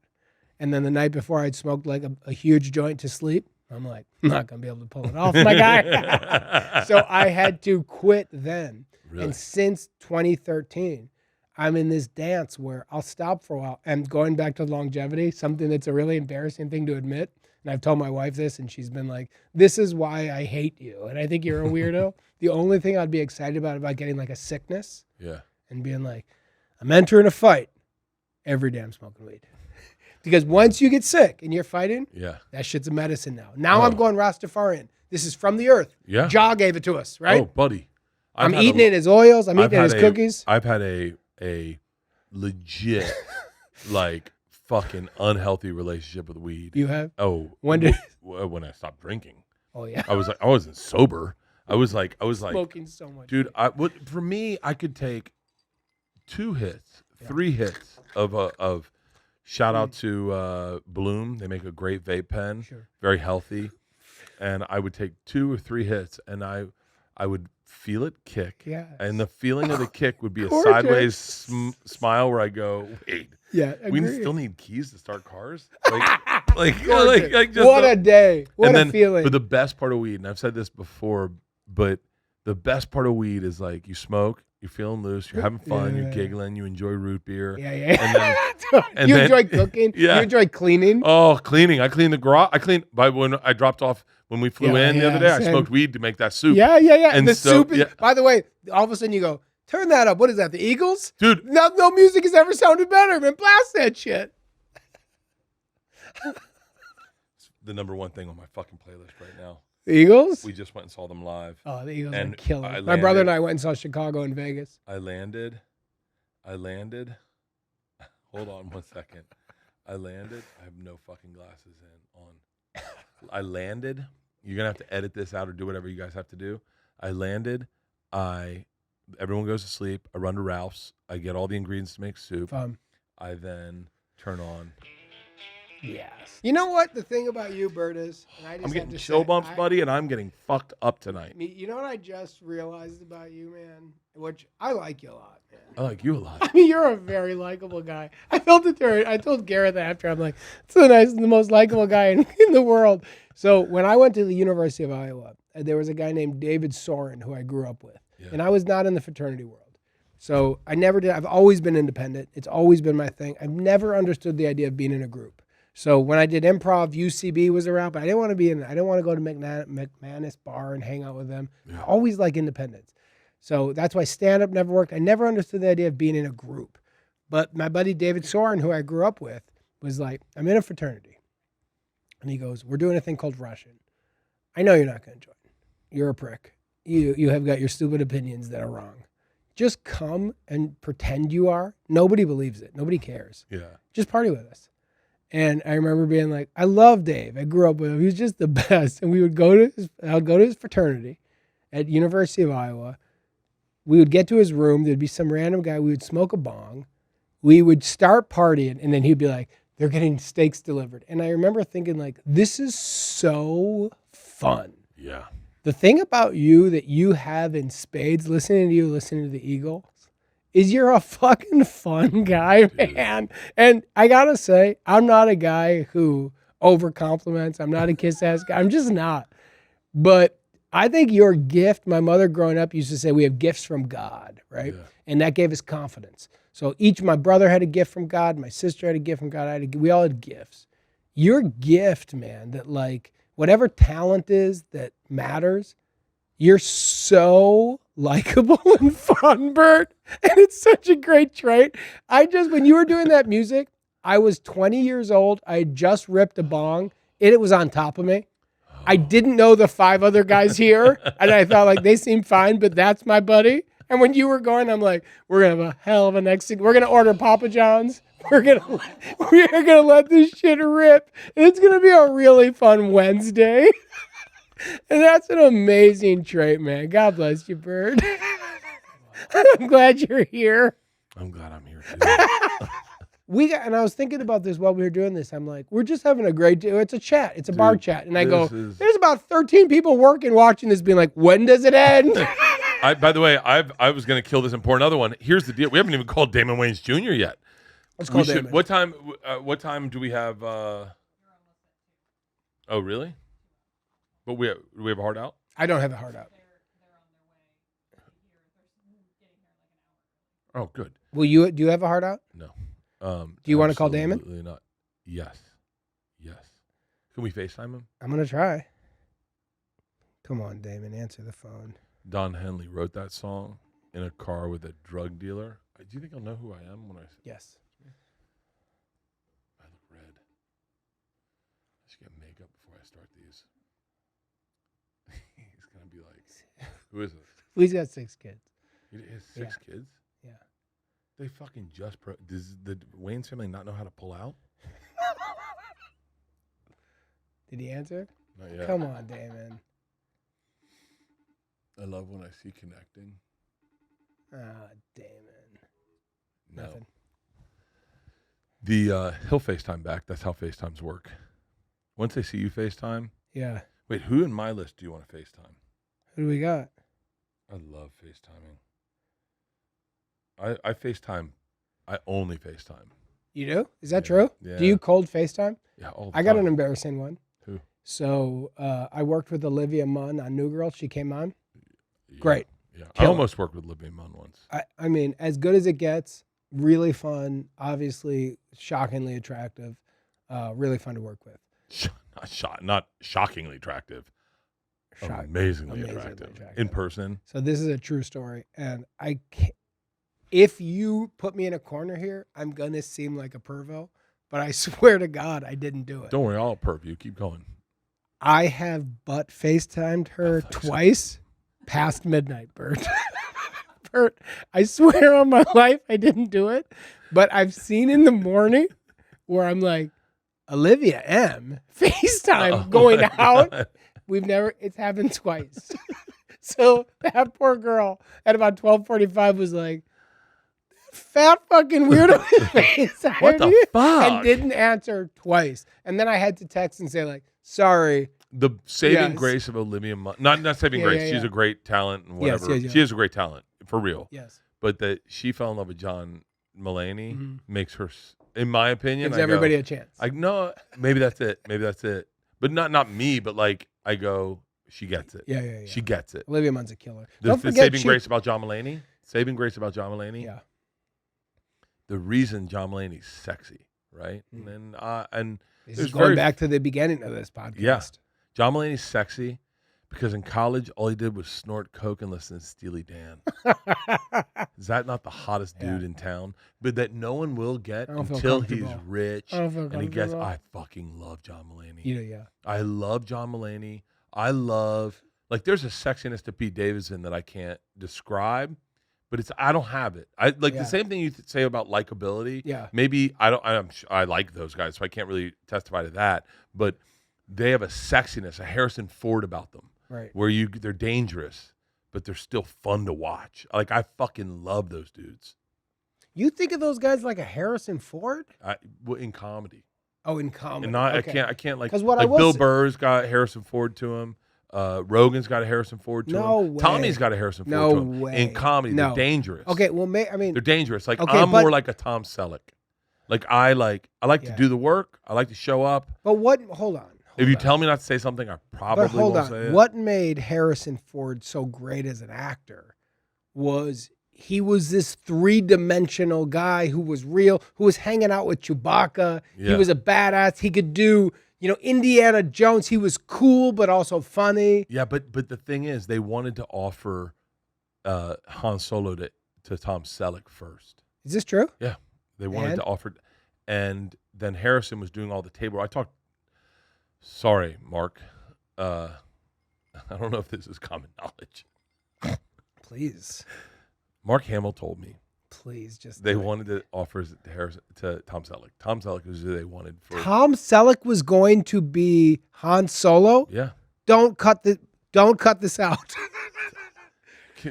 And then the night before, I'd smoked like a huge joint to sleep. I'm like, I'm not going to be able to pull it off, my guy. So I had to quit then. Really? And since 2013, I'm in this dance where I'll stop for a while. And going back to longevity, something that's a really embarrassing thing to admit. And I've told my wife this, and she's been like, this is why I hate you. And I think you're a weirdo. The only thing I'd be excited about getting like a sickness and being like, I'm entering a fight every day I'm smoking weed. Because once you get sick and you're fighting, that shit's a medicine now. Now I'm going Rastafarian. This is from the earth. Yeah. Jaw gave it to us, right? Oh, buddy. I'm eating it as oils. I'm eating it as cookies. I've had a legit, like, fucking unhealthy relationship with weed. You have? Oh. When I stopped drinking. Oh, yeah. I wasn't sober. I was like smoking so much. Dude, for me, I could take 2 hits, 3 hits of shout out to Bloom. They make a great vape pen, very healthy. And I would take 2 or 3 hits, and I would feel it kick. Yeah. And the feeling of the kick would be a sideways smile where I go, wait. Yeah, we still need keys to start cars. Like just what a day! What a feeling! But the best part of weed, and I've said this before, but the best part of weed is like you smoke, you're feeling loose, you're having fun, you're giggling, you enjoy root beer. And you enjoy cooking. You enjoy cleaning. Oh, cleaning! I cleaned the garage. When I dropped off when we flew in the other day. I smoked weed to make that soup. Yeah. And the soup is. By the way, all of a sudden you go, turn that up. What is that? The Eagles? Dude. No music has ever sounded better, man. Blast that shit. It's the #1 thing on my fucking playlist right now. The Eagles? We just went and saw them live. Oh, the Eagles are killing. My brother and I went and saw Chicago and Vegas. I landed. Hold on 1 second. I landed. I have no fucking glasses on. I landed. You're going to have to edit this out or do whatever you guys have to do. I landed. Everyone goes to sleep. I run to Ralph's. I get all the ingredients to make soup. I then turn on. Yes. You know what the thing about you, Bert, is? And I'm getting chill bumps, buddy, and I'm getting fucked up tonight. You know what I just realized about you, man? Which I like you a lot, man. I like you a lot. I mean, you're a very likable guy. I felt it there. I told Garrett after. I'm like, it's the most likable guy in the world. So when I went to the University of Iowa, there was a guy named David Soren who I grew up with. Yeah. And I was not in the fraternity world. So I never did. I've always been independent. It's always been my thing. I've never understood the idea of being in a group. So when I did improv, UCB was around, but I didn't want to be in it. I didn't want to go to McManus Bar and hang out with them. Yeah. I always like independence. So that's why stand-up never worked. I never understood the idea of being in a group. But my buddy David Soren, who I grew up with, was like, I'm in a fraternity. And he goes, we're doing a thing called Russian. I know you're not going to join. You're a prick. You have got your stupid opinions that are wrong. Just come and pretend you are. Nobody believes it. Nobody cares. Yeah. Just party with us. And I remember being like, I love Dave. I grew up with him. He was just the best. And I would go to his fraternity at University of Iowa. We would get to his room. There'd be some random guy. We would smoke a bong. We would start partying. And then he'd be like, they're getting steaks delivered. And I remember thinking like, this is so fun. Yeah. The thing about you that you have in spades, listening to the Eagles, is you're a fucking fun guy, man. And I gotta say, I'm not a guy who over compliments. I'm not a kiss ass guy. I'm just not. But I think your gift, my mother growing up used to say we have gifts from God, right? Yeah. And that gave us confidence. So my brother had a gift from God, my sister had a gift from God, we all had gifts. Your gift, man, that like whatever talent is that matters, you're so likable and fun, Bert. And it's such a great trait. When you were doing that music, I was 20 years old. I had just ripped a bong and it was on top of me. I didn't know the 5 other guys here, and I thought like they seem fine, but that's my buddy. And when you were going, I'm like, we're gonna have a hell of a next thing. We're gonna order Papa John's. We're gonna let this shit rip. And it's gonna be a really fun Wednesday. And that's an amazing trait, man. God bless you, Bert. I'm glad you're here. I'm glad I'm here too. And I was thinking about this while we were doing this. I'm like, we're just having a great day. It's a chat. It's a bar chat. And I go, there's about 13 people working, watching this, being like, when does it end? By the way, I was going to kill this and pour another one. Here's the deal. We haven't even called Damon Wayans Jr. yet. Let's call Damon. What time do we have? Oh, really? But do we have a hard out? I don't have a hard out. Oh, good. Do you have a hard out? No. Do you want to call Damon? Absolutely not. Yes. Can we FaceTime him? I'm going to try. Come on, Damon, answer the phone. Don Henley wrote that song in a car with a drug dealer. Do you think I'll know who I am when I say Yes. I look red. I should get makeup before I start these. He's going to be like, who is this? He's got 6 kids. He has 6 kids? Yeah. They fucking does the Wayans family not know how to pull out? Did he answer? Not yet. Come on, Damon. I love when I see connecting. Damon. No. Nothing. He'll FaceTime back. That's how FaceTimes work. Once they see you FaceTime. Yeah. Wait, who in my list do you want to FaceTime? Who do we got? I love FaceTiming. I FaceTime. I only FaceTime. You do? Is that true? Yeah. Do you cold FaceTime? Yeah, all the I got time. an embarrassing one. Who? So I worked with Olivia Munn on New Girl. She came on. Yeah, Great. Yeah. I Killer. almost worked with Olivia Munn once. I mean, as good as it gets, really fun, obviously shockingly attractive, really fun to work with. Not shockingly attractive. Amazingly attractive. In person. So this is a true story. And I can't, if you put me in a corner here, I'm going to seem like a pervo, but I swear to God, I didn't do it. Don't worry, I'll perv you. Keep going. I have but FaceTimed her twice past midnight, Bert. Bert, I swear on my life I didn't do it, but I've seen in the morning where I'm like, Olivia M, FaceTime going out. It's happened twice. So that poor girl at about 12:45 was like, fat fucking weirdo face. What the fuck? And didn't answer twice. And then I had to text and say like, sorry. The saving grace of Olivia Munn. Not saving grace. Yeah. She's a great talent and whatever. Yes. She is a great talent, for real. Yes. But that she fell in love with John Mulaney makes her, in my opinion, Gives everybody a chance. No, maybe that's it. But not me, but like I go, she gets it. Yeah. She gets it. Olivia Munn's a killer. The Don't forget saving grace about John Mulaney. Saving grace about John Mulaney. Yeah. The reason John Mulaney's sexy, right? And This is going back to the beginning of this podcast. Yeah. John Mulaney's sexy because in college all he did was snort coke and listen to Steely Dan. Is that not the hottest dude in town? But that no one will get until he's rich and he gets. I fucking love John Mulaney. Yeah. I love John Mulaney. I love there's a sexiness to Pete Davidson that I can't describe. But I don't have it. The same thing you say about likability. Yeah. Maybe I like those guys, so I can't really testify to that. But they have a sexiness, a Harrison Ford about them, right? Where they're dangerous, but they're still fun to watch. Like I fucking love those dudes. You think of those guys like a Harrison Ford? In comedy. Oh, in comedy. And I can't like. 'Cause what I will Bill say- Burr's got Harrison Ford to him. Rogan's got a Harrison Ford to No him. way. Tommy's got a Harrison Ford No to him. way. In comedy, No. they're dangerous. Okay, well, I mean, they're dangerous. Like Okay, I'm but- more like a Tom Selleck. Like I like to do the work. I like to show up. But what? Hold on. If you tell me not to say something, I probably But hold won't on. say it. What made Harrison Ford so great as an actor was he was this three-dimensional guy who was real, who was hanging out with Chewbacca. Yeah. He was a badass. He could do, Indiana Jones. He was cool, but also funny. Yeah, but the thing is, they wanted to offer Han Solo to Tom Selleck first. Is this true? Yeah, they wanted to offer, and then Harrison was doing all the table. Sorry, Mark. I don't know if this is common knowledge. Please. Mark Hamill told me. Please, just they wanted to offer to Tom Selleck. Tom Selleck was who they wanted for. Tom Selleck was going to be Han Solo. Yeah. Don't cut this out.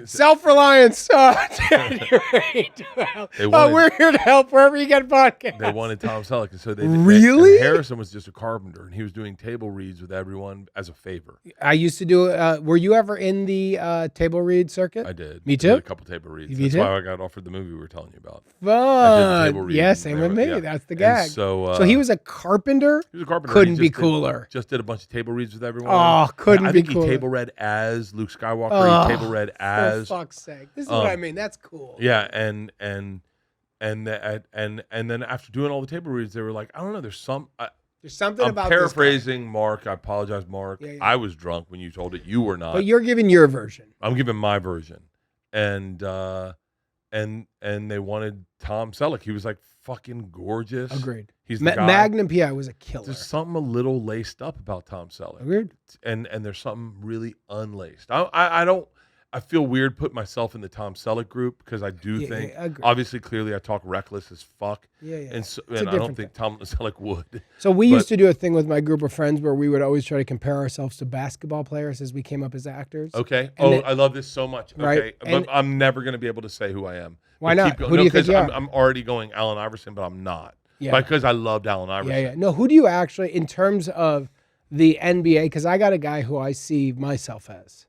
Self-reliance. January 12th. We're here to help wherever you get podcasts. They wanted Tom Selleck, and so they really. And Harrison was just a carpenter, and he was doing table reads with everyone as a favor. I used to do. Were you ever in the table read circuit? I did. Me too. I did a couple table reads. That's why I got offered the movie we were telling you about. Fun. Yeah, same with me. Yeah. That's the gag. And so he was a carpenter. He was a carpenter. Couldn't be cooler. Just did a bunch of table reads with everyone. Oh, couldn't be cooler. He table read as Luke Skywalker. He table read as. For fuck's sake. This is what I mean. That's cool. Yeah, and then after doing all the table reads, they were like, I don't know. There's something about paraphrasing Mark. I apologize, Mark. Yeah. I was drunk when you told it. You were not. But you're giving your version. I'm giving my version, and they wanted Tom Selleck. He was like fucking gorgeous. Agreed. He's the guy. Magnum PI was a killer. There's something a little laced up about Tom Selleck. Agreed. And there's something really unlaced. I feel weird putting myself in the Tom Selleck group because I do think, obviously, clearly, I talk reckless as fuck. Yeah. And I don't think Tom Selleck would. So we used to do a thing with my group of friends where we would always try to compare ourselves to basketball players as we came up as actors. Okay. I love this so much. Okay. Right. But I'm never going to be able to say who I am. Why not? Who do you think you are? I'm already going Allen Iverson, but I'm not. Yeah. Because I loved Allen Iverson. Yeah. No, who do you actually, in terms of the NBA, because I got a guy who I see myself as.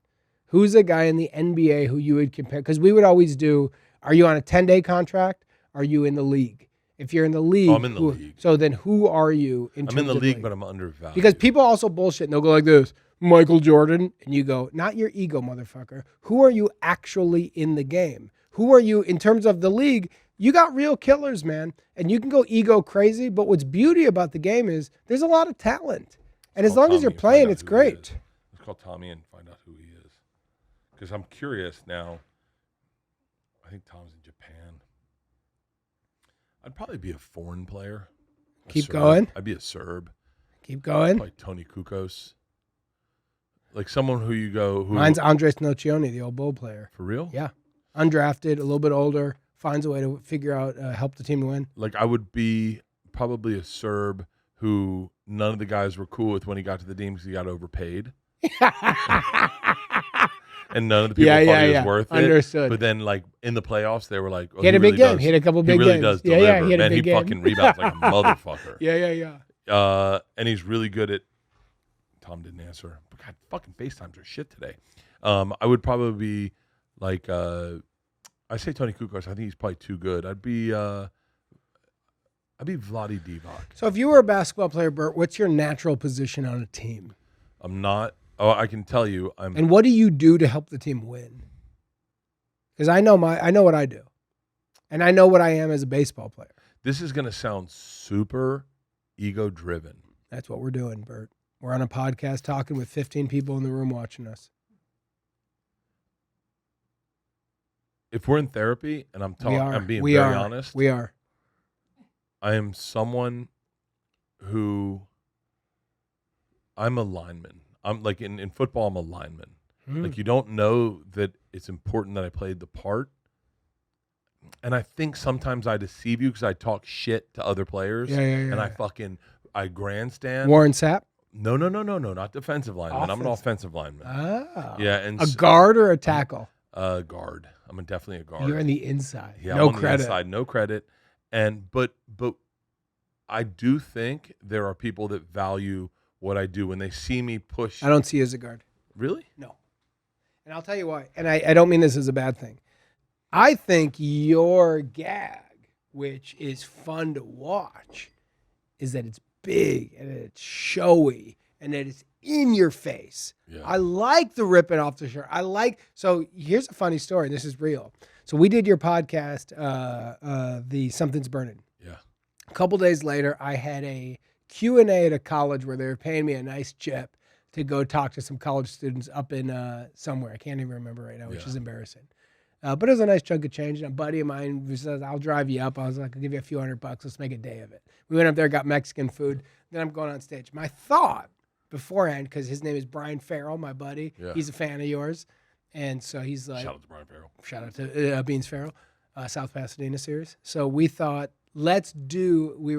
Who's a guy in the NBA who you would compare? Because we would always do, are you on a 10-day contract? Are you in the league? If you're in the league. I'm in the league. So then who are you in terms of I'm in the league, but I'm undervalued. Because people also bullshit and they'll go like this, Michael Jordan. And you go, not your ego, motherfucker. Who are you actually in the game? Who are you in terms of the league? You got real killers, man. And you can go ego crazy. But what's beauty about the game is there's a lot of talent. And as long as you're playing, it's great. Let's call Tommy and find out who he is. Because I'm curious now. I think Tom's in Japan. I'd probably be a foreign player. Keep going. I'd be a Serb. Keep going. Like Tony Kukoc. Like someone who you go. Mine's Andres Nocioni, the old Bull player. For real? Yeah. Undrafted, a little bit older, finds a way to figure out, help the team to win. Like I would be probably a Serb who none of the guys were cool with when he got to the team because he got overpaid. And none of the people thought he was worth it. Understood. But then, like, in the playoffs, they were like, he had a big game. He had a couple big games. He really does deliver. Yeah, he had a big game. He fucking rebounds like a motherfucker. Yeah. And he's really good at... Tom didn't answer. But God, fucking FaceTimes are shit today. I would probably be, like... I say Tony Kukoc. I think he's probably too good. I'd be Vlade Divac. So if you were a basketball player, Bert, what's your natural position on a team? I'm not... Oh, I can tell you, And what do you do to help the team win? Because I know what I do, and I know what I am as a baseball player. This is going to sound super ego-driven. That's what we're doing, Bert. We're on a podcast talking with 15 people in the room watching us. If we're in therapy, and I'm being very honest, we are. I am someone who I'm a lineman. I'm like in football, I'm a lineman. Like you don't know that it's important that I played the part. And I think sometimes I deceive you because I talk shit to other players. And I grandstand. Warren Sapp? No, not defensive lineman. I'm an offensive lineman. Oh. Yeah, and a guard or a tackle? Guard. I'm definitely a guard. You're on the inside. Yeah, no I'm on credit. The inside, no credit. And but I do think there are people that value what I do when they see me push. I don't see you as a guard. Really? No. And I'll tell you why. And I don't mean this as a bad thing. I think your gag which is fun to watch, is that it's big and it's showy and that it's in your face. Yeah. I like the ripping off the shirt. So here's a funny story. This is real. So we did your podcast, the Something's Burning. Yeah. A couple days later, I had a Q&A at a college where they were paying me a nice chip to go talk to some college students up in somewhere. I can't even remember right now, which is embarrassing. But it was a nice chunk of change. And a buddy of mine says, I'll drive you up. I was like, I'll give you a few $100. Let's make a day of it. We went up there, got Mexican food. Then I'm going on stage. My thought beforehand, because his name is Brian Farrell, my buddy. Yeah. He's a fan of yours. And so he's like... Shout out to Brian Farrell. Shout out to Beans Farrell, South Pasadena series. So we thought, we were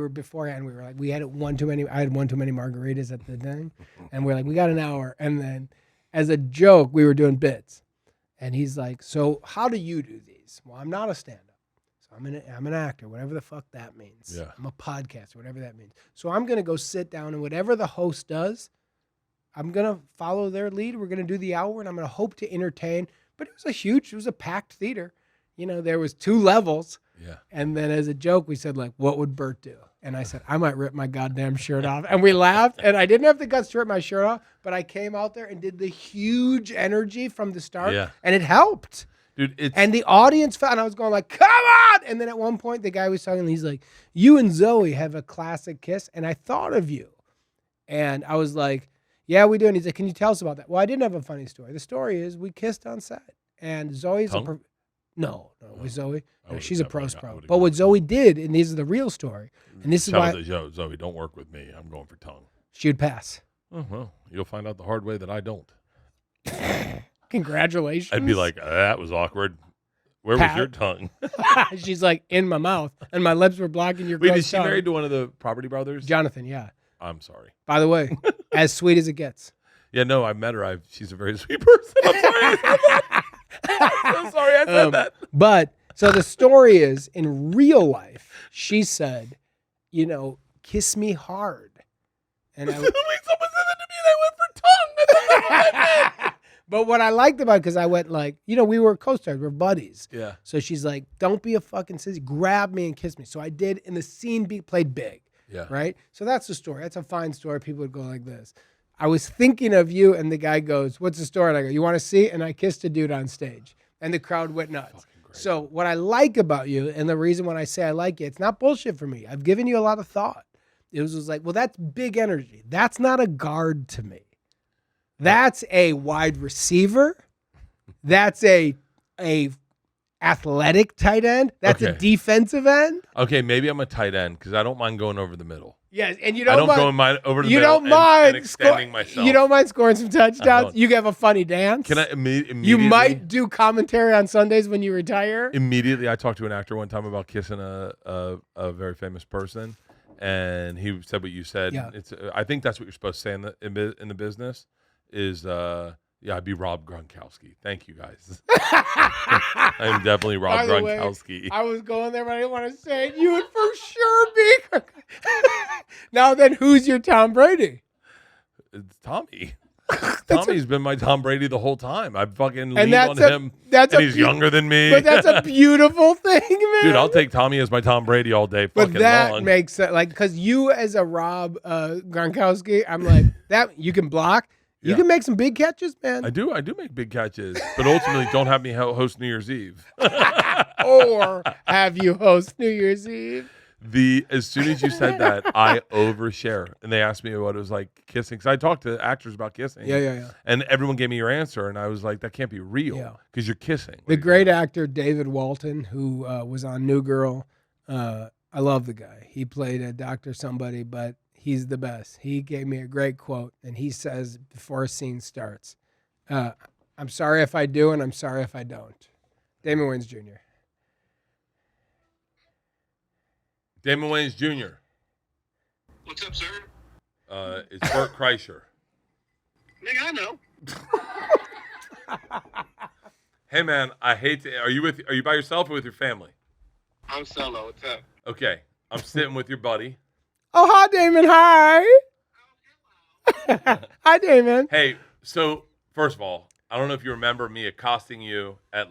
like, I had one too many margaritas at the thing. And we're like, we got an hour. And then as a joke, we were doing bits. And he's like, so how do you do these? Well, I'm not a stand-up. So I'm an actor, whatever the fuck that means. Yeah. I'm a podcaster, whatever that means. So I'm going to go sit down and whatever the host does, I'm going to follow their lead. We're going to do the hour and I'm going to hope to entertain. But it was a packed theater. You know, there was 2 levels. Yeah. And then as a joke, we said, like, what would Bert do? And I said, I might rip my goddamn shirt off. And we laughed. And I didn't have the guts to rip my shirt off, but I came out there and did the huge energy from the start. Yeah. And it helped. Dude, and the audience felt, and I was going like, come on! And then at one point, the guy was talking, and he's like, you and Zoe have a classic kiss, and I thought of you. And I was like, yeah, we do. And he's like, can you tell us about that? Well, I didn't have a funny story. The story is we kissed on set. And Zoe's No, with Zoe. No, she's a pros pro. But what Zoe did, and this is the real story, and this is why... Zoe, don't work with me. I'm going for tongue. She would pass. Oh, well, you'll find out the hard way that I don't. Congratulations. I'd be like, that was awkward. Where was your tongue? She's like, in my mouth, and my lips were blocking your gross tongue. Wait, is she married to one of the Property Brothers? Jonathan, yeah. I'm sorry. By the way, as sweet as it gets. Yeah, no, I met her. She's a very sweet person. I'm sorry I said that. I'm so sorry I said that. But, so the story is, in real life, she said, kiss me hard. And I... Wait, someone said that to me and I went for tongue. That's not what I meant. But what I liked about it, because I went like, we were co-stars, we're buddies. Yeah. So she's like, don't be a fucking sissy. Grab me and kiss me. So I did, and the scene played big. Yeah. Right? So that's the story. That's a fine story. People would go like this. I was thinking of you, and the guy goes, what's the story? And I go, you want to see? And I kissed a dude on stage. And the crowd went nuts. So what I like about you, and the reason when I say I like you, it's not bullshit for me. I've given you a lot of thought. It was like, well, that's big energy. That's not a guard to me. That's a wide receiver. That's a athletic tight end. That's a defensive end. Okay, maybe I'm a tight end because I don't mind going over the middle. Yes, and I don't go over the middle and extending myself. You don't mind scoring some touchdowns. You have a funny dance. Can I immediately? You might do commentary on Sundays when you retire. Immediately, I talked to an actor one time about kissing a very famous person, and he said what you said. Yeah. I think that's what you're supposed to say in the business. Is I'd be Rob Gronkowski. Thank you guys. I'm definitely Rob Gronkowski. I was going there, but I didn't want to say it. You would for sure be. Now then, who's your Tom Brady? It's Tommy. Tommy's been my Tom Brady the whole time. I've fucking leaned on him, and he's younger than me. But that's a beautiful thing, man. Dude, I'll take Tommy as my Tom Brady all day. But that makes sense. Like, because you as a Rob Gronkowski, I'm like, that you can block. You can make some big catches, man. I do make big catches. But ultimately, don't have me host New Year's Eve. Or have you host New Year's Eve. As soon as you said that, I overshare. And they asked me what it was like kissing. Because I talked to actors about kissing. Yeah. And everyone gave me your answer. And I was like, that can't be real. Because you're kissing. The great actor, David Walton, who was on New Girl. I love the guy. He played a doctor somebody, but he's the best. He gave me a great quote. And he says, before a scene starts, I'm sorry if I do, and I'm sorry if I don't. Damon Wayans Jr. Damon Wayans Jr. What's up, sir? It's Bert Kreischer. Nigga, I know. Hey man, I hate to. Are you by yourself or with your family? I'm solo. What's up? Okay, I'm sitting with your buddy. Oh, hi, Damon. Hi. Hi, Damon. Hey, so first of all, I don't know if you remember me accosting you at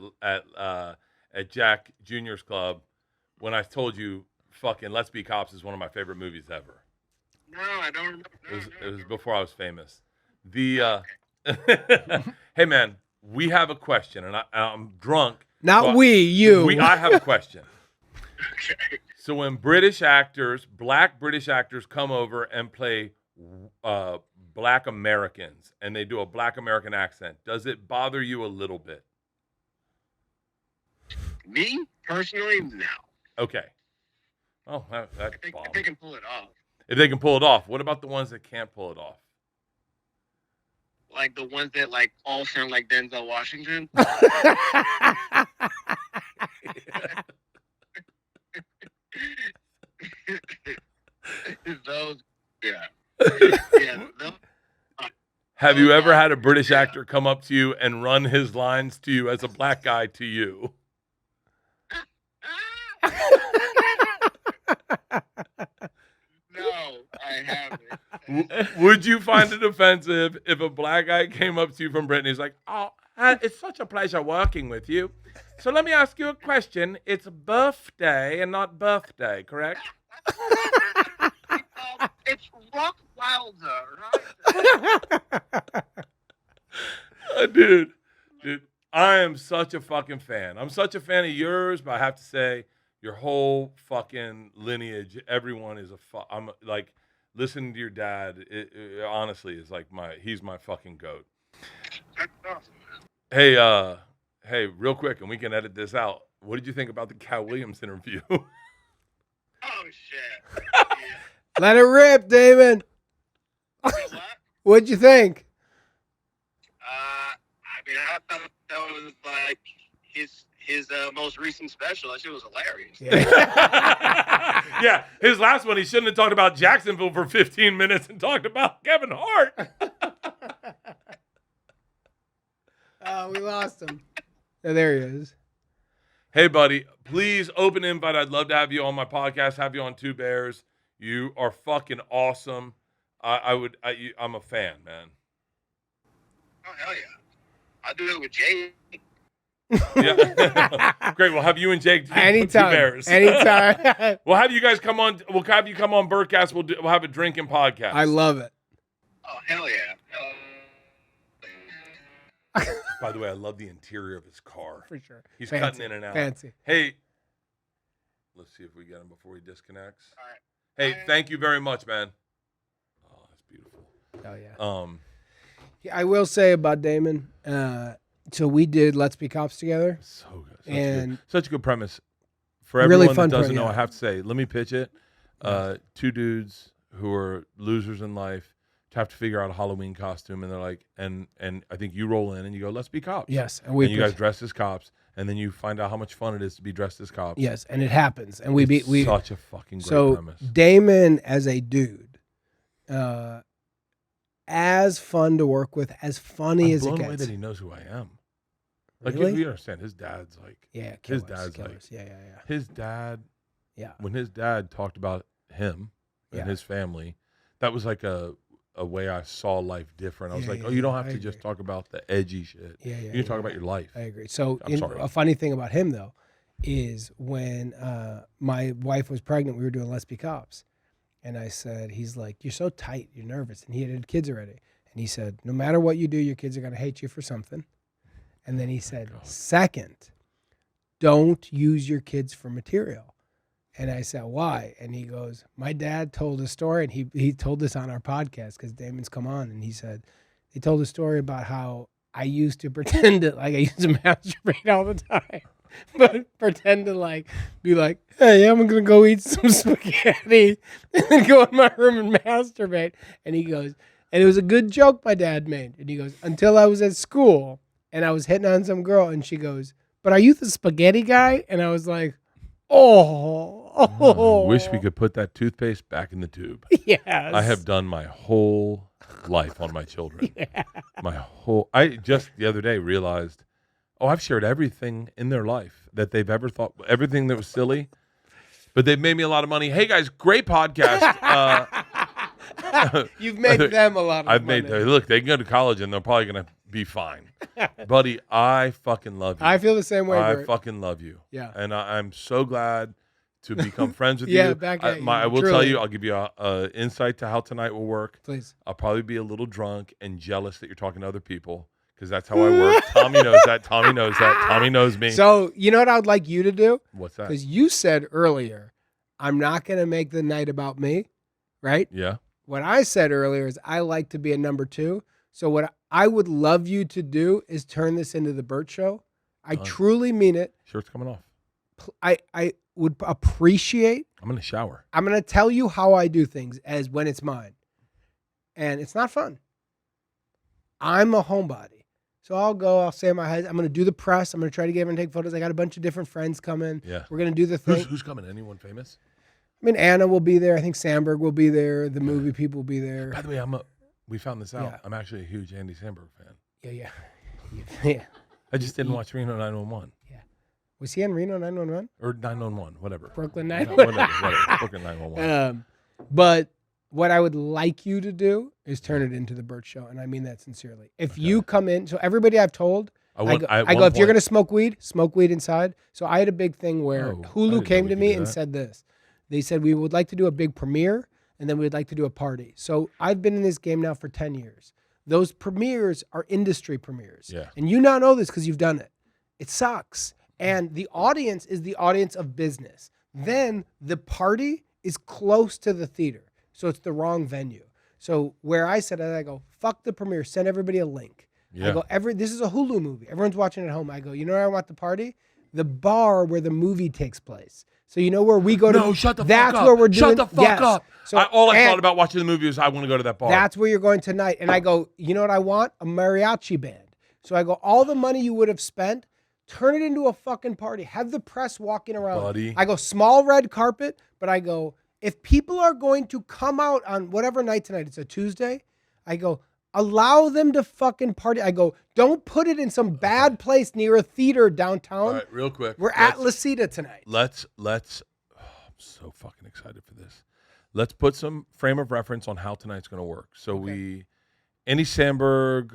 Jack Jr.'s club when I told you fucking Let's Be Cops is one of my favorite movies ever. No, I don't remember. It was before I was famous. The hey man, we have a question, and I'm drunk. Not so you. I have a question. Okay. So when black British actors come over and play black Americans, and they do a black American accent, does it bother you a little bit? Me personally, no. Okay. Oh, that's I think if they can pull it off. If they can pull it off. What about the ones that can't pull it off? Like the ones that like all sound like Denzel Washington. Those, yeah. Yeah, those, Have you ever had a British actor come up to you and run his lines to you as a black guy to you? no, I haven't. Would you find it offensive if a black guy came up to you from Britain? He's like, "Oh, it's such a pleasure working with you. So let me ask you a question. It's birthday and not birthday, correct?" It's Rock Wilder, right? Dude, I am such a fucking fan. I'm such a fan of yours, but I have to say, your whole fucking lineage, everyone is I'm like, listening to your dad, it honestly is like he's my fucking goat. That's awesome. Hey, real quick, and we can edit this out. What did you think about the Katt Williams interview? Oh, shit. Yeah. Let it rip, Damon. What? What'd you think? I mean, I thought that was like his most recent special. That shit was hilarious. Yeah. Yeah, his last one, he shouldn't have talked about Jacksonville for 15 minutes and talked about Kevin Hart. Oh, we lost him. Oh, there he is. Hey, buddy, please open invite. I'd love to have you on my podcast, have you on Two Bears. You are fucking awesome. I'm a fan, man. Oh, hell yeah. I'll do it with Jay. Yeah. Great. We'll have you and Jake do Anytime. Two Bears. Anytime. We'll have you guys come on. We'll have you come on Birdcast. We'll have a drinking podcast. I love it. Oh, hell yeah. By the way, I love the interior of his car. For sure. He's Fancy. cutting in and out. Fancy. Hey, let's see if we get him before he disconnects. All right. Hey, thank you very much, man. Oh, that's beautiful. Oh, yeah. Yeah, I will say about Damon, so we did Let's Be Cops together. So good. Such a good premise. For Really everyone fun that doesn't pre- know, yeah. I have to say, let me pitch it. Two dudes who are losers in life have to figure out a Halloween costume, and they're like, and I think you roll in and you go, "Let's be cops." Yes. And you guys dress as cops, and then you find out how much fun it is to be dressed as cops. Yes, and it happens. And we such a fucking great so premise. Damon as a dude, as fun to work with, as funny I'm as it blown away gets. that he knows who I am. Like, Really? you understand, his dad's like, Yeah, his killers, dad's killers. like, yeah. his dad, Yeah. when his dad talked about him and Yeah. his family, that was like a way I saw life different. I was Yeah, like, yeah, oh, you don't yeah, have I to just agree. talk about the edgy shit. Yeah, You can talk about your life. I agree. So I'm sorry. a funny thing about him though is when my wife was pregnant, we were doing Let's Be Cops, and I said, he's like, "You're so tight, you're nervous," and he had kids already, and he said, "No matter what you do, your kids are gonna hate you for something." And then he said, "Second, don't use your kids for material." And I said, "Why?" And he goes, "My dad told a story," and he told this on our podcast because Damon's come on, and he said, he told a story about how I used to pretend to, like, I used to masturbate all the time, but pretend to, like, be like, "Hey, I'm going to go eat some spaghetti and then go in my room and masturbate." And he goes, and it was a good joke my dad made. And he goes, "Until I was at school and I was hitting on some girl," and she goes, "But are you the spaghetti guy?" And I was like, oh. I wish we could put that toothpaste back in the tube. Yes. I have done my whole life on my children. Yeah. I just the other day realized, I've shared everything in their life that they've ever thought, everything that was silly, but they've made me a lot of money. Hey guys, great podcast. You've made them a lot of money. Look, they can go to college and they're probably going to be fine. Buddy, I fucking love you. I feel the same way, I Bert. fucking love you. Yeah. And I'm so glad to become friends with Yeah, you. back at you, I will truly. tell you, I'll give you a insight to how tonight will work. Please. I'll probably be a little drunk and jealous that you're talking to other people because that's how I work. Tommy knows that. Tommy knows that. Tommy knows me. So you know what I would like you to do? What's that? Because you said earlier, I'm not going to make the night about me, right? Yeah. What I said earlier is I like to be a number 2. So what I would love you to do is turn this into the Bert Show. I truly mean it. Shirt's coming off. I would appreciate. I'm in the shower. I'm going to tell you how I do things as when it's mine. And it's not fun. I'm a homebody. So I'll go, I'll say in my head, I'm going to do the press. I'm going to try to get everyone to take photos. I got a bunch of different friends coming. Yeah. We're going to do the thing. Who's coming? Anyone famous? I mean, Anna will be there. I think Sandberg will be there. The movie people will be there. By the way, we found this out. Yeah. I'm actually a huge Andy Samberg fan. Yeah. Yeah. I just didn't watch Reno 911. Was he on Reno 911? Or 911, whatever. Brooklyn Yeah, 911. whatever. Brooklyn 911. But what I would like you to do is turn it into the Bert Show, and I mean that sincerely. If you come in, so everybody I've told, I go, if you're going to smoke weed inside. So I had a big thing where Hulu came to me and said this. They said, we would like to do a big premiere, and then we'd like to do a party. So I've been in this game now for 10 years. Those premieres are industry premieres. Yeah. And you now know this because you've done it. It sucks. And the audience is the audience of business. Then the party is close to the theater. So it's the wrong venue. So where I said it, I go, fuck the premiere, send everybody a link. Yeah. I go, this is a Hulu movie. Everyone's watching at home. I go, you know where I want the party? The bar where the movie takes place. So you know where we go to? No, shut the fuck that's up. Where we're doing. Shut the fuck up. So All I thought about watching the movie was I want to go to that bar. That's where you're going tonight. And I go, you know what I want? A mariachi band. So I go, all the money you would have spent, turn it into a fucking party. Have the press walking around. Buddy. I go, small red carpet, but I go, if people are going to come out on whatever night tonight, it's a Tuesday, I go, allow them to fucking party. I go, don't put it in some bad place near a theater downtown. All right, real quick. We're at La Cita tonight. Let's I'm so fucking excited for this. Let's put some frame of reference on how tonight's going to work. So Andy Samberg,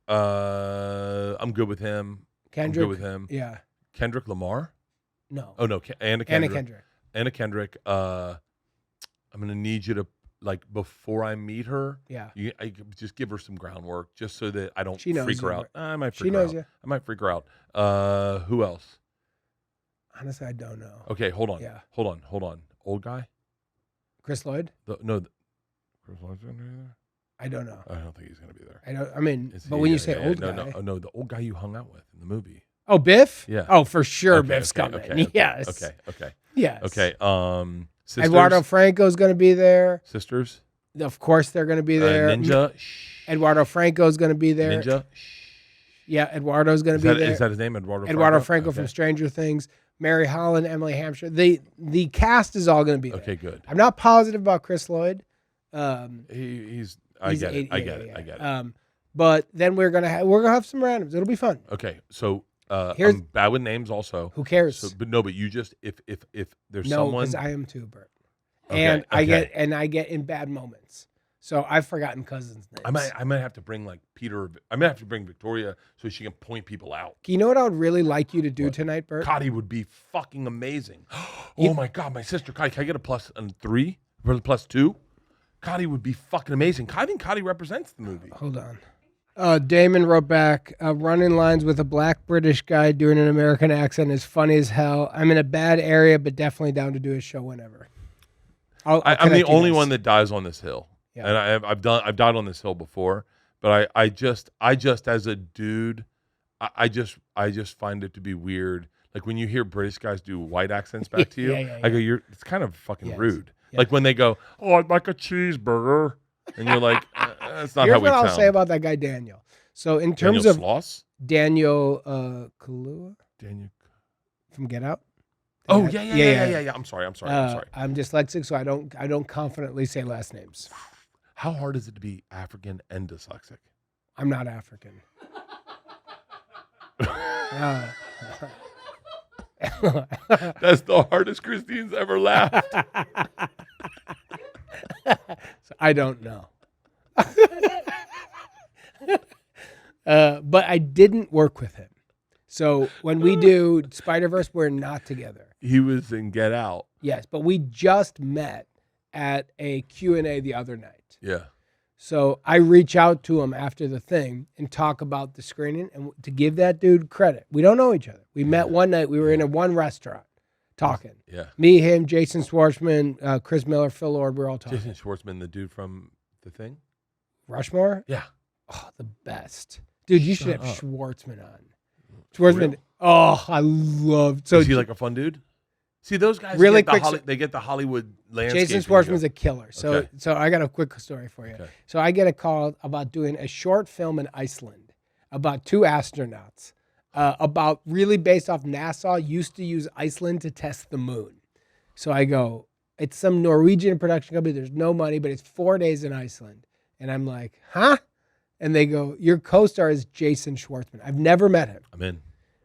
I'm good with him. Kendrick. I'm good with him. Yeah. Kendrick Lamar? No. Oh, no. Anna Kendrick. Anna Kendrick. I'm going to need you to, like, before I meet her, I just give her some groundwork just so that I don't freak her out. I might freak her out. She knows you. I might freak her out. Who else? Honestly, I don't know. Okay, hold on. Yeah. Hold on. Old guy? Chris Lloyd? Chris Lloyd's going to be there? I don't know. I don't think he's going to be there. When you say old guy. No, the old guy you hung out with in the movie. Oh, Biff? Yeah. Oh, for sure Biff's coming. Yes. Okay. Yes. Okay. Sisters? Eduardo Franco's going to be there. Sisters? Of course they're going to be there. Ninja? Eduardo Franco's going to be there. Ninja? Yeah, Eduardo's going to be there. Is that his name, Eduardo Franco? Eduardo Franco from Stranger Things. Mary Holland, Emily Hampshire. The cast is all going to be there. Okay, good. I'm not positive about Chris Lloyd. I get it. But then we're gonna have some randoms. It'll be fun. Okay, so I'm bad with names also. Who cares? So, but you just if there's no, someone. because I am too, Bert. Okay, and I get in bad moments. So I've forgotten cousins' names. I might have to bring like Peter. I might have to bring Victoria so she can point people out. You know what I would really like you to do tonight, Bert? Cotty would be fucking amazing. Oh my God, my sister Cotty. Can I get a +3 or +2? Cotty would be fucking amazing. I think Cotty represents the movie. Hold on. Damon wrote back, running lines with a black British guy doing an American accent is funny as hell. I'm in a bad area, but definitely down to do a show whenever. I'm the only one that dies on this hill. Yeah. And I've died on this hill before, but I just as a dude, I just find it to be weird. Like when you hear British guys do white accents back to you, I go, it's kind of fucking rude. Yeah. Like when they go, oh, I'd like a cheeseburger. And you're like, that's not Here's how we what sound. I'll say about that guy, Daniel. So in terms of Sloss? Daniel Kaluuya from Get Out. Oh, yeah. I'm sorry. I'm dyslexic, so I don't confidently say last names. How hard is it to be African and dyslexic? I'm not African. That's the hardest Christine's ever laughed. So I don't know. But I didn't work with him. So when we do Spider-Verse, we're not together. He was in Get Out. Yes, but we just met at a Q&A the other night. Yeah. So I reach out to him after the thing and talk about the screening, and to give that dude credit. We don't know each other. We met one night. We were in one restaurant talking. Yeah. Me, him, Jason Schwartzman, Chris Miller, Phil Lord, we're all talking. Jason Schwartzman, the dude from The Thing? Rushmore? Yeah. Oh, the best. Dude, you should have up. Schwartzman on. Schwartzman. Oh, I love. So is he like a fun dude? See, those guys Really get quick, they get the Hollywood landscape. Jason Schwartzman's a killer. So, Okay. so I got a quick story for you. Okay. So I get a call about doing a short film in Iceland about 2 astronauts, about really based off NASA used to use Iceland to test the moon. So I go, it's some Norwegian production company. There's no money, but it's 4 days in Iceland. And I'm like, huh? And they go, your co-star is Jason Schwartzman. I've never met him. I'm in.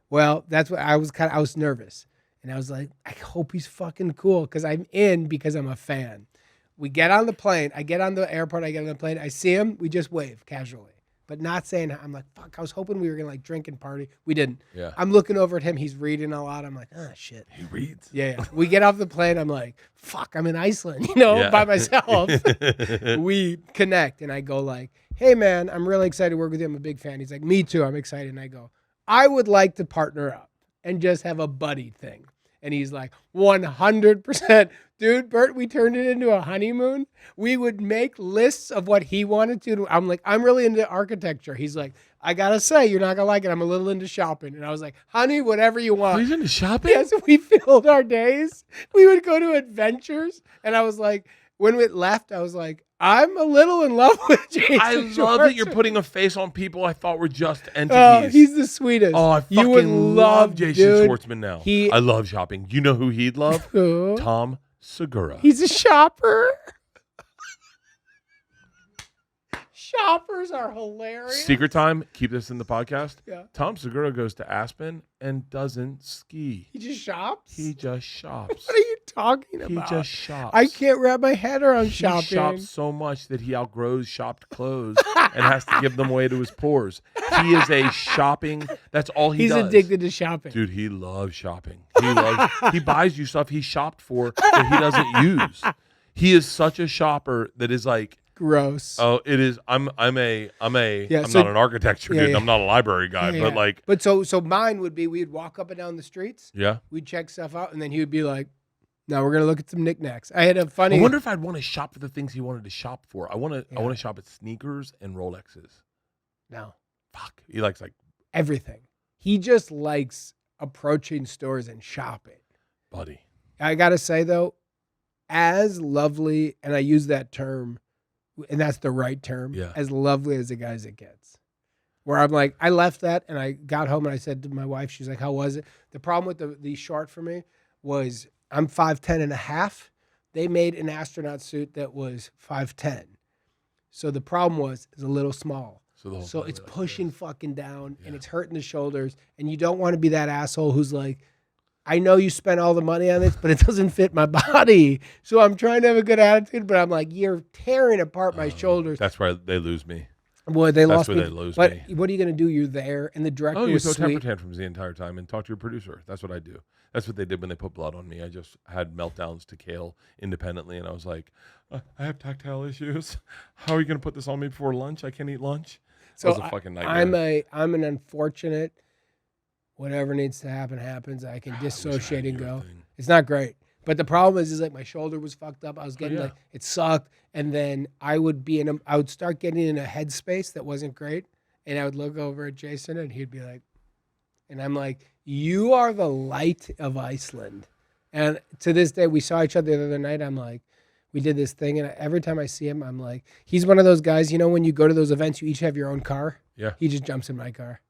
Well, that's what I was nervous. And I was like, I hope he's fucking cool because I'm in because I'm a fan. We get on the plane. I get on the airport. I get on the plane. I see him. We just wave casually, but not saying, I'm like, fuck, I was hoping we were going to like drink and party. We didn't. Yeah. I'm looking over at him. He's reading a lot. I'm like, oh, shit. He reads. Yeah. We get off the plane. I'm like, fuck, I'm in Iceland, by myself. We connect and I go like, hey, man, I'm really excited to work with you. I'm a big fan. He's like, me too. I'm excited. And I go, I would like to partner up and just have a buddy thing. And he's like, 100%. Dude, Bert, we turned it into a honeymoon. We would make lists of what he wanted to do. I'm like, I'm really into architecture. He's like, I got to say, you're not going to like it. I'm a little into shopping. And I was like, honey, whatever you want. He's into shopping? Yes, we filled our days. We would go to adventures. And I was like, when we left, I was like, I'm a little in love with Jason I love Schwartzman. that you're putting a face on people I thought were just entities. Oh, he's the sweetest. Oh, I You would fucking love Jason dude, Schwartzman now. he- I love shopping. You know who he'd love? Who? Tom Segura. He's a shopper. Shoppers are hilarious. Secret time. Keep this in the podcast. Yeah. Tom Segura goes to Aspen and doesn't ski. He just shops? He just shops. What are you talking He about? just shops. I can't wrap my head around He shopping. shops so much that he outgrows shopped clothes and has to give them away to his pores. He is a shopping. That's all he He's does. addicted to shopping. Dude, he loves shopping. He buys you stuff he shopped for that he doesn't use. He is such a shopper that is like, Gross. oh, it is. I'm not an architecture dude. yeah. I'm not a library guy, Yeah, but yeah. like, But so mine would be we'd walk up and down the streets, yeah. we'd check stuff out, and then he would be like, now we're gonna look at some knickknacks. I had a funny I wonder if I'd want to shop for the things he wanted to shop for. I want to shop at sneakers and Rolexes. No. Fuck. He likes like Everything. He just likes approaching stores and shopping. buddy. I gotta say though, as lovely, and I use that term, and that's the right term, Yeah. as lovely as a guy's it gets. Where I'm like, I left that and I got home and I said to my wife, she's like, how was it? The problem with the short for me was I'm 5'10" and a half. They made an astronaut suit that was 5'10". So the problem was it's a little small. So it's pushing fucking down and it's hurting the shoulders. And you don't want to be that asshole who's like, I know you spent all the money on this, but it doesn't fit my body. So I'm trying to have a good attitude, but I'm like, you're tearing apart my shoulders. That's where they lose me. Boy, they That's lost where me. they lose but me. what are you going to do? You're there, and the director Oh, you was throw sweet. temper tantrums the entire time and talk to your producer. That's what I do. That's what they did when they put blood on me. I just had meltdowns to Kale independently, and I was like, I have tactile issues. How are you going to put this on me before lunch? I can't eat lunch. So That was a fucking nightmare. I'm an unfortunate. Whatever needs to happen happens. I can dissociate and go. It's not great. But the problem is like my shoulder was fucked up. I was getting like it sucked, and then I would start getting in a headspace that wasn't great, and I would look over at Jason, and he'd be like, and I'm like, you are the light of Iceland, and to this day we saw each other the other night. I'm like, we did this thing, and every time I see him, I'm like, he's one of those guys. You know, when you go to those events, you each have your own car. Yeah. He just jumps in my car.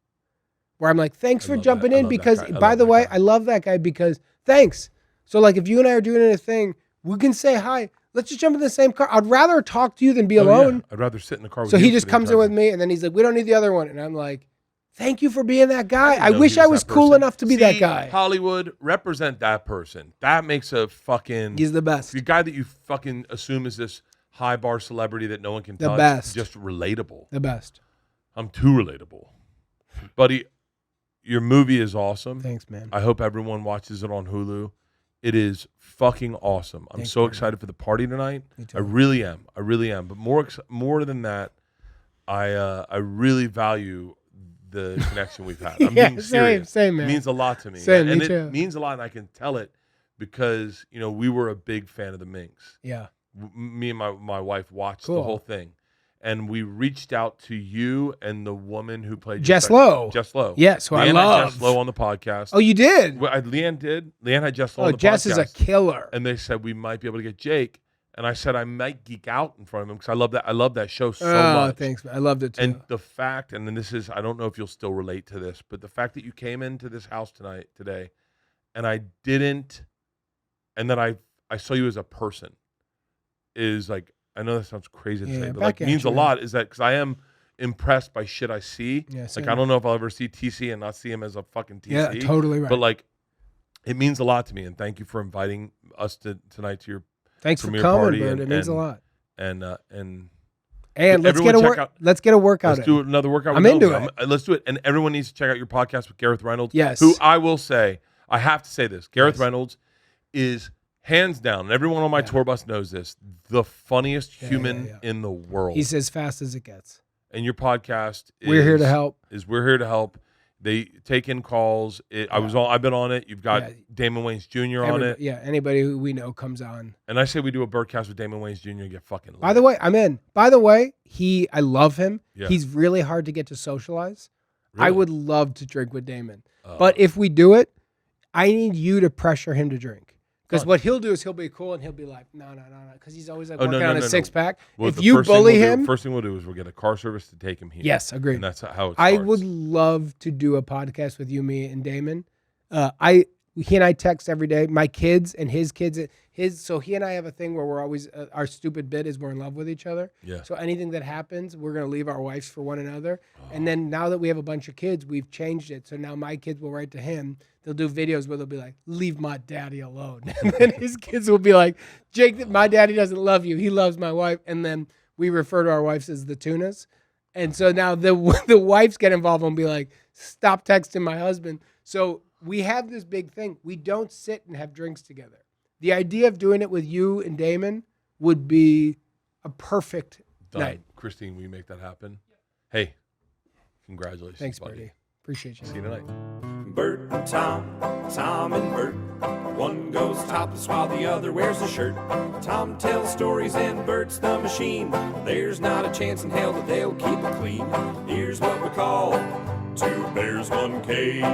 Where I'm like, thanks I for love jumping that. I in love that because, guy. I by love the that way, guy. I love that guy because thanks. So like if you and I are doing a thing, we can say hi. Let's just jump in the same car. I'd rather talk to you than be alone. I'd rather sit in the car with So you. he just comes in with me and then he's like, we don't need the other one. And I'm like, thank you for being that guy. I wish I was cool enough to be that guy. Hollywood, represent that person. That makes a fucking... He's the best. The guy that you fucking assume is this high bar celebrity that no one can The touch. best. Just relatable. The best. I'm too relatable. Buddy, your movie is awesome. Thanks, man. I hope everyone watches it on Hulu. It is fucking awesome. I'm Thanks, so Bernie. excited for the party tonight. Me too. I really am. I really am. But more than that, I really value the connection we've had. I'm being serious. Same, man. It means a lot to me. Same, and me it too. means a lot, and I can tell it because, we were a big fan of the Minx. Yeah. Me and my wife watched Cool. the whole thing. And we reached out to you and the woman who played Jess Lowe. Jess Lowe. Yes, who I Leanne love. had Jess Lowe on the podcast. Oh, you did? Well, Leanne did. Leanne had Jess Lowe on the Jess podcast. is a killer. And they said we might be able to get Jake. And I said I might geek out in front of him because I love that show so much. Thanks, man. I loved it too. And the fact, and then this is, I don't know if you'll still relate to this, but the fact that you came into this house today, and I didn't, and that I saw you as a person, is like, I know that sounds crazy to say, but like means a lot. Is that because I am impressed by shit I see. Yeah, like I don't know if I'll ever see TC and not see him as a fucking TC. Yeah, totally right. But like, it means a lot to me, and thank you for inviting us tonight to your Thanks for premiere coming, party. Bert. It means a lot. And let's get a workout. Let's do another workout. I'm into it. Let's do it. And everyone needs to check out your podcast with Gareth Reynolds. Yes. Who I will say, I have to say this. Gareth Reynolds is hands down, and everyone on my tour bus knows this, the funniest human in the world. He's as fast as it gets. And your podcast is We're Here to Help. We're Here to Help. They take in calls. I've been on it. You've got Damon Wayans Jr. on it. Yeah, anybody who we know comes on. And I say we do a Birdcast with Damon Wayans Jr. and get fucking lit. By the way, I'm in. By the way, I love him. Yeah. He's really hard to get to socialize. Really? I would love to drink with Damon. But if we do it, I need you to pressure him to drink. Because what he'll do is he'll be cool and he'll be like, no. Because he's always like working on a six-pack. Well, if you bully him. First thing we'll do is we'll get a car service to take him here. Yes, agreed. And that's how it starts. I would love to do a podcast with you, me, and Damon. He and I text every day. My kids and his kids. So he and I have a thing where we're always, our stupid bit is we're in love with each other. Yeah. So anything that happens, we're going to leave our wives for one another. And then now that we have a bunch of kids, we've changed it. So now my kids will write to him. They'll do videos where they'll be like, leave my daddy alone. And then his kids will be like, Jake, my daddy doesn't love you. He loves my wife. And then we refer to our wives as the tunas. And so now the wives get involved and be like, stop texting my husband. So we have this big thing. We don't sit and have drinks together. The idea of doing it with you and Damon would be a perfect night. Christine, will you make that happen? Hey, congratulations. Thanks, buddy. Bertie. Appreciate you. See you tonight. Bert and Tom and Bert. One goes topless while the other wears a shirt. Tom tells stories and Bert's the machine. There's not a chance in hell that they'll keep it clean. Here's what we call two bears, one cave.